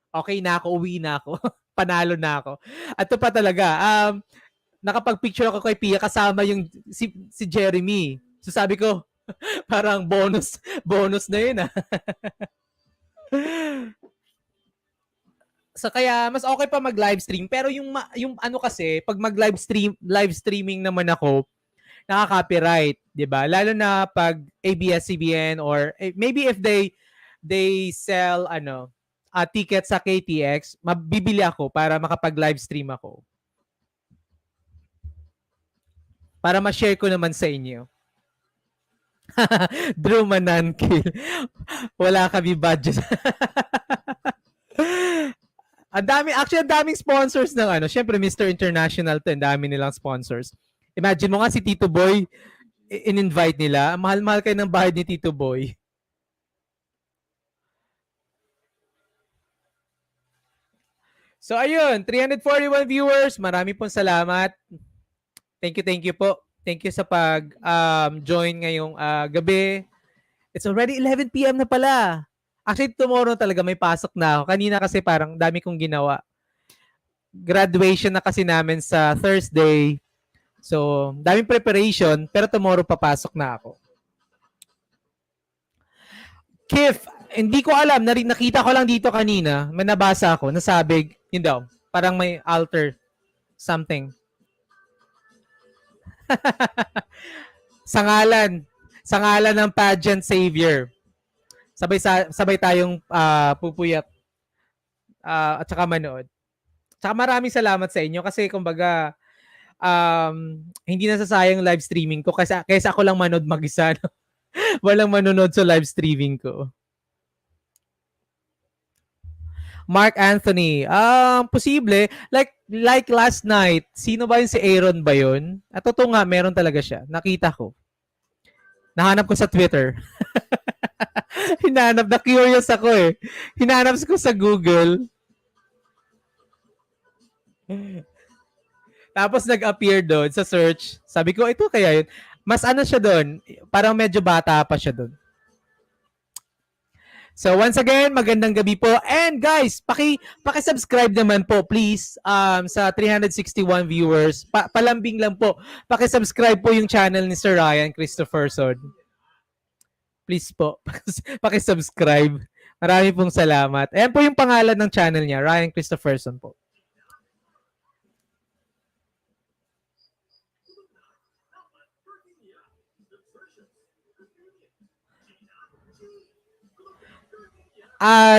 okay na ako, uwi na ako. Panalo na ako. At ito pa talaga, nakapag-picture ako kay Pia kasama yung si Jeremy. So sabi ko, parang bonus na yun So kaya mas okay pa mag-live stream pero yung kasi pag live streaming naman ako nakaka-copyright, 'di ba? Lalo na pag ABS-CBN or maybe if they sell tickets sa KTX, mabibili ako para makapag-live stream ako. Para ma-share ko naman sa inyo. Drew Manankil. Wala kami budget. Ang daming sponsors ng syempre Mr. International 'to, ang dami nilang sponsors. Imagine mo nga si Tito Boy, in-invite nila. Mahal-mahal kayo ng bahay ni Tito Boy. So ayun, 341 viewers. Marami pong salamat. Thank you po. Thank you sa pag-join ngayong gabi. It's already 11 p.m. na pala. Actually, tomorrow talaga may pasok na ako. Kanina kasi parang dami kong ginawa. Graduation na kasi namin sa Thursday. So, daming preparation, pero tomorrow papasok na ako. Kif, hindi ko alam, nakita ko lang dito kanina, may nabasa ako, nasabi, yun daw, parang may altar, something. Sangalan ng pageant savior. Sabay tayong pupuyat at saka manood. Tsaka maraming salamat sa inyo kasi kumbaga, hindi nasasayang live streaming ko kaysa ako lang manood mag-isa. No? Walang manonood sa live streaming ko. Mark Anthony, posible. Like last night, sino ba yun, si Aaron ba yun? At totoo nga, meron talaga siya. Nakita ko. Nahanap ko sa Twitter. Na curious ako eh. Hinanap ko sa Google. Tapos nag-appear doon sa search. Sabi ko, ito kaya yun. Mas siya doon. Parang medyo bata pa siya doon. So once again, magandang gabi po. And guys, paki-subscribe naman po please sa 361 viewers. Palambing lang po. Paki-subscribe po yung channel ni Sir Ryan Christopherson. Please po, paki-subscribe. Marami pong salamat. Ayan po yung pangalan ng channel niya, Ryan Christopherson po.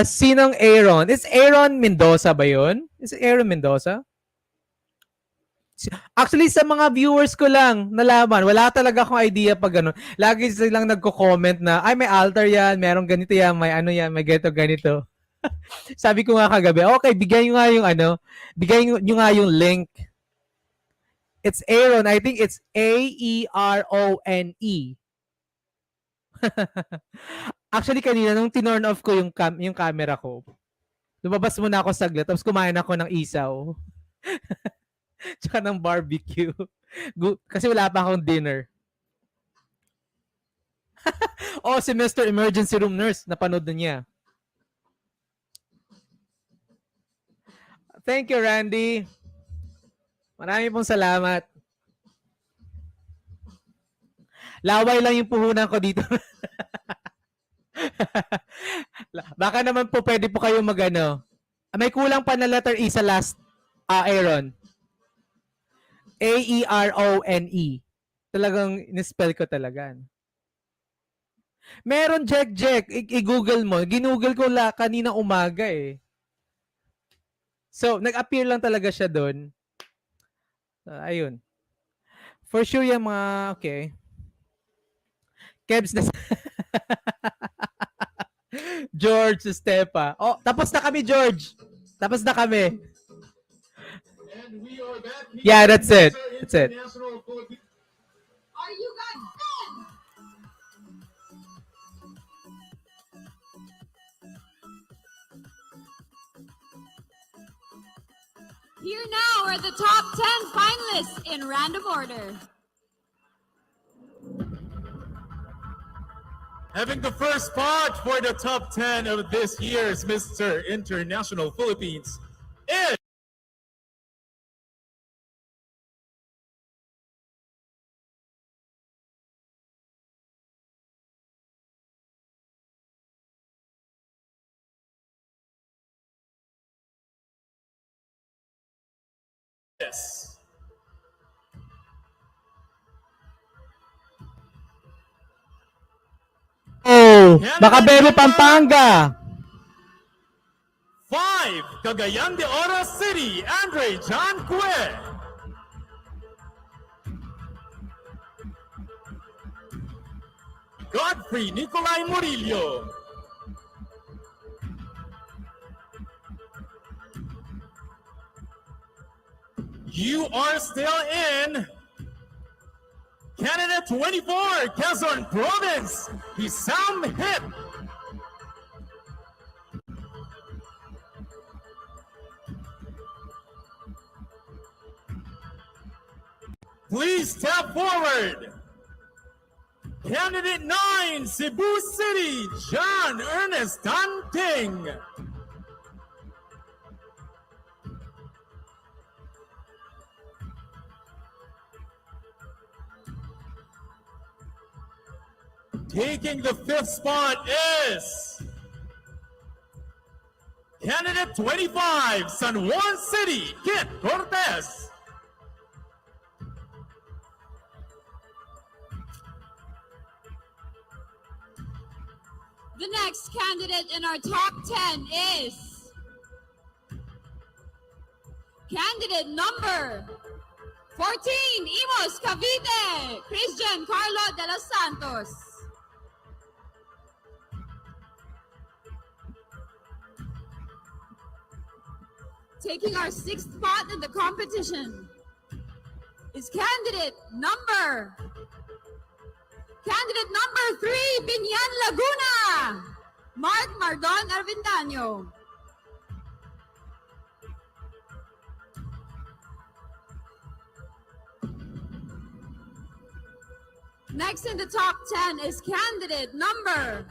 Sinong Aaron? Is Aaron Mendoza ba yun? Is it Aaron Mendoza? Actually, sa mga viewers ko lang nalaman, wala talaga akong idea pag gano'n. Lagi silang nagko-comment na, ay may altar yan, merong ganito yan, may yan, may ganito. Sabi ko nga kagabi, okay, bigay nyo nga yung link. It's Aaron. I think it's A-E-R-O-N-E. Actually, kanina, nung tinurn off ko yung camera ko, lumabas muna ako saglit, tapos kumain ako ng isaw. Tsaka ng barbecue. Kasi wala pa akong dinner. Si Mr. Emergency Room Nurse, napanood na niya. Thank you, Randy. Marami pong salamat. Laway lang yung puhunan ko dito. Baka naman po pwede po kayo may kulang pa na letter E sa last, Aaron. Aerone. Talagang nispell ko talaga. Meron, Jack. I-google mo. Ginoogle ko kanina umaga eh. So, nag-appear lang talaga siya doon. Ayun. For sure yung mga, okay. Kebs na George Stepa. Oh, tapos na kami, George. Tapos na kami. Yeah, that's it. That's it. Are you guys done? Here now are the top 10 finalists in random order. Having the first spot for the top 10 of this year's Mr. International Philippines is this. Oh, baka Bebe Pampanga. 5, Cagayan de Oro City, Andre John Cue. Godfrey Nicolay Murillo. You are still in Canada 24, Quezon Province, Hisam Hip. Please step forward. Candidate 9, Cebu City, John Ernest Danting. Taking the 5th spot is candidate 25, San Juan City, Kit Cortez. The next candidate in our top 10 is candidate number 14, Imos Cavite, Christian Carlo de los Santos. Taking our 6th spot in the competition is candidate number 3, Binyan Laguna, Mark Mardon Arvindaño. Next in the top 10 is candidate number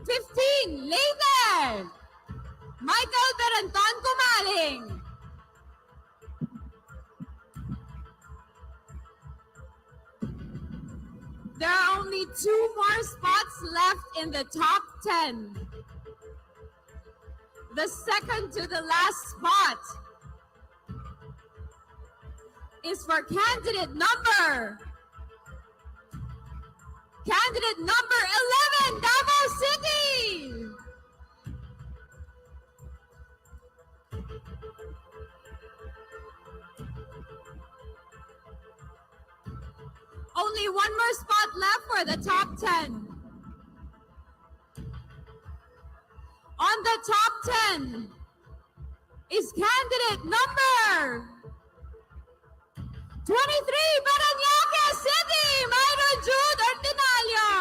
15, Leyte, Michael Beranton Kumaling. There are only 2 more spots left in the top 10. The second to the last spot is for candidate number 11, Davao City. Only 1 more spot left for the top 10. On the top 10 is candidate number 23, Parañaque City, Myron Jude Ordinalio.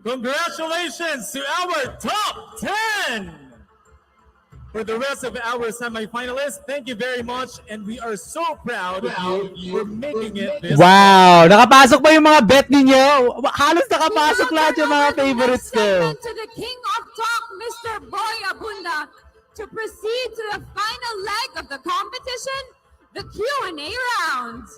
Congratulations to our top 10! For the rest of our semifinalists, thank you very much, and we are so proud of you for making it this Wow! Nakapasok ba yung mga bet ninyo? Halos nakapasok lahat yung mga favorites ko. To the King of Talk, Mr. Boy Abunda, to proceed to the final leg of the competition, the Q&A round.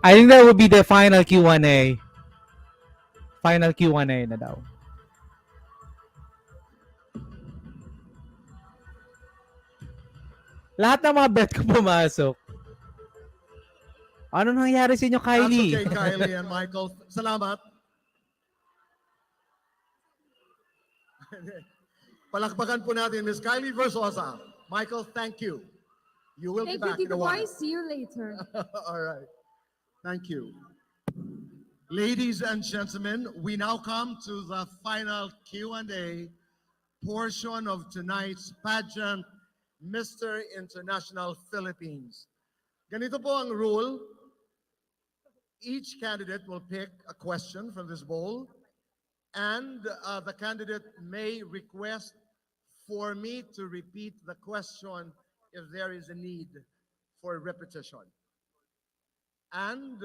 I think that would be the final Q&A. Final Q&A na daw. Lahat ng mga bet ko pumasok. Ano nangyari sa inyo, Kylie? That's okay, Kylie and Michael. Salamat. Palakpakan po natin Miss Kylie Versosa. Michael, thank you. You will Thank be back you, in a Tito while. Boy. See you later. All right. Thank you. Ladies and gentlemen, we now come to the final Q&A portion of tonight's pageant, Mr. International Philippines. Ganito po ang rule. Each candidate will pick a question from this bowl, and the candidate may request for me to repeat the question if there is a need for repetition. And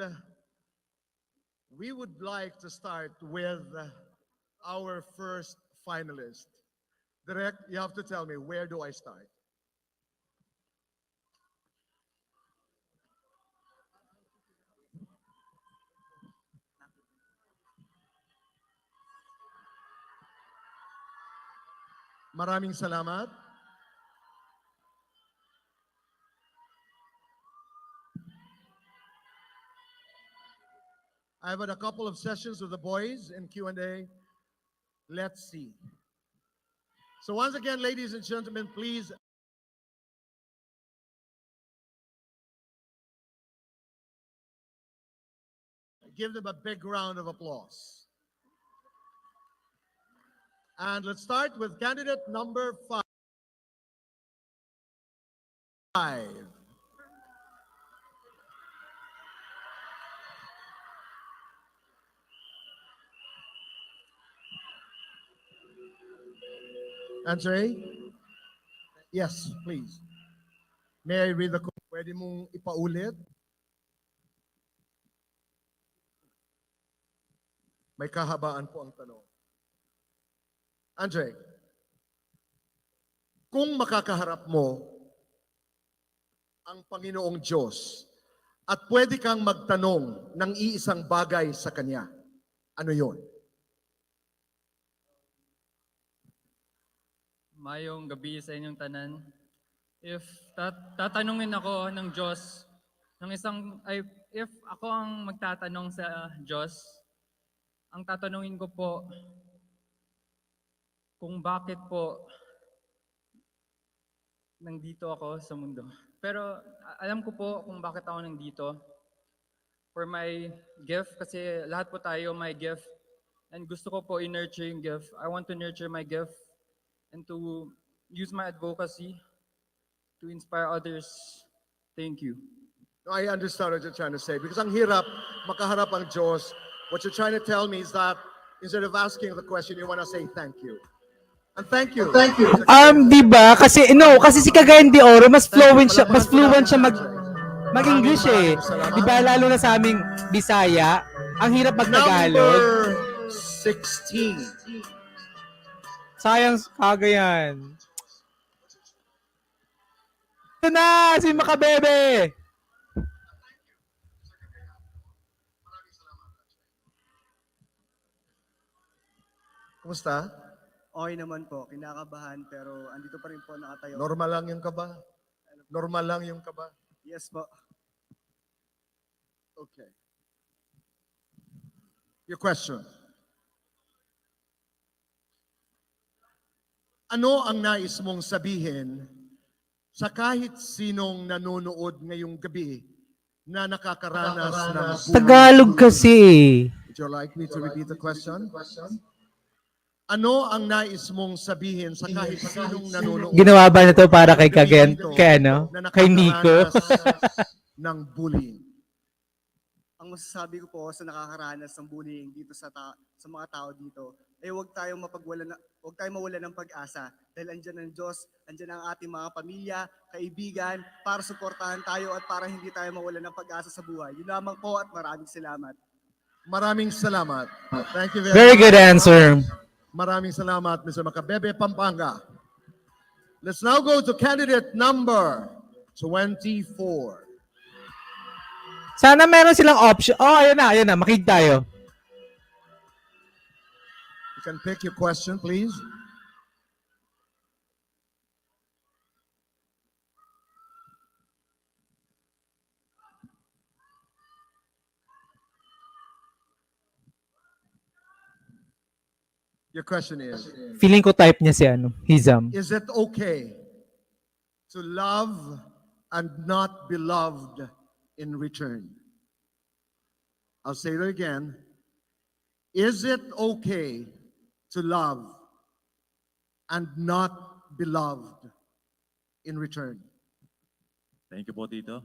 we would like to start with our first finalist. Direk, you have to tell me, where do I start? Maraming salamat. I've had a couple of sessions with the boys in Q&A. Let's see. So once again, ladies and gentlemen, please give them a big round of applause. And let's start with candidate number 5. Andre? Yes, please. May I read the question? Pwede mong ipaulit? May kahabaan po ang tanong. Andre, kung makakaharap mo ang Panginoong Diyos at pwede kang magtanong ng iisang bagay sa Kanya, ano yon? Mayong gabi sa inyong tanan. If tatanungin ako ng Diyos, if ako ang magtatanong sa Diyos, ang tatanungin ko po, kung bakit po nandito ako sa mundo. Pero alam ko po kung bakit ako nandito. For my gift, kasi lahat po tayo may gift. And gusto ko po i-nurture yung gift. I want to nurture my gift and to use my advocacy to inspire others. Thank you. No, I understand what you're trying to say. Because ang hirap, makaharap ang Diyos. What you're trying to tell me is that instead of asking the question, you want to say thank you. And thank you. Thank you. Di ba? Kasi si Cagayan de Oro mas fluent siya mag-English eh. Di ba lalo na sa aming Bisaya, ang hirap mag-Tagalog. Number 16. Sayang Cagayan. Ito na si Makabebe. Kumusta? Okay naman po, kinakabahan pero andito pa rin po nakatayo. Normal lang yung kaba. Normal lang yung kaba. Yes po. Okay. Your question. Ano ang nais mong sabihin sa kahit sinong nanonood ngayong gabi na nakakaranas ng bullying? Tagalog kasi. Would you like me to repeat the question? Ano ang nais mong sabihin sa kahit sinong nanonood? Ginawa ba nito para kay Cagayan, kay Nico? ng bullying. Ang masasabi ko po sa nakakaranas ng bullying dito sa mga tao dito, ay huwag tayong mawala ng pag-asa dahil andyan ang Diyos, andyan ang ating mga pamilya, kaibigan, para suportahan tayo at para hindi tayo mawala ng pag-asa sa buhay. Yun lamang po at maraming salamat. Maraming salamat. Thank you Very good answer. Maraming salamat, Mr. Macabebe, Pampanga. Let's now go to candidate number 24. Sana meron silang option. Oh, ayun na. Makinig tayo. You can pick your question, please. Your question is, Feeling ko type niya si Hizam. is it okay to love and not be loved in return? I'll say that again. Is it okay to love and not be loved in return? Thank you po, Tito.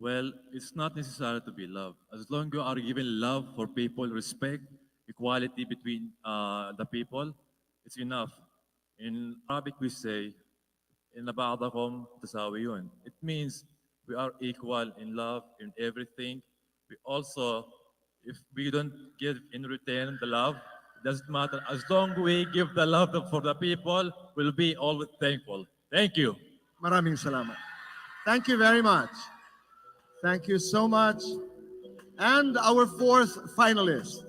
Well, it's not necessary to be loved. As long as you are given love for people, respect, equality between the people, it's enough. In Arabic, we say, "Inna ba'dakum tasawiyun." It means we are equal in love, in everything. We also, if we don't give in return the love, it doesn't matter. As long as we give the love for the people, we'll be always thankful. Thank you. Maraming salamat. Thank you very much. Thank you so much. And our fourth finalist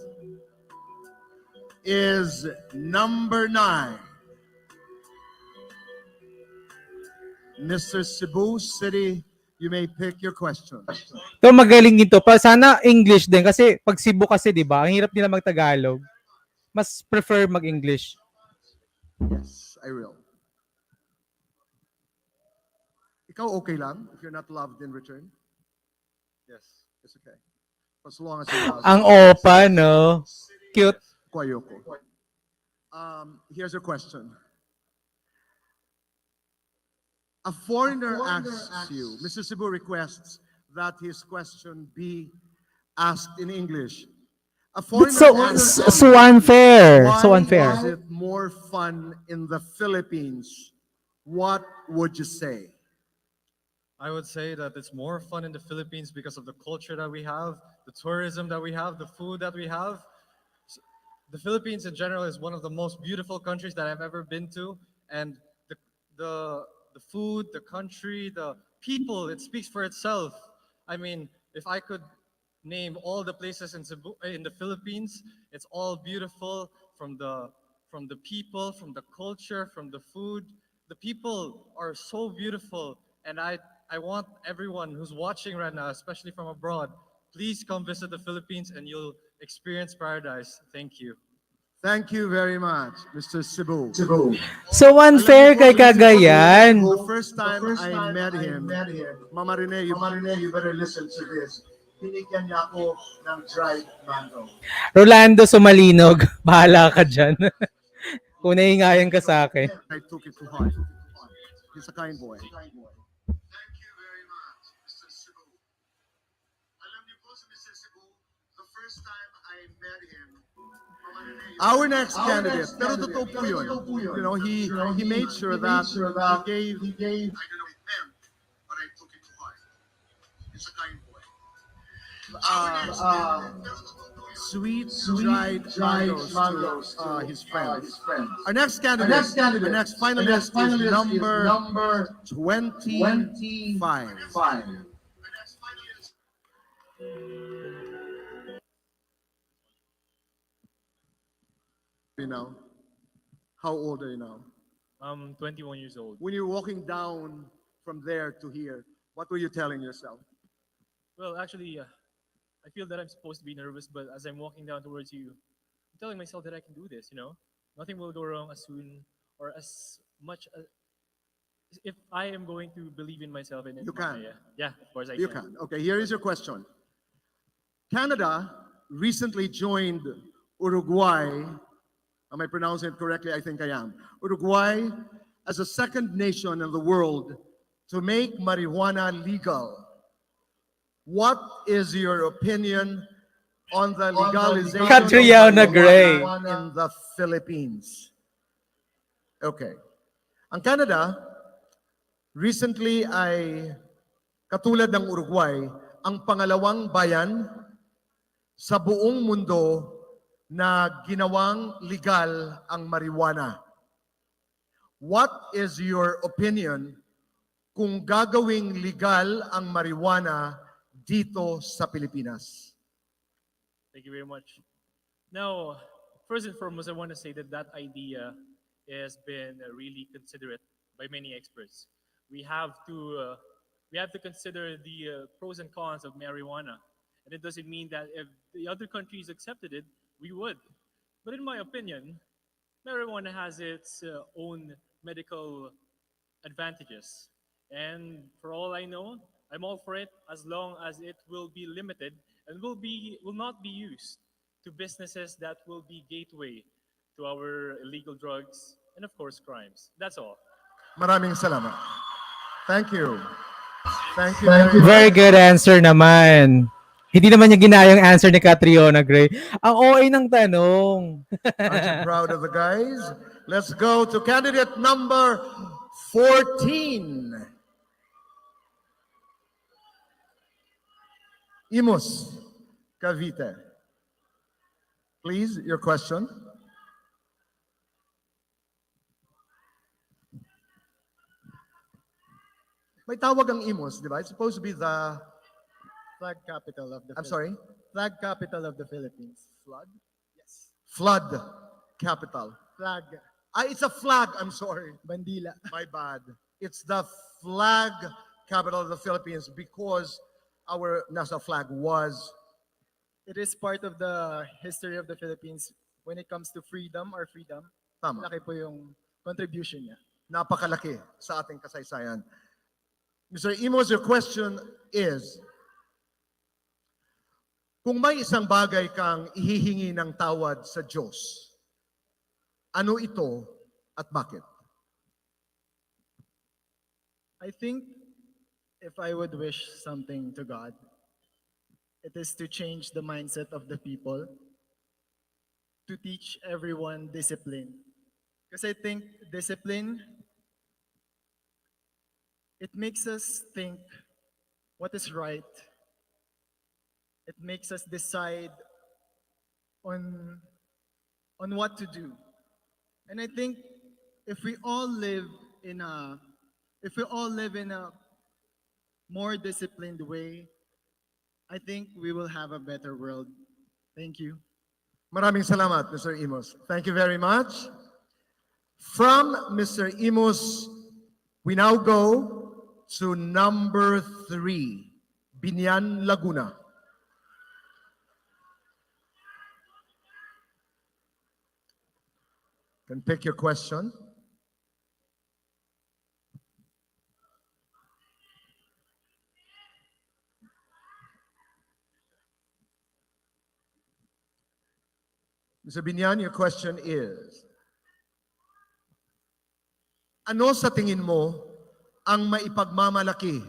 is number 9. Mr. Cebu City, you may pick your question. Ito magaling dito. Sana English din kasi pag Cebu kasi 'di ba, ang hirap nila mag-Tagalog. Mas prefer mag-English. Yes, I will. Ikaw okay lang if you're not loved in return? Yes, it's okay. As long as you're loved. Ang opa, no? Cute. Kwayoko. Here's a question. A foreigner asks you, Mr. Cebu requests that his question be asked in English. A foreigner asks you, So unfair. So why unfair. is it more fun in the Philippines? What would you say? I would say that it's more fun in the Philippines because of the culture that we have, the tourism that we have, the food that we have. The Philippines in general is one of the most beautiful countries that I've ever been to, and the food, the country, the people, it speaks for itself. I mean, if I could name all the places in the Philippines, it's all beautiful from the people, from the culture, from the food. The people are so beautiful, and I want everyone who's watching right now, especially from abroad, please come visit the Philippines and you'll experience paradise. Thank you. Thank you very much, Mr. Cebu. So unfair kay Cagayan. The first time I met him, Mama Rene, you better listen to this. Binigyan niya ako ng dried mango. Rolando Sumalinog, bahala ka dyan. Kung naiingayan ka sa akin. I took it to heart. He's a kind boy. Our next candidate, pero totoo po yun. You know, he made sure that he gave, I don't know it meant, but I took it to heart. He's a kind boy. Sweet dried mangoes to his friends. Our next candidate, our next finalist is number 25. You know, how old are you now? I'm 21 years old. When you're walking down from there to here, what were you telling yourself? Well, actually, I feel that I'm supposed to be nervous, but as I'm walking down towards you, I'm telling myself that I can do this, you know? Nothing will go wrong as soon or as much as if I am going to believe in myself. And You can. Yeah, of course I You can. can. Okay, here is your question. Canada recently joined Uruguay. Am I pronouncing it correctly? I think I am. Uruguay as a second nation in the world to make marijuana legal. What is your opinion on the legalization Catriona of Gray. marijuana in the Philippines? Okay. Ang Canada, recently ay katulad ng Uruguay, ang pangalawang bayan sa buong mundo na ginawang legal ang marijuana. What is your opinion kung gagawing legal ang marijuana dito sa Pilipinas? Thank you very much. Now, first and foremost, I want to say that that idea has been really considerate by many experts. We have to consider the pros and cons of marijuana, and it doesn't mean that if the other countries accepted it, we would. But in my opinion, marijuana has its own medical advantages, and for all I know, I'm all for it as long as it will be limited and will not be used to businesses that will be gateway to our illegal drugs and of course crimes. That's all. Maraming salamat. Thank you. Thank you Very good answer naman. Hindi naman niya ginaya yung answer ni Catriona Gray. Ang OA ng tanong. Aren't you proud of the guys? Let's go to candidate number 14. Imus Cavite. Please, your question. May tawag ang Imus, di ba? It's supposed to be the... Flag capital of the I'm sorry? Flag capital of the Philippines. Flood? Yes. Flood capital. Flag. It's a flag. I'm sorry. Bandila. My bad. It's the flag capital of the Philippines because our national flag was... It is part of the history of the Philippines when it comes to freedom or freedom. Tama. Laki po yung contribution niya. Napakalaki sa ating kasaysayan. Mr. Imos, your question is, kung may isang bagay kang ihihingi ng tawad sa Diyos, ano ito at bakit? I think if I would wish something to God, it is to change the mindset of the people, to teach everyone discipline. Because I think discipline, it makes us think what is right. It makes us decide on what to do. And I think if we all live in a more disciplined way, I think we will have a better world. Thank you. Maraming salamat, Mr. Imos. Thank you very much. From Mr. Imos, we now go to number 3, Binyan, Laguna. Can pick your question. Mr. Binyan, your question is, ano sa tingin mo ang maipagmamalaki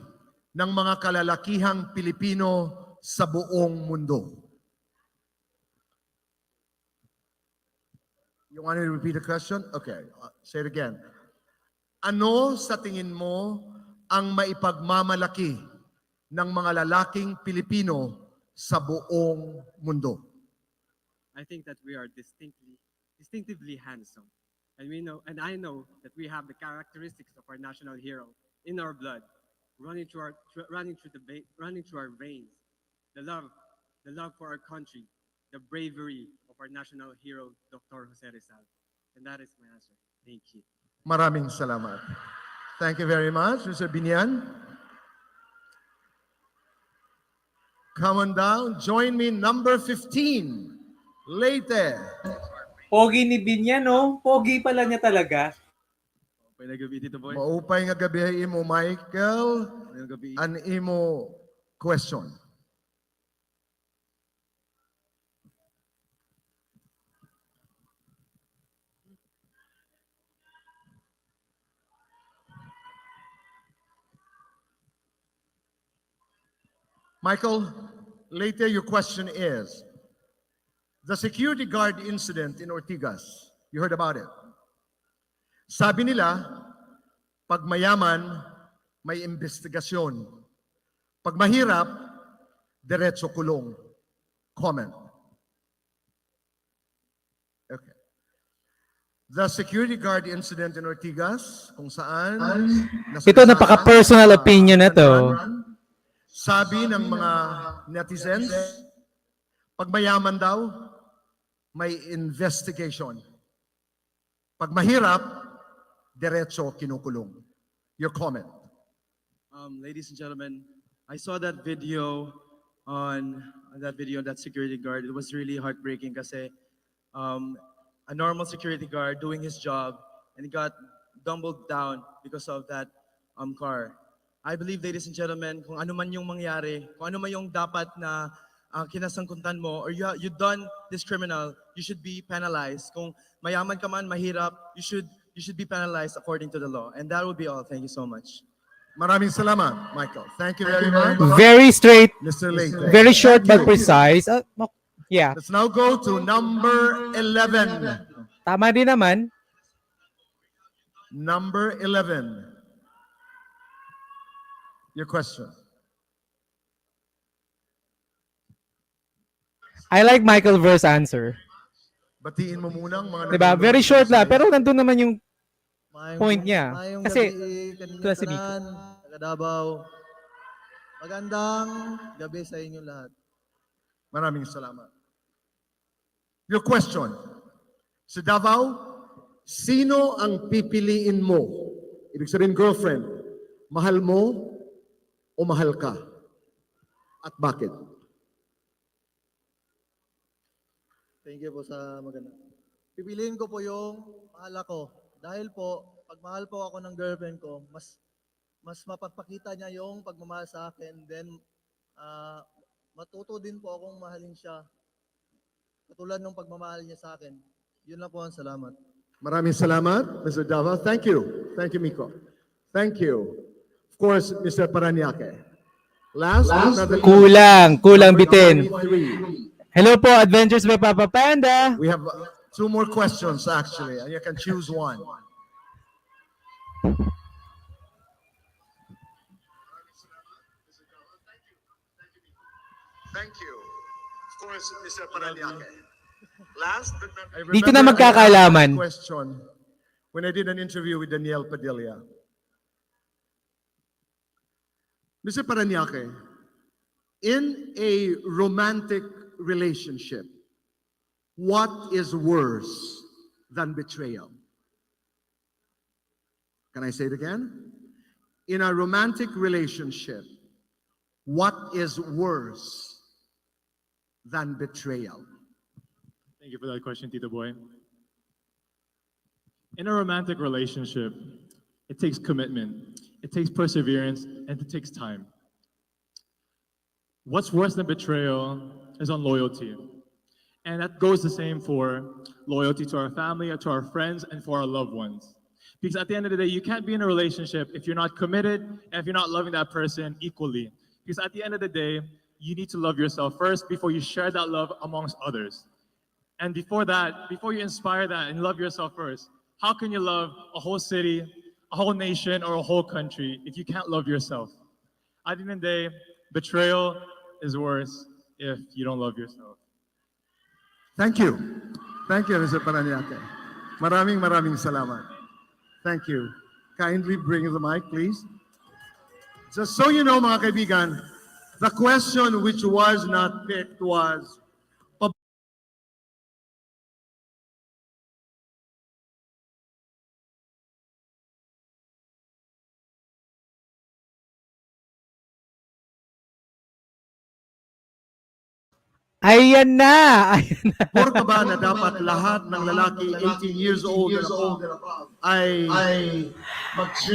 ng mga kalalakihang Pilipino sa buong mundo? You want me to repeat the question? Okay, say it again. Ano sa tingin mo ang maipagmamalaki ng mga lalaking Pilipino sa buong mundo? I think that we are distinctively handsome. And I know that we have the characteristics of our national hero in our blood, running through our veins. The love for our country, the bravery of our national hero, Dr. Jose Rizal. And that is my answer. Thank you. Maraming salamat. Thank you very much, Mr. Binyan. Come on down. Join me, number 15. Leyte. Pogi ni Binyan, no? Pogi pala niya talaga. Maupay na gabi dito, boy. Maupay nga gabi imo, Michael. An imo question. Michael, later your question is, the security guard incident in Ortigas, you heard about it. Sabi nila, pag mayaman, may investigasyon. Pag mahirap, diretso kulong. Comment. The security guard incident in Ortigas, kung saan Ito, napaka-personal opinion na to. sabi ng mga netizens, pag mayaman daw, may investigation. Pag mahirap, diretso kinukulong. Your comment. Ladies and gentlemen, I saw that video on that security guard. It was really heartbreaking kasi a normal security guard doing his job and he got dumbled down because of that car. I believe, ladies and gentlemen, kung ano man yung mangyari, kung ano man yung dapat na kinasangkuntan mo or you done this criminal, you should be penalized. Kung mayaman ka man, mahirap, you should be penalized according to the law. And that would be all. Thank you so much. Maraming salamat, Michael. Thank you very much. Very straight, Mr. Late. very short Thank but you. precise. Yeah. Let's now go to number 11. Tama din naman. Number 11. Your question. I like Michael Ver's answer. Batiin mo muna ang mga Diba? Very short lang. Pero nandun naman yung point niya. Mayong Kasi, gabi, klase B. tanan, taga Davao. Magandang gabi sa inyo lahat. Maraming salamat. Your question. Sa Davao, sino ang pipiliin mo? Ibig sabihin, girlfriend. Mahal mo o mahal ka? At bakit? Thank you po sa maganda. Pipiliin ko po yung mahal ako. Dahil po, pag mahal po ako ng girlfriend ko, mas mapapakita niya yung pagmamahal sa akin. Then, matuto din po akong mahalin siya. Katulad ng pagmamahal niya sa akin. Yun lang po ang salamat. Maraming salamat, Mr. Davao. Thank you. Thank you, Miko. Thank you. Of course, Mr. Paranaque. Last but not the least, Kulang bitin. number 23. Hello po, Adventures by Papa Panda. We have two more questions, actually, and you can choose one. Thank you. Of course, Mr. Paranaque. Last but not least, Dito na magkakaalaman. question when I did an interview with Danielle Padilla. Mr. Paranaque, in a romantic relationship, what is worse than betrayal? Can I say it again? In a romantic relationship, what is worse than betrayal? Thank you for that question, Tito Boy. In a romantic relationship, it takes commitment, it takes perseverance, and it takes time. What's worse than betrayal is unloyalty. And that goes the same for loyalty to our family, to our friends, and for our loved ones. Because at the end of the day, you can't be in a relationship if you're not committed and if you're not loving that person equally. Because at the end of the day, you need to love yourself first before you share that love amongst others. And before that, before you inspire that and love yourself first, how can you love a whole city, a whole nation, or a whole country if you can't love yourself? At the end of the day, betrayal is worse if you don't love yourself. Thank you. Thank you, Mr. Paranaque. Maraming salamat. Thank you. Kindly bring the mic, please. Just so you know, mga kaibigan, the question which was not picked was, Ayan na! Ayan na. Puro ka ba na dapat lahat ng lalaki 18 years old and above ay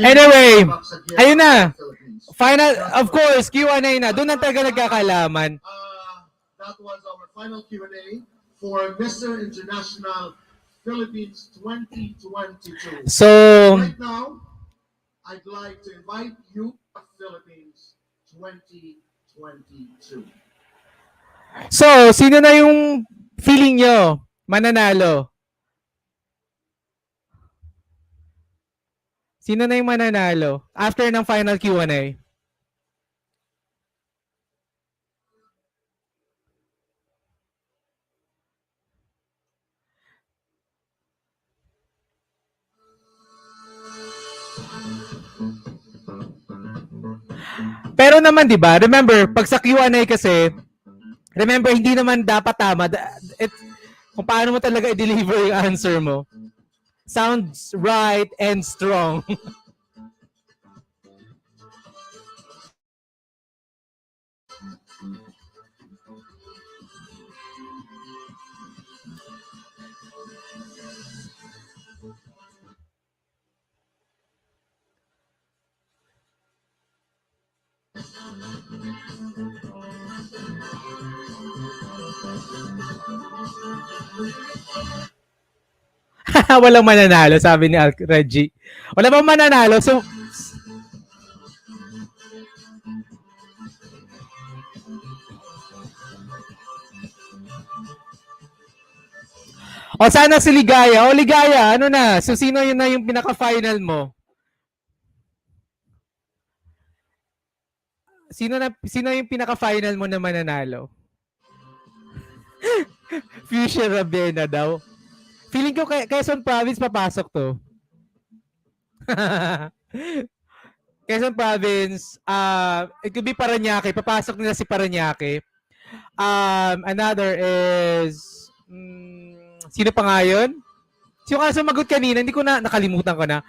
Anyway, ayun na. Final, of course, Q&A na. Doon na talaga nagkakalaman. That was our final Q&A for Mr. International Philippines 2022. So, right now, I'd like to invite you to Philippines 2022. So, sino na yung feeling nyo mananalo? Sino na yung mananalo after ng final Q&A? Pero naman, di ba, remember, pag sa Q&A kasi, remember, hindi naman dapat tama. Kung paano mo talaga i-deliver yung answer mo. Sounds right and strong. Walang mananalo, sabi ni Reggie. Wala bang mananalo? So, o sana si Ligaya. O Ligaya, ano na? So sino yun na yung pinaka-final mo? Sino yung pinaka-final mo na mananalo? Fuchsia Ravena daw. Feeling ko Quezon Province papasok to. Quezon Province, it could be Parañaque. Papasok nila si Parañaque. Another is, sino pa nga yun? Sino ka sumagot kanina? Hindi ko na, nakalimutan ko na.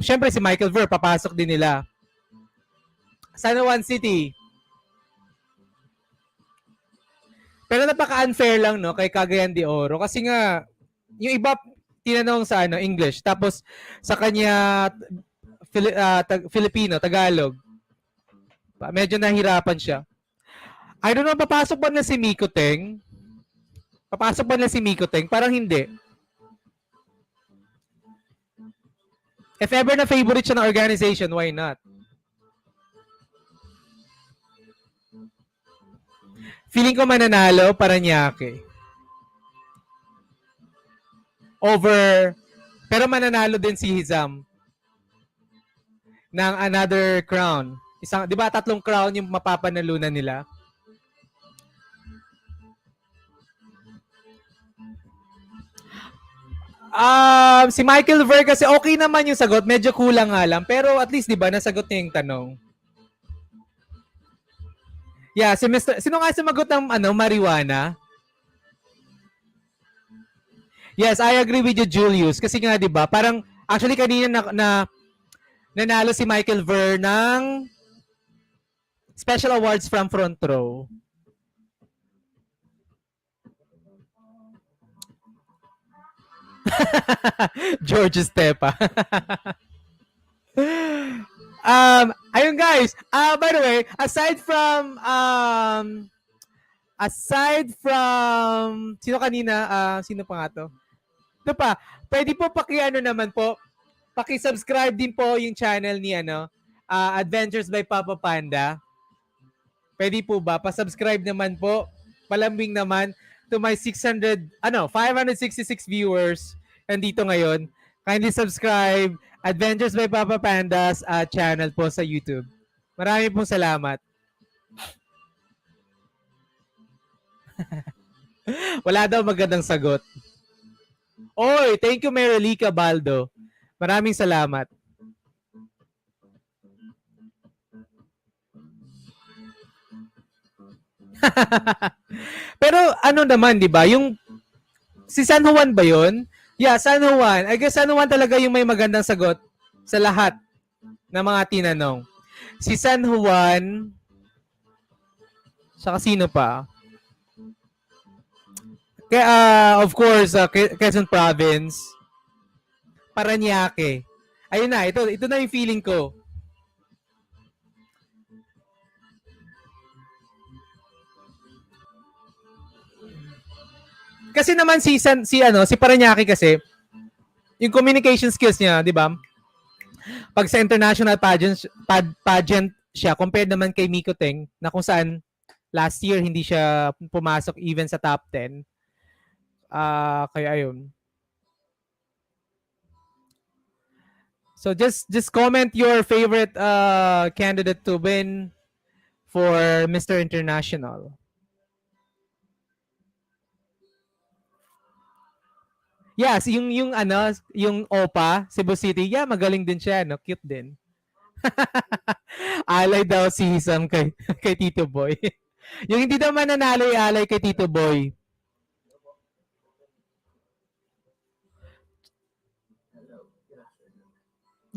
Syempre si Michael Ver, papasok din nila. San Juan City. Pero napaka-unfair lang, no, kay Cagayan de Oro. Kasi nga, yung iba, tinanong sa English. Tapos, sa kanya, Filipino, Tagalog. Medyo nahirapan siya. I don't know, papasok ba na si Miko Teng? Papasok ba na si Miko Teng? Parang hindi. If ever na favorite siya ng organization, why not? Feeling ko mananalo, Parañaque. Pero mananalo din si Hizam ng another crown. Di ba 3 crown yung mapapanalunan nila? Si Michael Ver kasi okay naman yung sagot, medyo kulang nga lang, pero at least 'di ba nasagot niya yung tanong. Yeah, sino nga sumagot ng marijuana? Yes, I agree with you, Julius. Kasi nga 'di ba, parang actually kanina nanalo si Michael Ver ng special awards from front row. George Estepa. Ayun guys. By the way, aside from sino kanina? Sino pa nga to? Ito pa. Pwede po naman po. Paki-subscribe din po yung channel ni Adventures by Papa Panda. Pwede po ba? Pa-subscribe naman po. Palambing naman to my 566 viewers nandito ngayon. Kindly subscribe Adventures by Papa Panda's channel po sa YouTube. Maraming pong salamat. Wala daw magandang sagot. Oy, thank you Merelica Baldo. Maraming salamat. Pero naman, 'di ba? Yung si San Juan ba 'yon? Yeah, San Juan. I guess San Juan talaga yung may magandang sagot sa lahat ng mga tinanong. Si San Juan, saka sino pa? Kaya, of course, Quezon Province, Parañaque. Ayun na, ito na yung feeling ko. Kasi naman si Parañaque kasi, yung communication skills niya, 'di ba? Pag sa international pageant siya, compared naman kay Miko Teng, na kung saan last year hindi siya pumasok even sa top 10. Kaya ayun. So just comment your favorite candidate to win for Mr. International. Yes, yung OPA, Cebu City, yeah, magaling din siya, no? Cute din. Alay daw si Sam kay, kay Tito Boy. Yung hindi daw mananalo yung alay kay Tito Boy.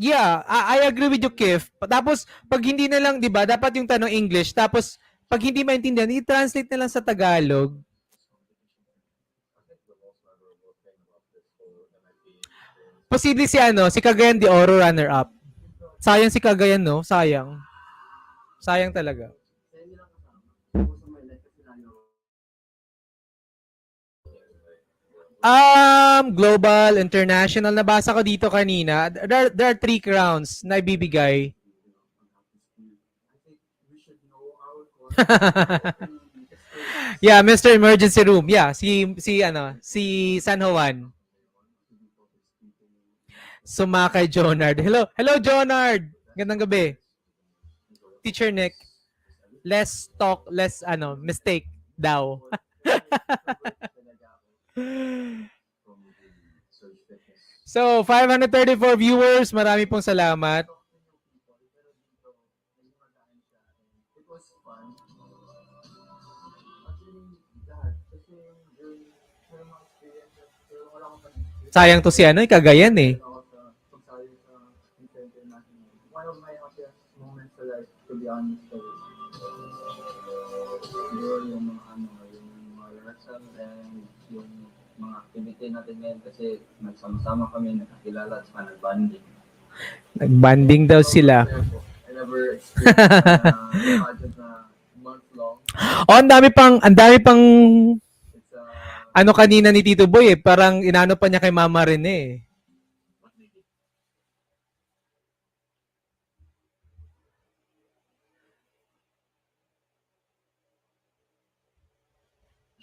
Yeah, I agree with you, Kif. Tapos, pag hindi na lang, di ba, dapat yung tanong English. Tapos, pag hindi maintindihan, i-translate na lang sa Tagalog. Posible si ano, si Cagayan de Oro runner-up. Sayang si Cagayan, no? Sayang. Sayang talaga. Global, international. Nabasa ko dito kanina. There are 3 crowns na ibibigay. Yeah, Mr. Emergency Room. Yeah, si San Juan. Sumakay Jonard. Hello Jonard. Gandang gabi. Teacher Nick. Less talk, less mistake daw. So, 534 viewers. Marami pong salamat. Sayang to si Cagayan eh. One of my happiest moments in life, to be honest, siguro yung mga rehearsal and yung mga activity natin ngayon kasi nagsama-sama kami, nakakilala at saka nag-bonding. Nag-banding daw sila. I never experienced pageant na month long. Oh, ang dami pang kanina ni Tito Boy eh. Parang inano pa niya kay Mama Rene eh.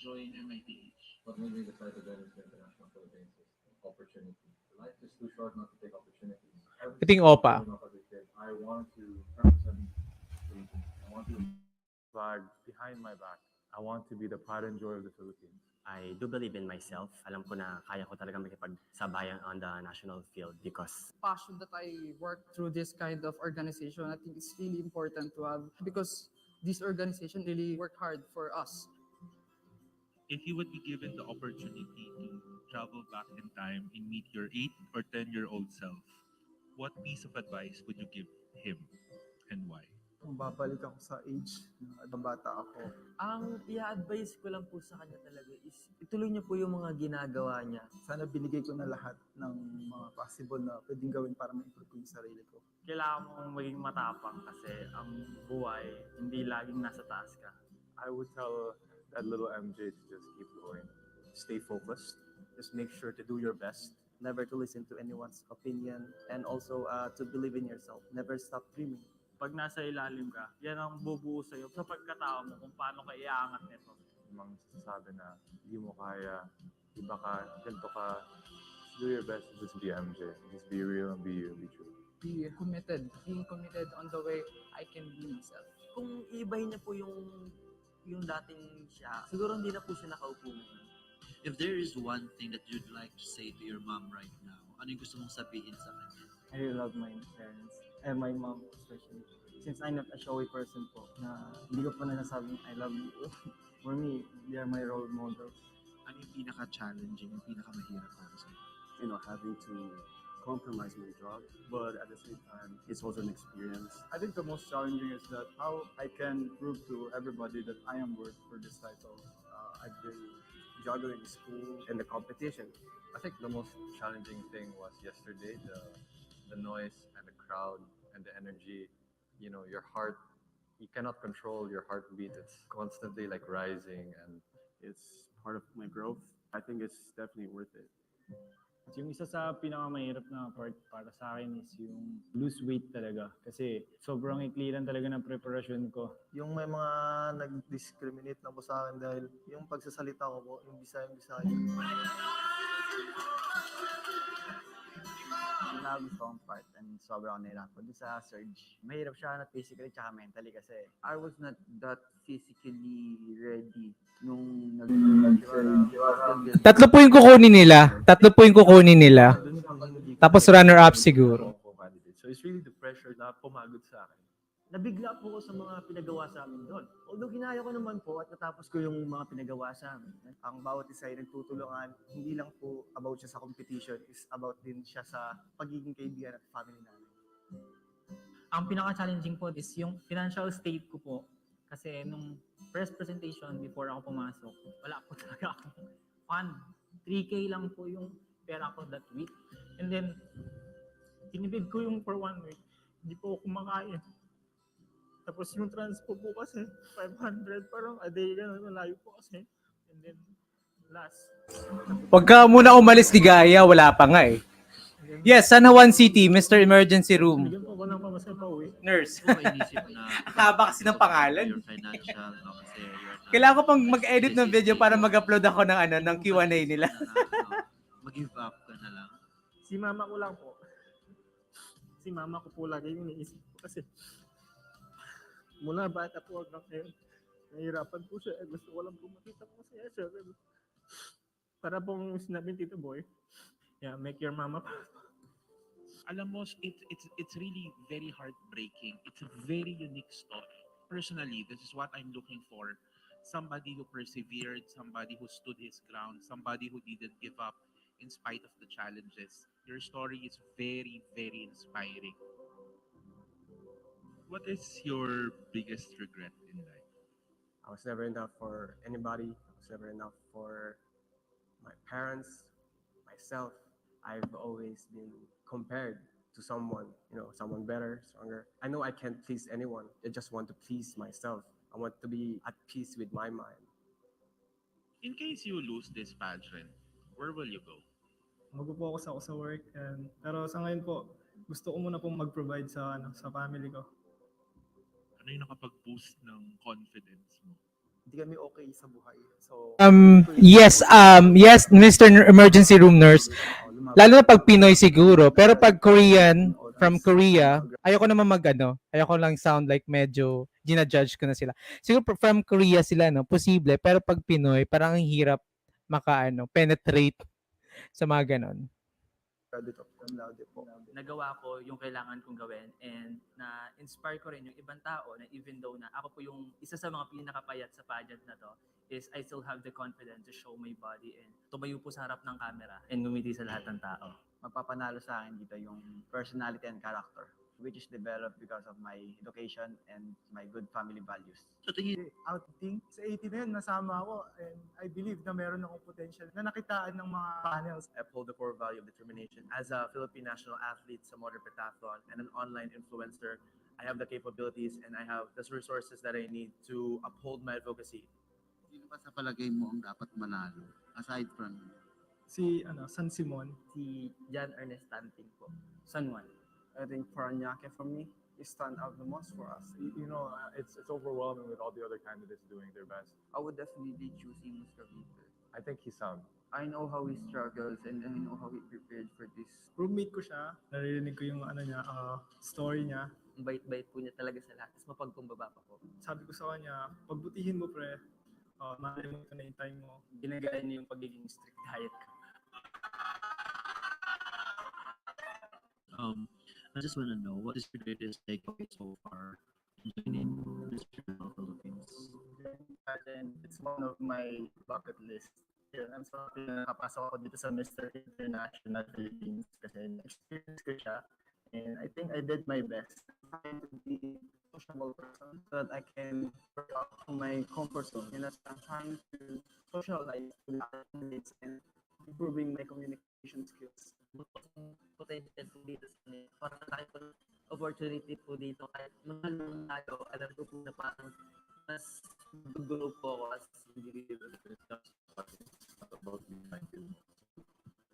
Join MITH. What made me decide to join the International Philippines is opportunity. Life is too short not to take opportunities. Ito yung OPA. I want to represent Philippines. I want to flag behind my back. I want to be the pride and joy of the Philippines. I do believe in myself. Alam ko na kaya ko talaga makipagsabayan on the national field because passion that I work through this kind of organization, I think it's really important to have because this organization really work hard for us. If you would be given the opportunity to travel back in time and meet your 8 or 10-year-old self, what piece of advice would you give him and why? Kung babalik ako sa age na bata ako, Ang i-advise ko lang po sa kanya talaga is ituloy niyo po yung mga ginagawa niya. sana binigay ko na lahat ng mga possible na pwedeng gawin para ma-improve ko yung sarili ko. Kailangan mong maging matapang kasi ang buhay hindi laging nasa taas ka. I would tell that little MJ to just keep going. Stay focused. Just make sure to do your best. Never to listen to anyone's opinion. And also to believe in yourself. Never stop dreaming. Pag nasa ilalim ka, yan ang bubuo sa'yo sa pagkatao mo kung paano ka iaangat nito. Mga sasabi na hindi mo kaya, iba ka, ganito ka, do your best to just be MJ. Just be real and be you, be true. Be committed. Being committed on the way I can be myself. Kung iibahin niya po yung dating siya, siguro hindi na po siya nakaupo ngayon. If there is one thing that you'd like to say to your mom right now, ano yung gusto mong sabihin sa kanya? I really love my parents. And my mom especially. Since I'm not a showy person po, na hindi ko po nasasabing I love you. For me, they are my role models. Ano yung pinaka-challenging, yung pinaka-mahirap para sa'yo? You know, having to compromise my job, but at the same time, it's also an experience. I think the most challenging is that how I can prove to everybody that I am worth for this title. I've been juggling school and the competition. I think the most challenging thing was yesterday, the noise and the crowd and the energy. You know, your heart, you cannot control your heartbeat. It's constantly like rising, and It's part of my growth. I think it's definitely worth it. At yung isa sa pinakamahirap na part para sa akin is yung lose weight talaga. Kasi sobrang ikli lang talaga ng preparasyon ko. Yung may mga nag-discriminate na po sa akin dahil yung pagsasalita ko po, yung Bisaya. Gusto kong part and sobrang nahirapan doon sa surge. Mahirap siya na physically tsaka mentally kasi I was not that physically ready nung Tatlo po yung kukunin nila. Tapos runner-up siguro. So it's really the pressure na pumagod sa akin? Nabigla po ako sa mga pinagawa sa amin doon. Although ginaya ko naman po at natapos ko yung mga pinagawa sa amin. Ang bawat isa ay nagtutulungan, hindi lang po about siya sa competition, is about din siya sa pagiging kaibigan at family namin. Ang pinaka-challenging po is yung financial state ko po. Kasi nung first presentation before ako pumasok, wala po talaga akong fund. 3K lang po yung pera ko that week. And then, tinipid ko yung for 1 week. Hindi po ako kumakain. Tapos yung transpo po kasi, 500, parang a day lang, malayo po kasi. And then, last. Huwag ka muna umalis ni Gaya, wala pa nga eh. Yes, San Juan City, Mr. Emergency Room. Bigyan po ko ng pamasay pa uwi. Nurse. Hindi mo inisip na Akaba kasi ng pangalan. your financial, no, kasi you're not Kailangan ko pang mag-edit ng video para mag-upload ako ng ng Q&A nila. mag-give up ka na lang. Si mama ko lang po. Si mama ko po lagi yung iniisip ko kasi mula bata po hanggang ngayon, nahihirapan po siya. Gusto ko lang po makita ko masaya siya. Para pong sinabi ni Tito Boy, yeah, make your mama proud. Alam mo, it's really very heartbreaking. It's a very unique story. Personally, this is what I'm looking for. Somebody who persevered, somebody who stood his ground, somebody who didn't give up in spite of the challenges. Your story is very, very inspiring. What is your biggest regret in life? I was never enough for anybody. I was never enough for my parents, myself. I've always been compared to someone, someone better, stronger. I know I can't please anyone. I just want to please myself. I want to be at peace with my mind. In case you lose this pageant, where will you go? Mag-focus ako sa work. Pero sa ngayon po, gusto ko muna pong mag-provide sa family ko. Ano yung nakapag-boost ng confidence mo? Hindi kami okay sa buhay. So, Yes, Mr. Emergency Room Nurse. Lalo na pag Pinoy siguro, pero pag Korean, from Korea, ayoko naman ayoko lang sound like medyo ginajudge ko na sila. Siguro from Korea sila, no, posible, pero pag Pinoy, parang ang hirap penetrate sa mga ganon. Nagawa ko yung kailangan kong gawin and na-inspire ko rin yung ibang tao na even though na ako po yung isa sa mga pinakapayat sa pageant na to is I still have the confidence to show my body and tumayo po sa harap ng camera and ngumiti sa lahat ng tao. magpapanalo sa akin dito yung personality and character, which is developed because of my education and my good family values. So tingin Outing, sa 80 na yun, nasama ako and I believe na meron akong potential na nakitaan ng mga panels. I uphold the core value of determination. As a Philippine national athlete sa modern pentathlon and an online influencer, I have the capabilities and I have the resources that I need to uphold my advocacy. sino ba sa palagay mo ang dapat manalo aside from Si San Simon. Si John Ernest Tanting po. San Juan. I think Paranaque for me is stand out the most for us. It's overwhelming with all the other candidates doing their best. I would definitely choose Mr. Peter. I think he's sound. I know how he struggles and I know how he prepared for this. Roommate ko siya. Naririnig ko yung story niya. Ang bait-bait po niya talaga sa lahat. Tapos mapagkumbaba pa po. Sabi ko sa kanya, pagbutihin mo pre, malimut ka na yung time mo. Ginagaya niya yung pagiging strict diet ko. I just want to know what is your greatest takeaway so far in joining Mr. International Philippines? And it's one of my bucket list. Yeah, I'm so happy na nakapasok ako dito sa Mr. International Philippines kasi na-experience ko siya and I think I did my best. Trying to be a sociable person so that I can work out from my comfort zone. And as I'm trying to socialize with other candidates and improving my communication skills. Potential po dito sa inyo. Parang tayo po ng opportunity po dito. Kahit mahal naman tayo, alam ko po na parang mas gugulo po ako as individual. It's not about being minded.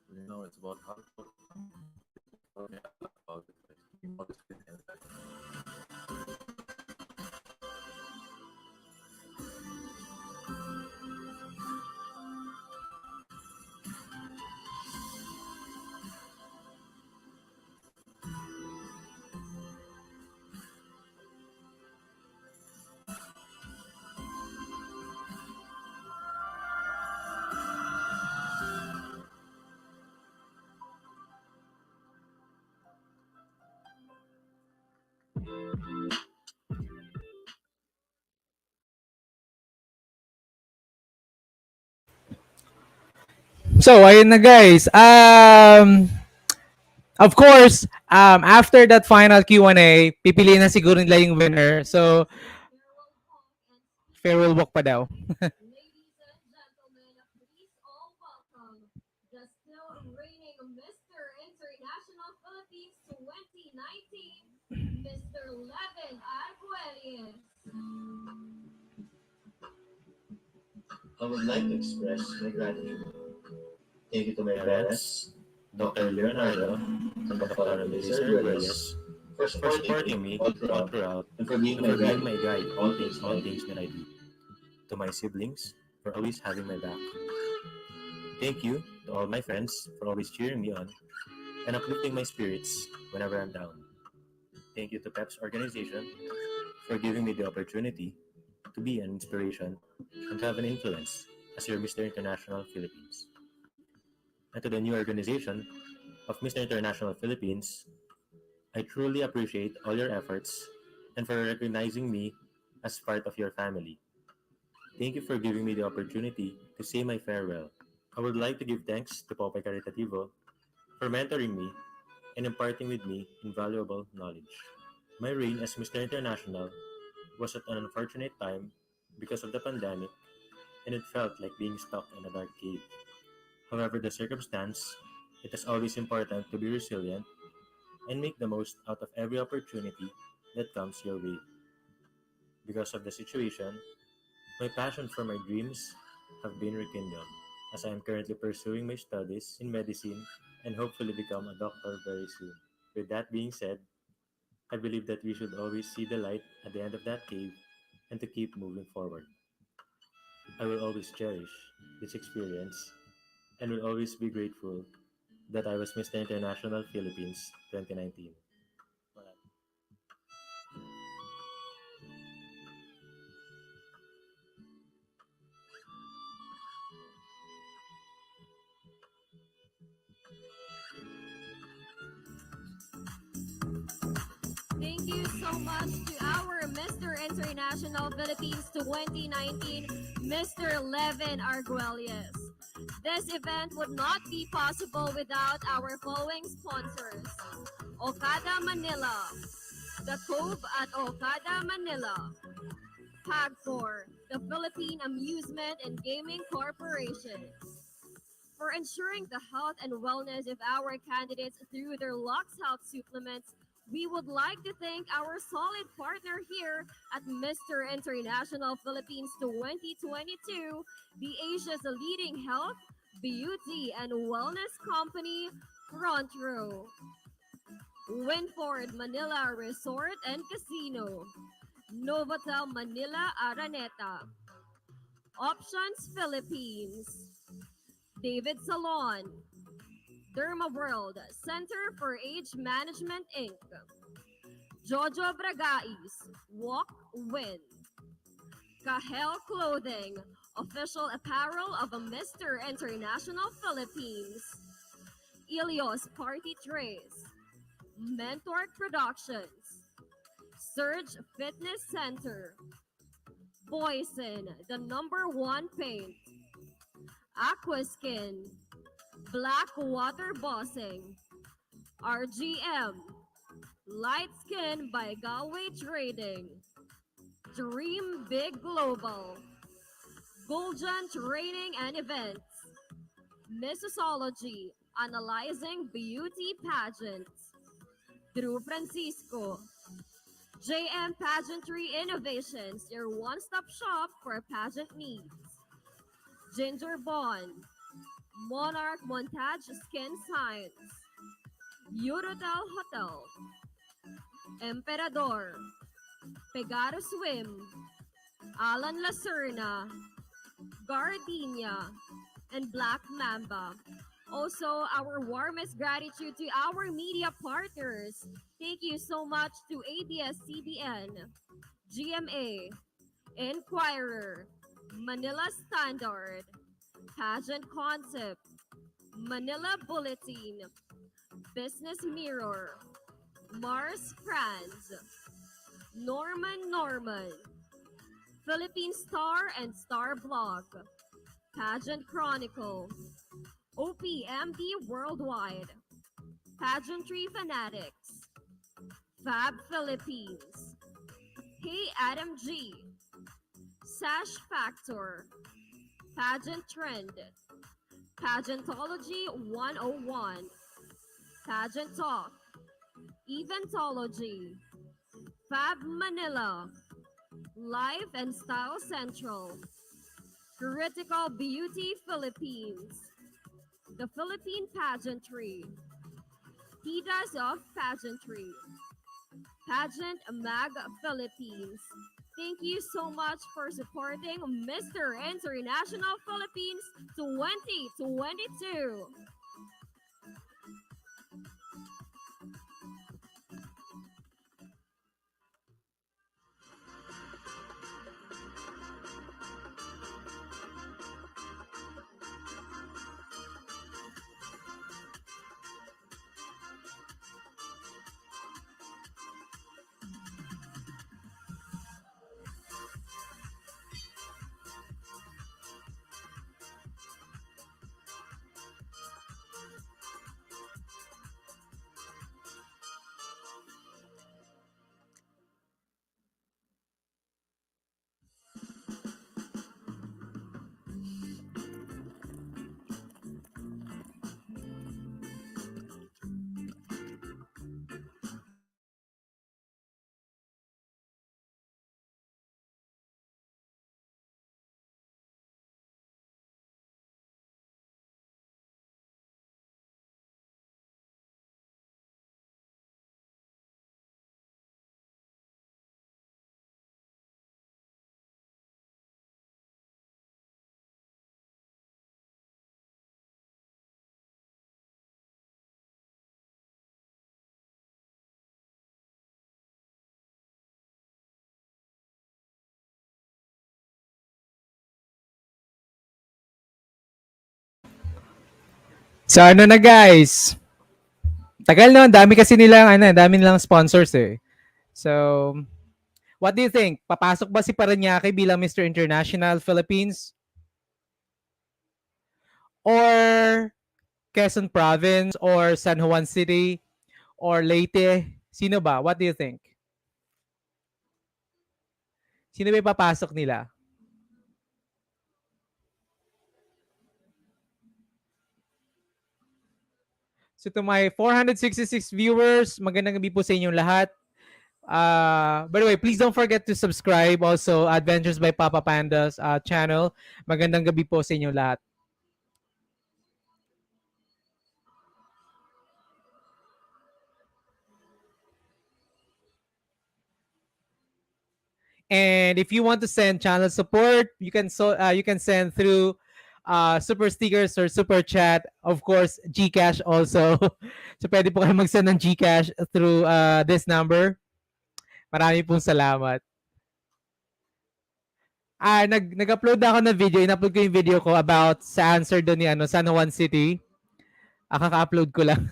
It's about hard work. About it. About it. So, ayun na guys. Of course, after that final Q&A, pipiliin na siguro nila yung winner. So, farewell walk pa daw. I would like to express my gratitude. Thank you to my parents, Dr. Leonardo, and Dr. Melissa Arguelles, for supporting me all throughout and for being my guide in all things that I do. To my siblings, for always having my back. Thank you to all my friends for always cheering me on and uplifting my spirits whenever I'm down. Thank you to PEP's organization for giving me the opportunity to be an inspiration and to have an influence as your Mr. International Philippines. And to the new organization of Mr. International Philippines, I truly appreciate all your efforts and for recognizing me as part of your family. Thank you for giving me the opportunity to say my farewell. I would like to give thanks to Popeye Caritativo for mentoring me and imparting with me invaluable knowledge. My reign as Mr. International was at an unfortunate time because of the pandemic, and it felt like being stuck in a dark cave. However, the circumstance, it is always important to be resilient and make the most out of every opportunity that comes your way. Because of the situation, my passion for my dreams have been rekindled as I am currently pursuing my studies in medicine and hopefully become a doctor very soon. With that being said, I believe that we should always see the light at the end of that cave and to keep moving forward. I will always cherish this experience and will always be grateful that I was Mr. International Philippines 2019. Thank you so much to our Mr. International Philippines 2019, Mr. Levin Arguelles. This event would not be possible without our following sponsors. Okada Manila, The Cove at Okada Manila, PAGCOR, the Philippine Amusement and Gaming Corporation. For ensuring the health and wellness of our candidates through their Lux Health supplements, we would like to thank our solid partner here at Mr. International Philippines 2022, the Asia's leading health, beauty, and wellness company, Front Row. Winford Manila Resort and Casino, Novotel Manila Araneta, Options Philippines, David Salon, Derma World Center for Age Management Inc., Jojo Bragais, Walk Win, Kahel Clothing, official apparel of a Mr. International Philippines, Ilios Party Trays, Mentor Productions, Surge Fitness Center, Boysen, the #1 paint, Aquaskin, Black Water Bossing, RGM, Light Skin by Galway Trading, Dream Big Global, Golden Training and Events, Missosology, Analyzing Beauty Pageants, Drew Francisco, JM Pageantry Innovations, your one-stop shop for pageant needs, Ginger Bond, Monarch Montage Skin Science, Eurotel Hotel, Emperador, Pegaro Swim, Alan Lacerna, Gardenia, and Black Mamba. Also, our warmest gratitude to our media partners. Thank you so much to ABS-CBN, GMA, Inquirer, Manila Standard, Pageant Concept, Manila Bulletin, Business Mirror, Mars France, Norman, Philippine Star and Star Blog, Pageant Chronicle, OPMD Worldwide, Pageantry Fanatics, Fab Philippines, Hey Adam G, Sash Factor, Pageant Trend, Pageantology 101, Pageant Talk, Eventology, Fab Manila, Life and Style Central, Critical Beauty Philippines, The Philippine Pageantry, Pidas of Pageantry, Pageant Mag Philippines. Thank you so much for supporting Mr. International Philippines 2022. So ano na guys? Tagal no, dami kasi nilang dami nilang sponsors eh. So, what do you think? Papasok ba si Parañaque bilang Mr. International Philippines? Or Quezon Province or San Juan City or Leyte? Sino ba? What do you think? Sino ba ipapasok nila? So to my 466 viewers, magandang gabi po sa inyong lahat. By the way, please don't forget to subscribe also Adventures by Papa Panda's channel. Magandang gabi po sa inyong lahat. And if you want to send channel support, you can send through super stickers or super chat. Of course, GCash also. So pwede po kayo mag-send ng GCash through this number. Marami pong salamat. Nag-upload na ako ng video. In-upload ko yung video ko about sa answer doon ni San Juan City. Kaka-upload ko lang.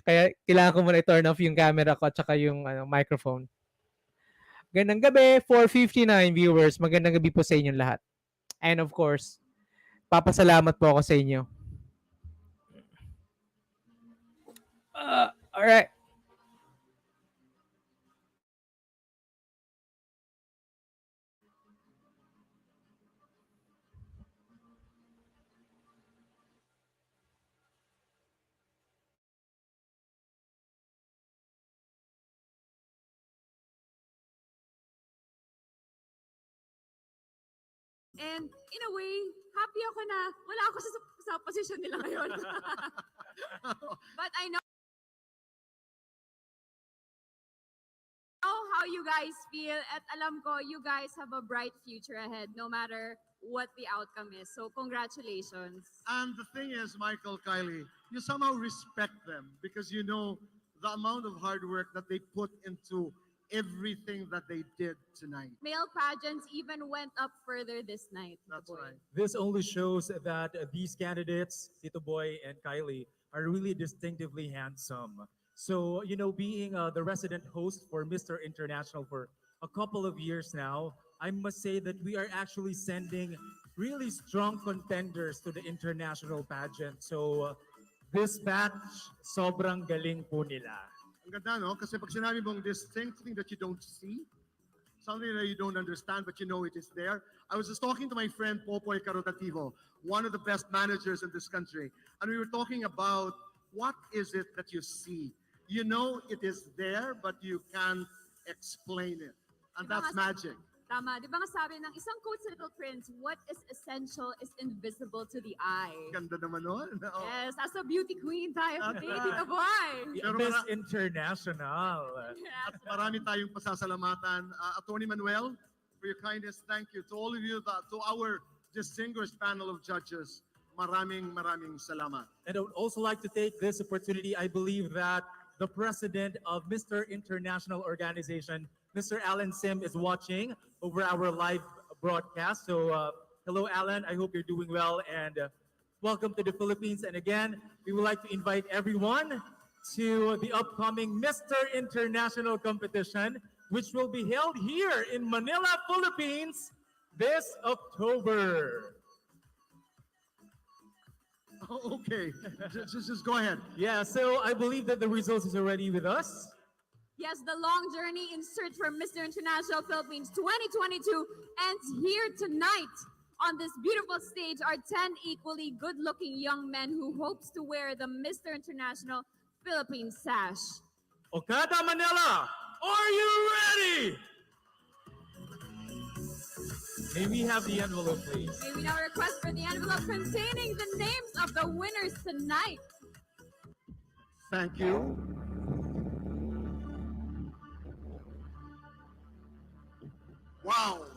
Kaya kailangan ko muna i-turn off yung camera ko at saka yung microphone. Magandang gabi, 459 viewers. Magandang gabi po sa inyong lahat. And of course, papasalamat po ako sa inyo. Alright. And in a way, happy ako na wala ako sa posisyon nila ngayon. But I know how you guys feel at alam ko you guys have a bright future ahead no matter what the outcome is. So congratulations. And the thing is, Michael, Kylie, you somehow respect them because you know the amount of hard work that they put into everything that they did tonight. Male pageants even went up further this night. That's right. This only shows that these candidates, Tito Boy and Kylie, are really distinctively handsome. So, you know, being the resident host for Mr. International for a couple of years now, I must say that we are actually sending really strong contenders to the international pageant. So this batch, sobrang galing po nila. Ang ganda, no? Kasi pag sinabi mong this thing that you don't see, something that you don't understand, but you know it is there. I was just talking to my friend Popoy Carotativo, one of the best managers in this country, and we were talking about what is it that you see. You know it is there, but you can't explain it. And that's magic. Tama. Di ba nga sabi ng isang quote sa Little Prince, what is essential is invisible to the eye. Ganda naman nun. Oh. Yes, as a beauty queen tayo today, Tito Boy. Miss International. At marami tayong pasasalamatan. Attorney Manuel, for your kindness, thank you. To all of you, to our distinguished panel of judges, maraming salamat. And I would also like to take this opportunity. I believe that the president of Mr. International Organization, Mr. Alan Sim, is watching over our live broadcast. So hello, Alan. I hope you're doing well and welcome to the Philippines. And again, we would like to invite everyone to the upcoming Mr. International competition, which will be held here in Manila, Philippines this October. Oh, okay, just go ahead. Yeah, so I believe that the results is already with us. Yes, the long journey in search for Mr. International Philippines 2022 ends here tonight. On this beautiful stage are 10 equally good-looking young men who hopes to wear the Mr. International Philippines sash. Okada Manila, are you ready? May we have the envelope, please? May we now request for the envelope containing the names of the winners tonight. Thank you. Wow,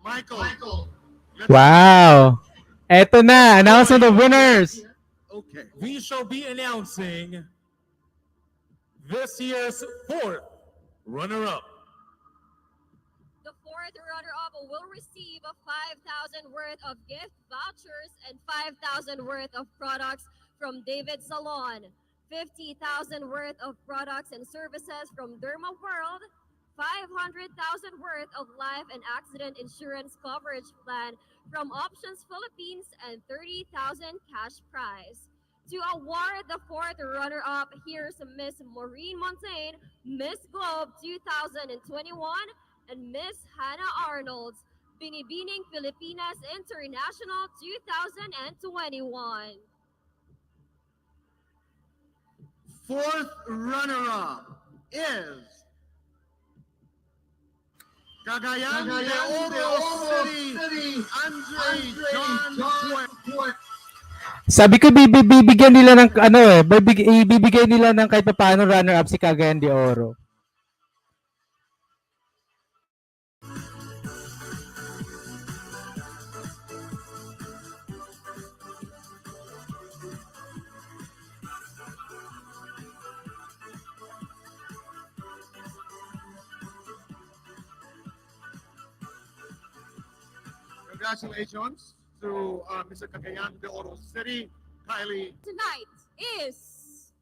Michael. Wow! Eto na, announcement of winners. Okay. We shall be announcing this year's fourth runner-up. The fourth runner-up will receive a 5,000 worth of gift vouchers and 5,000 worth of products from David Salon, 50,000 worth of products and services from Derma World, 500,000 worth of life and accident insurance coverage plan from Options Philippines, and 30,000 cash prize. To award the fourth runner-up, here's Miss Maureen Montaigne, Miss Globe 2021, and Miss Hannah Arnold's Binibining Pilipinas International 2021. Fourth runner-up is Cagayan de Oro City, Andre John Puet. Sabi ko bibigyan nila ng ibibigay nila ng kahit paano runner-up si Cagayan de Oro. Congratulations to Mr. Cagayan de Oro City, Kylie. Tonight is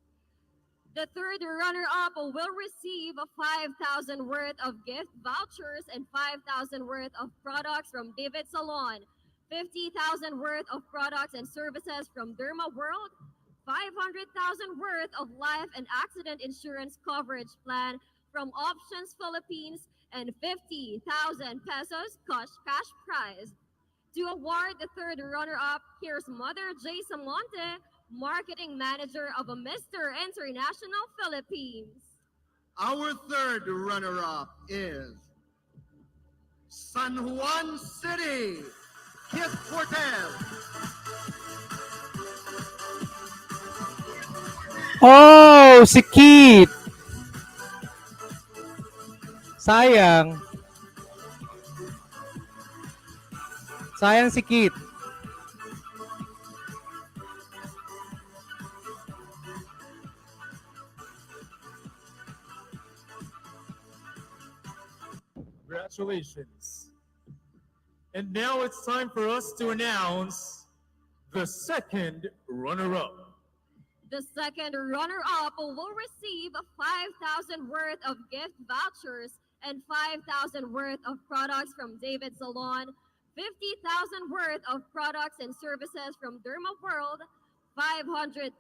the third runner-up will receive a 5,000 worth of gift vouchers and 5,000 worth of products from David Salon, 50,000 worth of products and services from Derma World, 500,000 worth of life and accident insurance coverage plan from Options Philippines, and 50,000 pesos cash prize. To award the third runner-up, here's Mother J. Samonte, Marketing Manager of a Mr. International Philippines. Our third runner-up is San Juan City, Kit Cortez. Oh, si Kit! Sayang. Sayang si Kit. Congratulations. And now it's time for us to announce the second runner-up. The second runner-up will receive 5,000 worth of gift vouchers and 5,000 worth of products from David Salon, 50,000 worth of products and services from Derma World, 500,000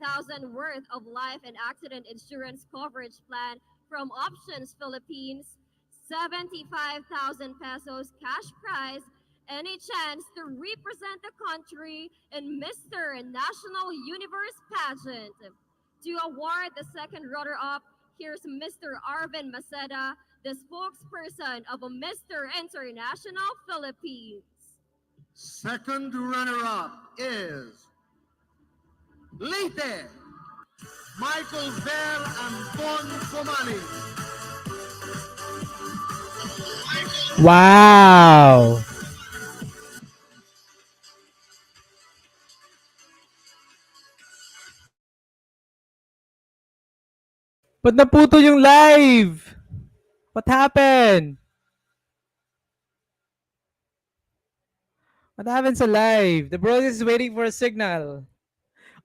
worth of life and accident insurance coverage plan from Options Philippines, 75,000 pesos cash prize, and a chance to represent the country in Mr. National Universe pageant. To award the second runner-up, here's Mr. Arvin Maceda, the spokesperson of Mr. International Philippines. Second runner-up is Leyte, Michael Bell and Bon Comani. Wow! Ba't naputol yung live? What happened? What happened sa live? The bro is waiting for a signal.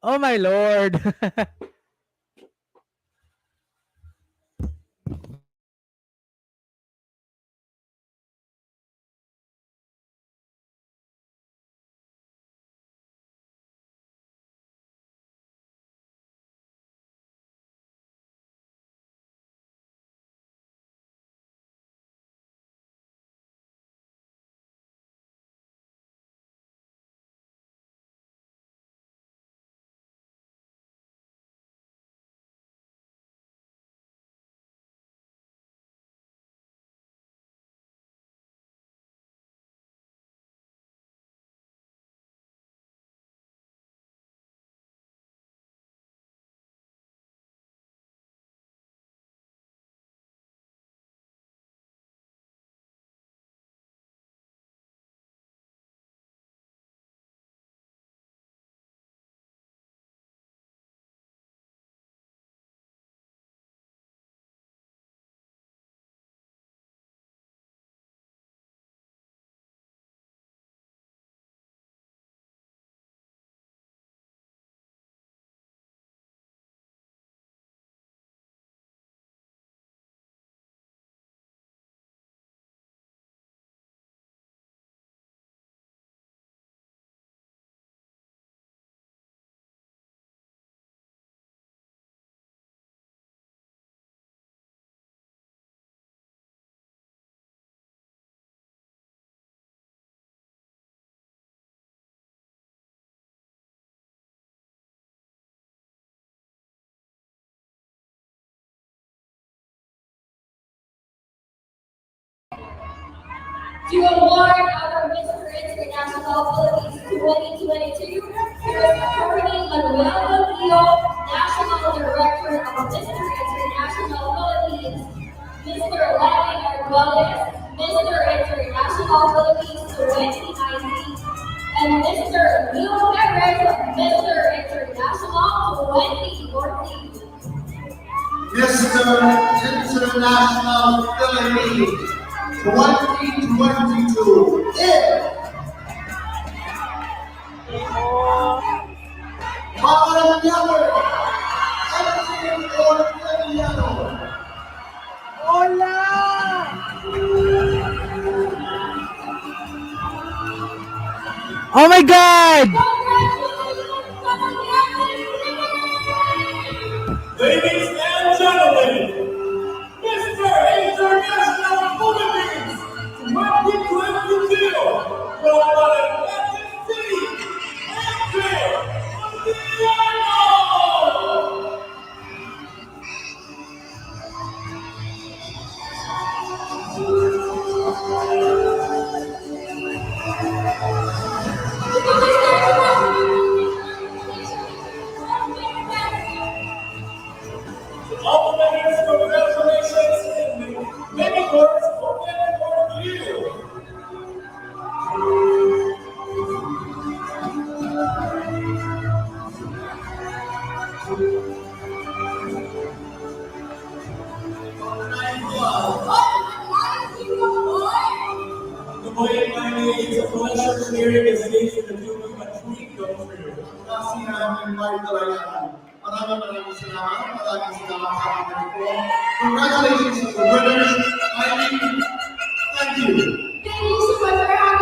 Oh my lord. To award our Mr. International Philippines 2022, here's Attorney Manuel Leo, National Director of Mr. International Philippines, Mr. Levin Arguelles, Mr. International Philippines 2019, and Mr. Leo Perez, Mr. International 2014. Mr. International Philippines 2022 is Magalanyano, Edwin Orteliano. Hola! Oh my god! Ladies and gentlemen, Mr. International Philippines 2022 from Atlantic City, Edwin Orteliano! All the winners, congratulations and many words spoken for you. Good morning, my name is a pleasure sharing the stage with you with my dream come true. Kasi namin Mark maraming salamat sa ating po. Congratulations to the winners. I mean, thank you.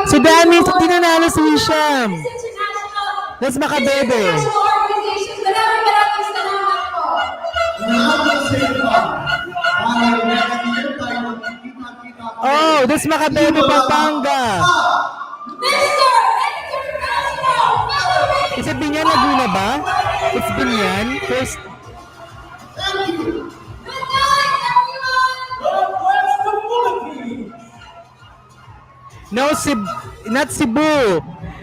So that means hindi nanalo si Hisham. Let's makabebe. Oh, that's Makabebe Pampanga. Is it Binyan Laguna ba? It's Binyan. First. No, not Cebu.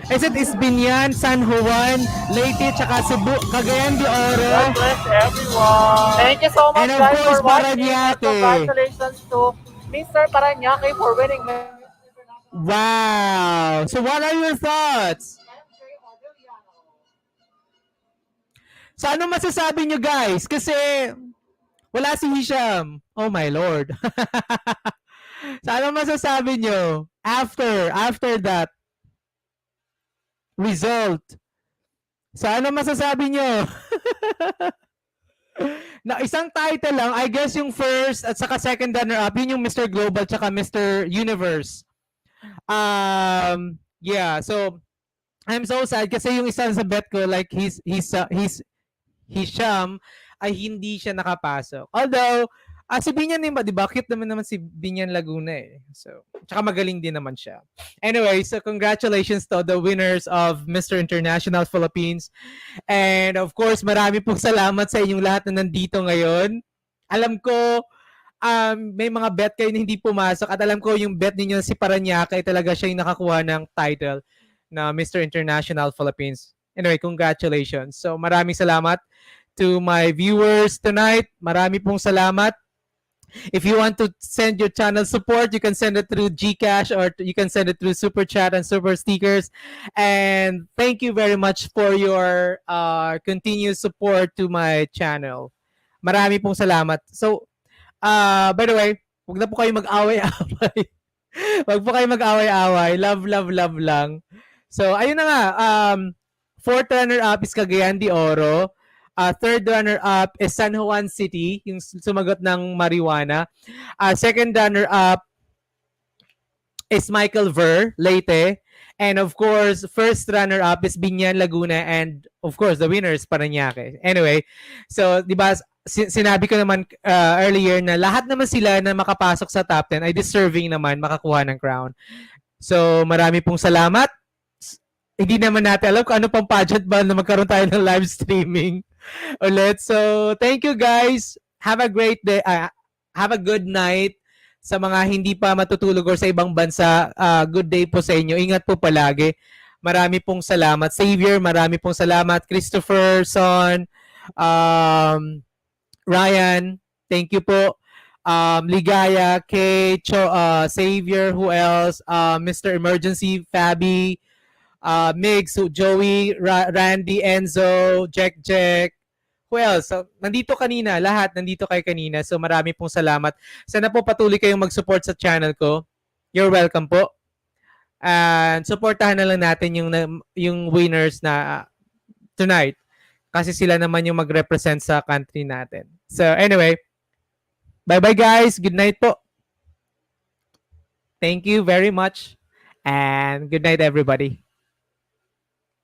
Is it Binyan, San Juan, Leyte, tsaka Cebu, Cagayan de Oro. God bless everyone. Thank you so much, And of guys, course, for watching. Paranaque. Congratulations to Mr. Paranaque for winning. Wow. So what are your thoughts? So ano masasabi nyo guys? Kasi wala si Hisham. Oh my Lord. So ano masasabi nyo after that result? So ano masasabi nyo? Na isang title lang, I guess yung first at saka second runner-up, yun yung Mr. Global tsaka Mr. Universe. Yeah, so I'm so sad kasi yung isa sa bet ko, like Hisham ay hindi siya nakapasok. Although, si Binyan din ba, di ba? Cute naman si Binyan Laguna eh. So, tsaka magaling din naman siya. Anyway, so congratulations to the winners of Mr. International Philippines. And of course, marami pong salamat sa inyong lahat na nandito ngayon. Alam ko, may mga bet kayo na hindi pumasok at alam ko yung bet ninyo si Paranaque ay talaga siya yung nakakuha ng title na Mr. International Philippines. Anyway, congratulations. So maraming salamat to my viewers tonight. Marami pong salamat. If you want to send your channel support, you can send it through GCash or you can send it through Super Chat and Super Stickers. And thank you very much for your continued support to my channel. Marami pong salamat. So, by the way, huwag na po kayo mag-away-away. Huwag po kayo mag-away-away. Love, love, love lang. So, ayun na nga. Fourth runner-up is Cagayan de Oro. Third runner-up is San Juan City, yung sumagot ng marijuana. Second runner-up is Michael Ver, Leyte. And of course, first runner-up is Binyan Laguna. And of course, the winner is Paranaque. Anyway, so di ba sinabi ko naman earlier na lahat naman sila na makapasok sa top 10 ay deserving naman makakuha ng crown. So marami pong salamat. Hindi naman natin alam kung ano pang pageant ba na magkaroon tayo ng live streaming ulit. So, thank you guys. Have a great day. Have a good night. Sa mga hindi pa matutulog or sa ibang bansa, good day po sa inyo. Ingat po palagi. Marami pong salamat. Xavier, marami pong salamat. Christopher, Son, Ryan, thank you po. Ligaya, Kay, Xavier, who else? Mr. Emergency, Fabi, Migs, Joey, Randy, Enzo, Jack, who else? So, nandito kanina, lahat nandito kayo kanina. So marami pong salamat. Sana po patuloy kayong mag-support sa channel ko. You're welcome po. And supportahan na lang natin yung winners na tonight. Kasi sila naman yung mag-represent sa country natin. So anyway, bye-bye guys. Good night po. Thank you very much. And good night everybody.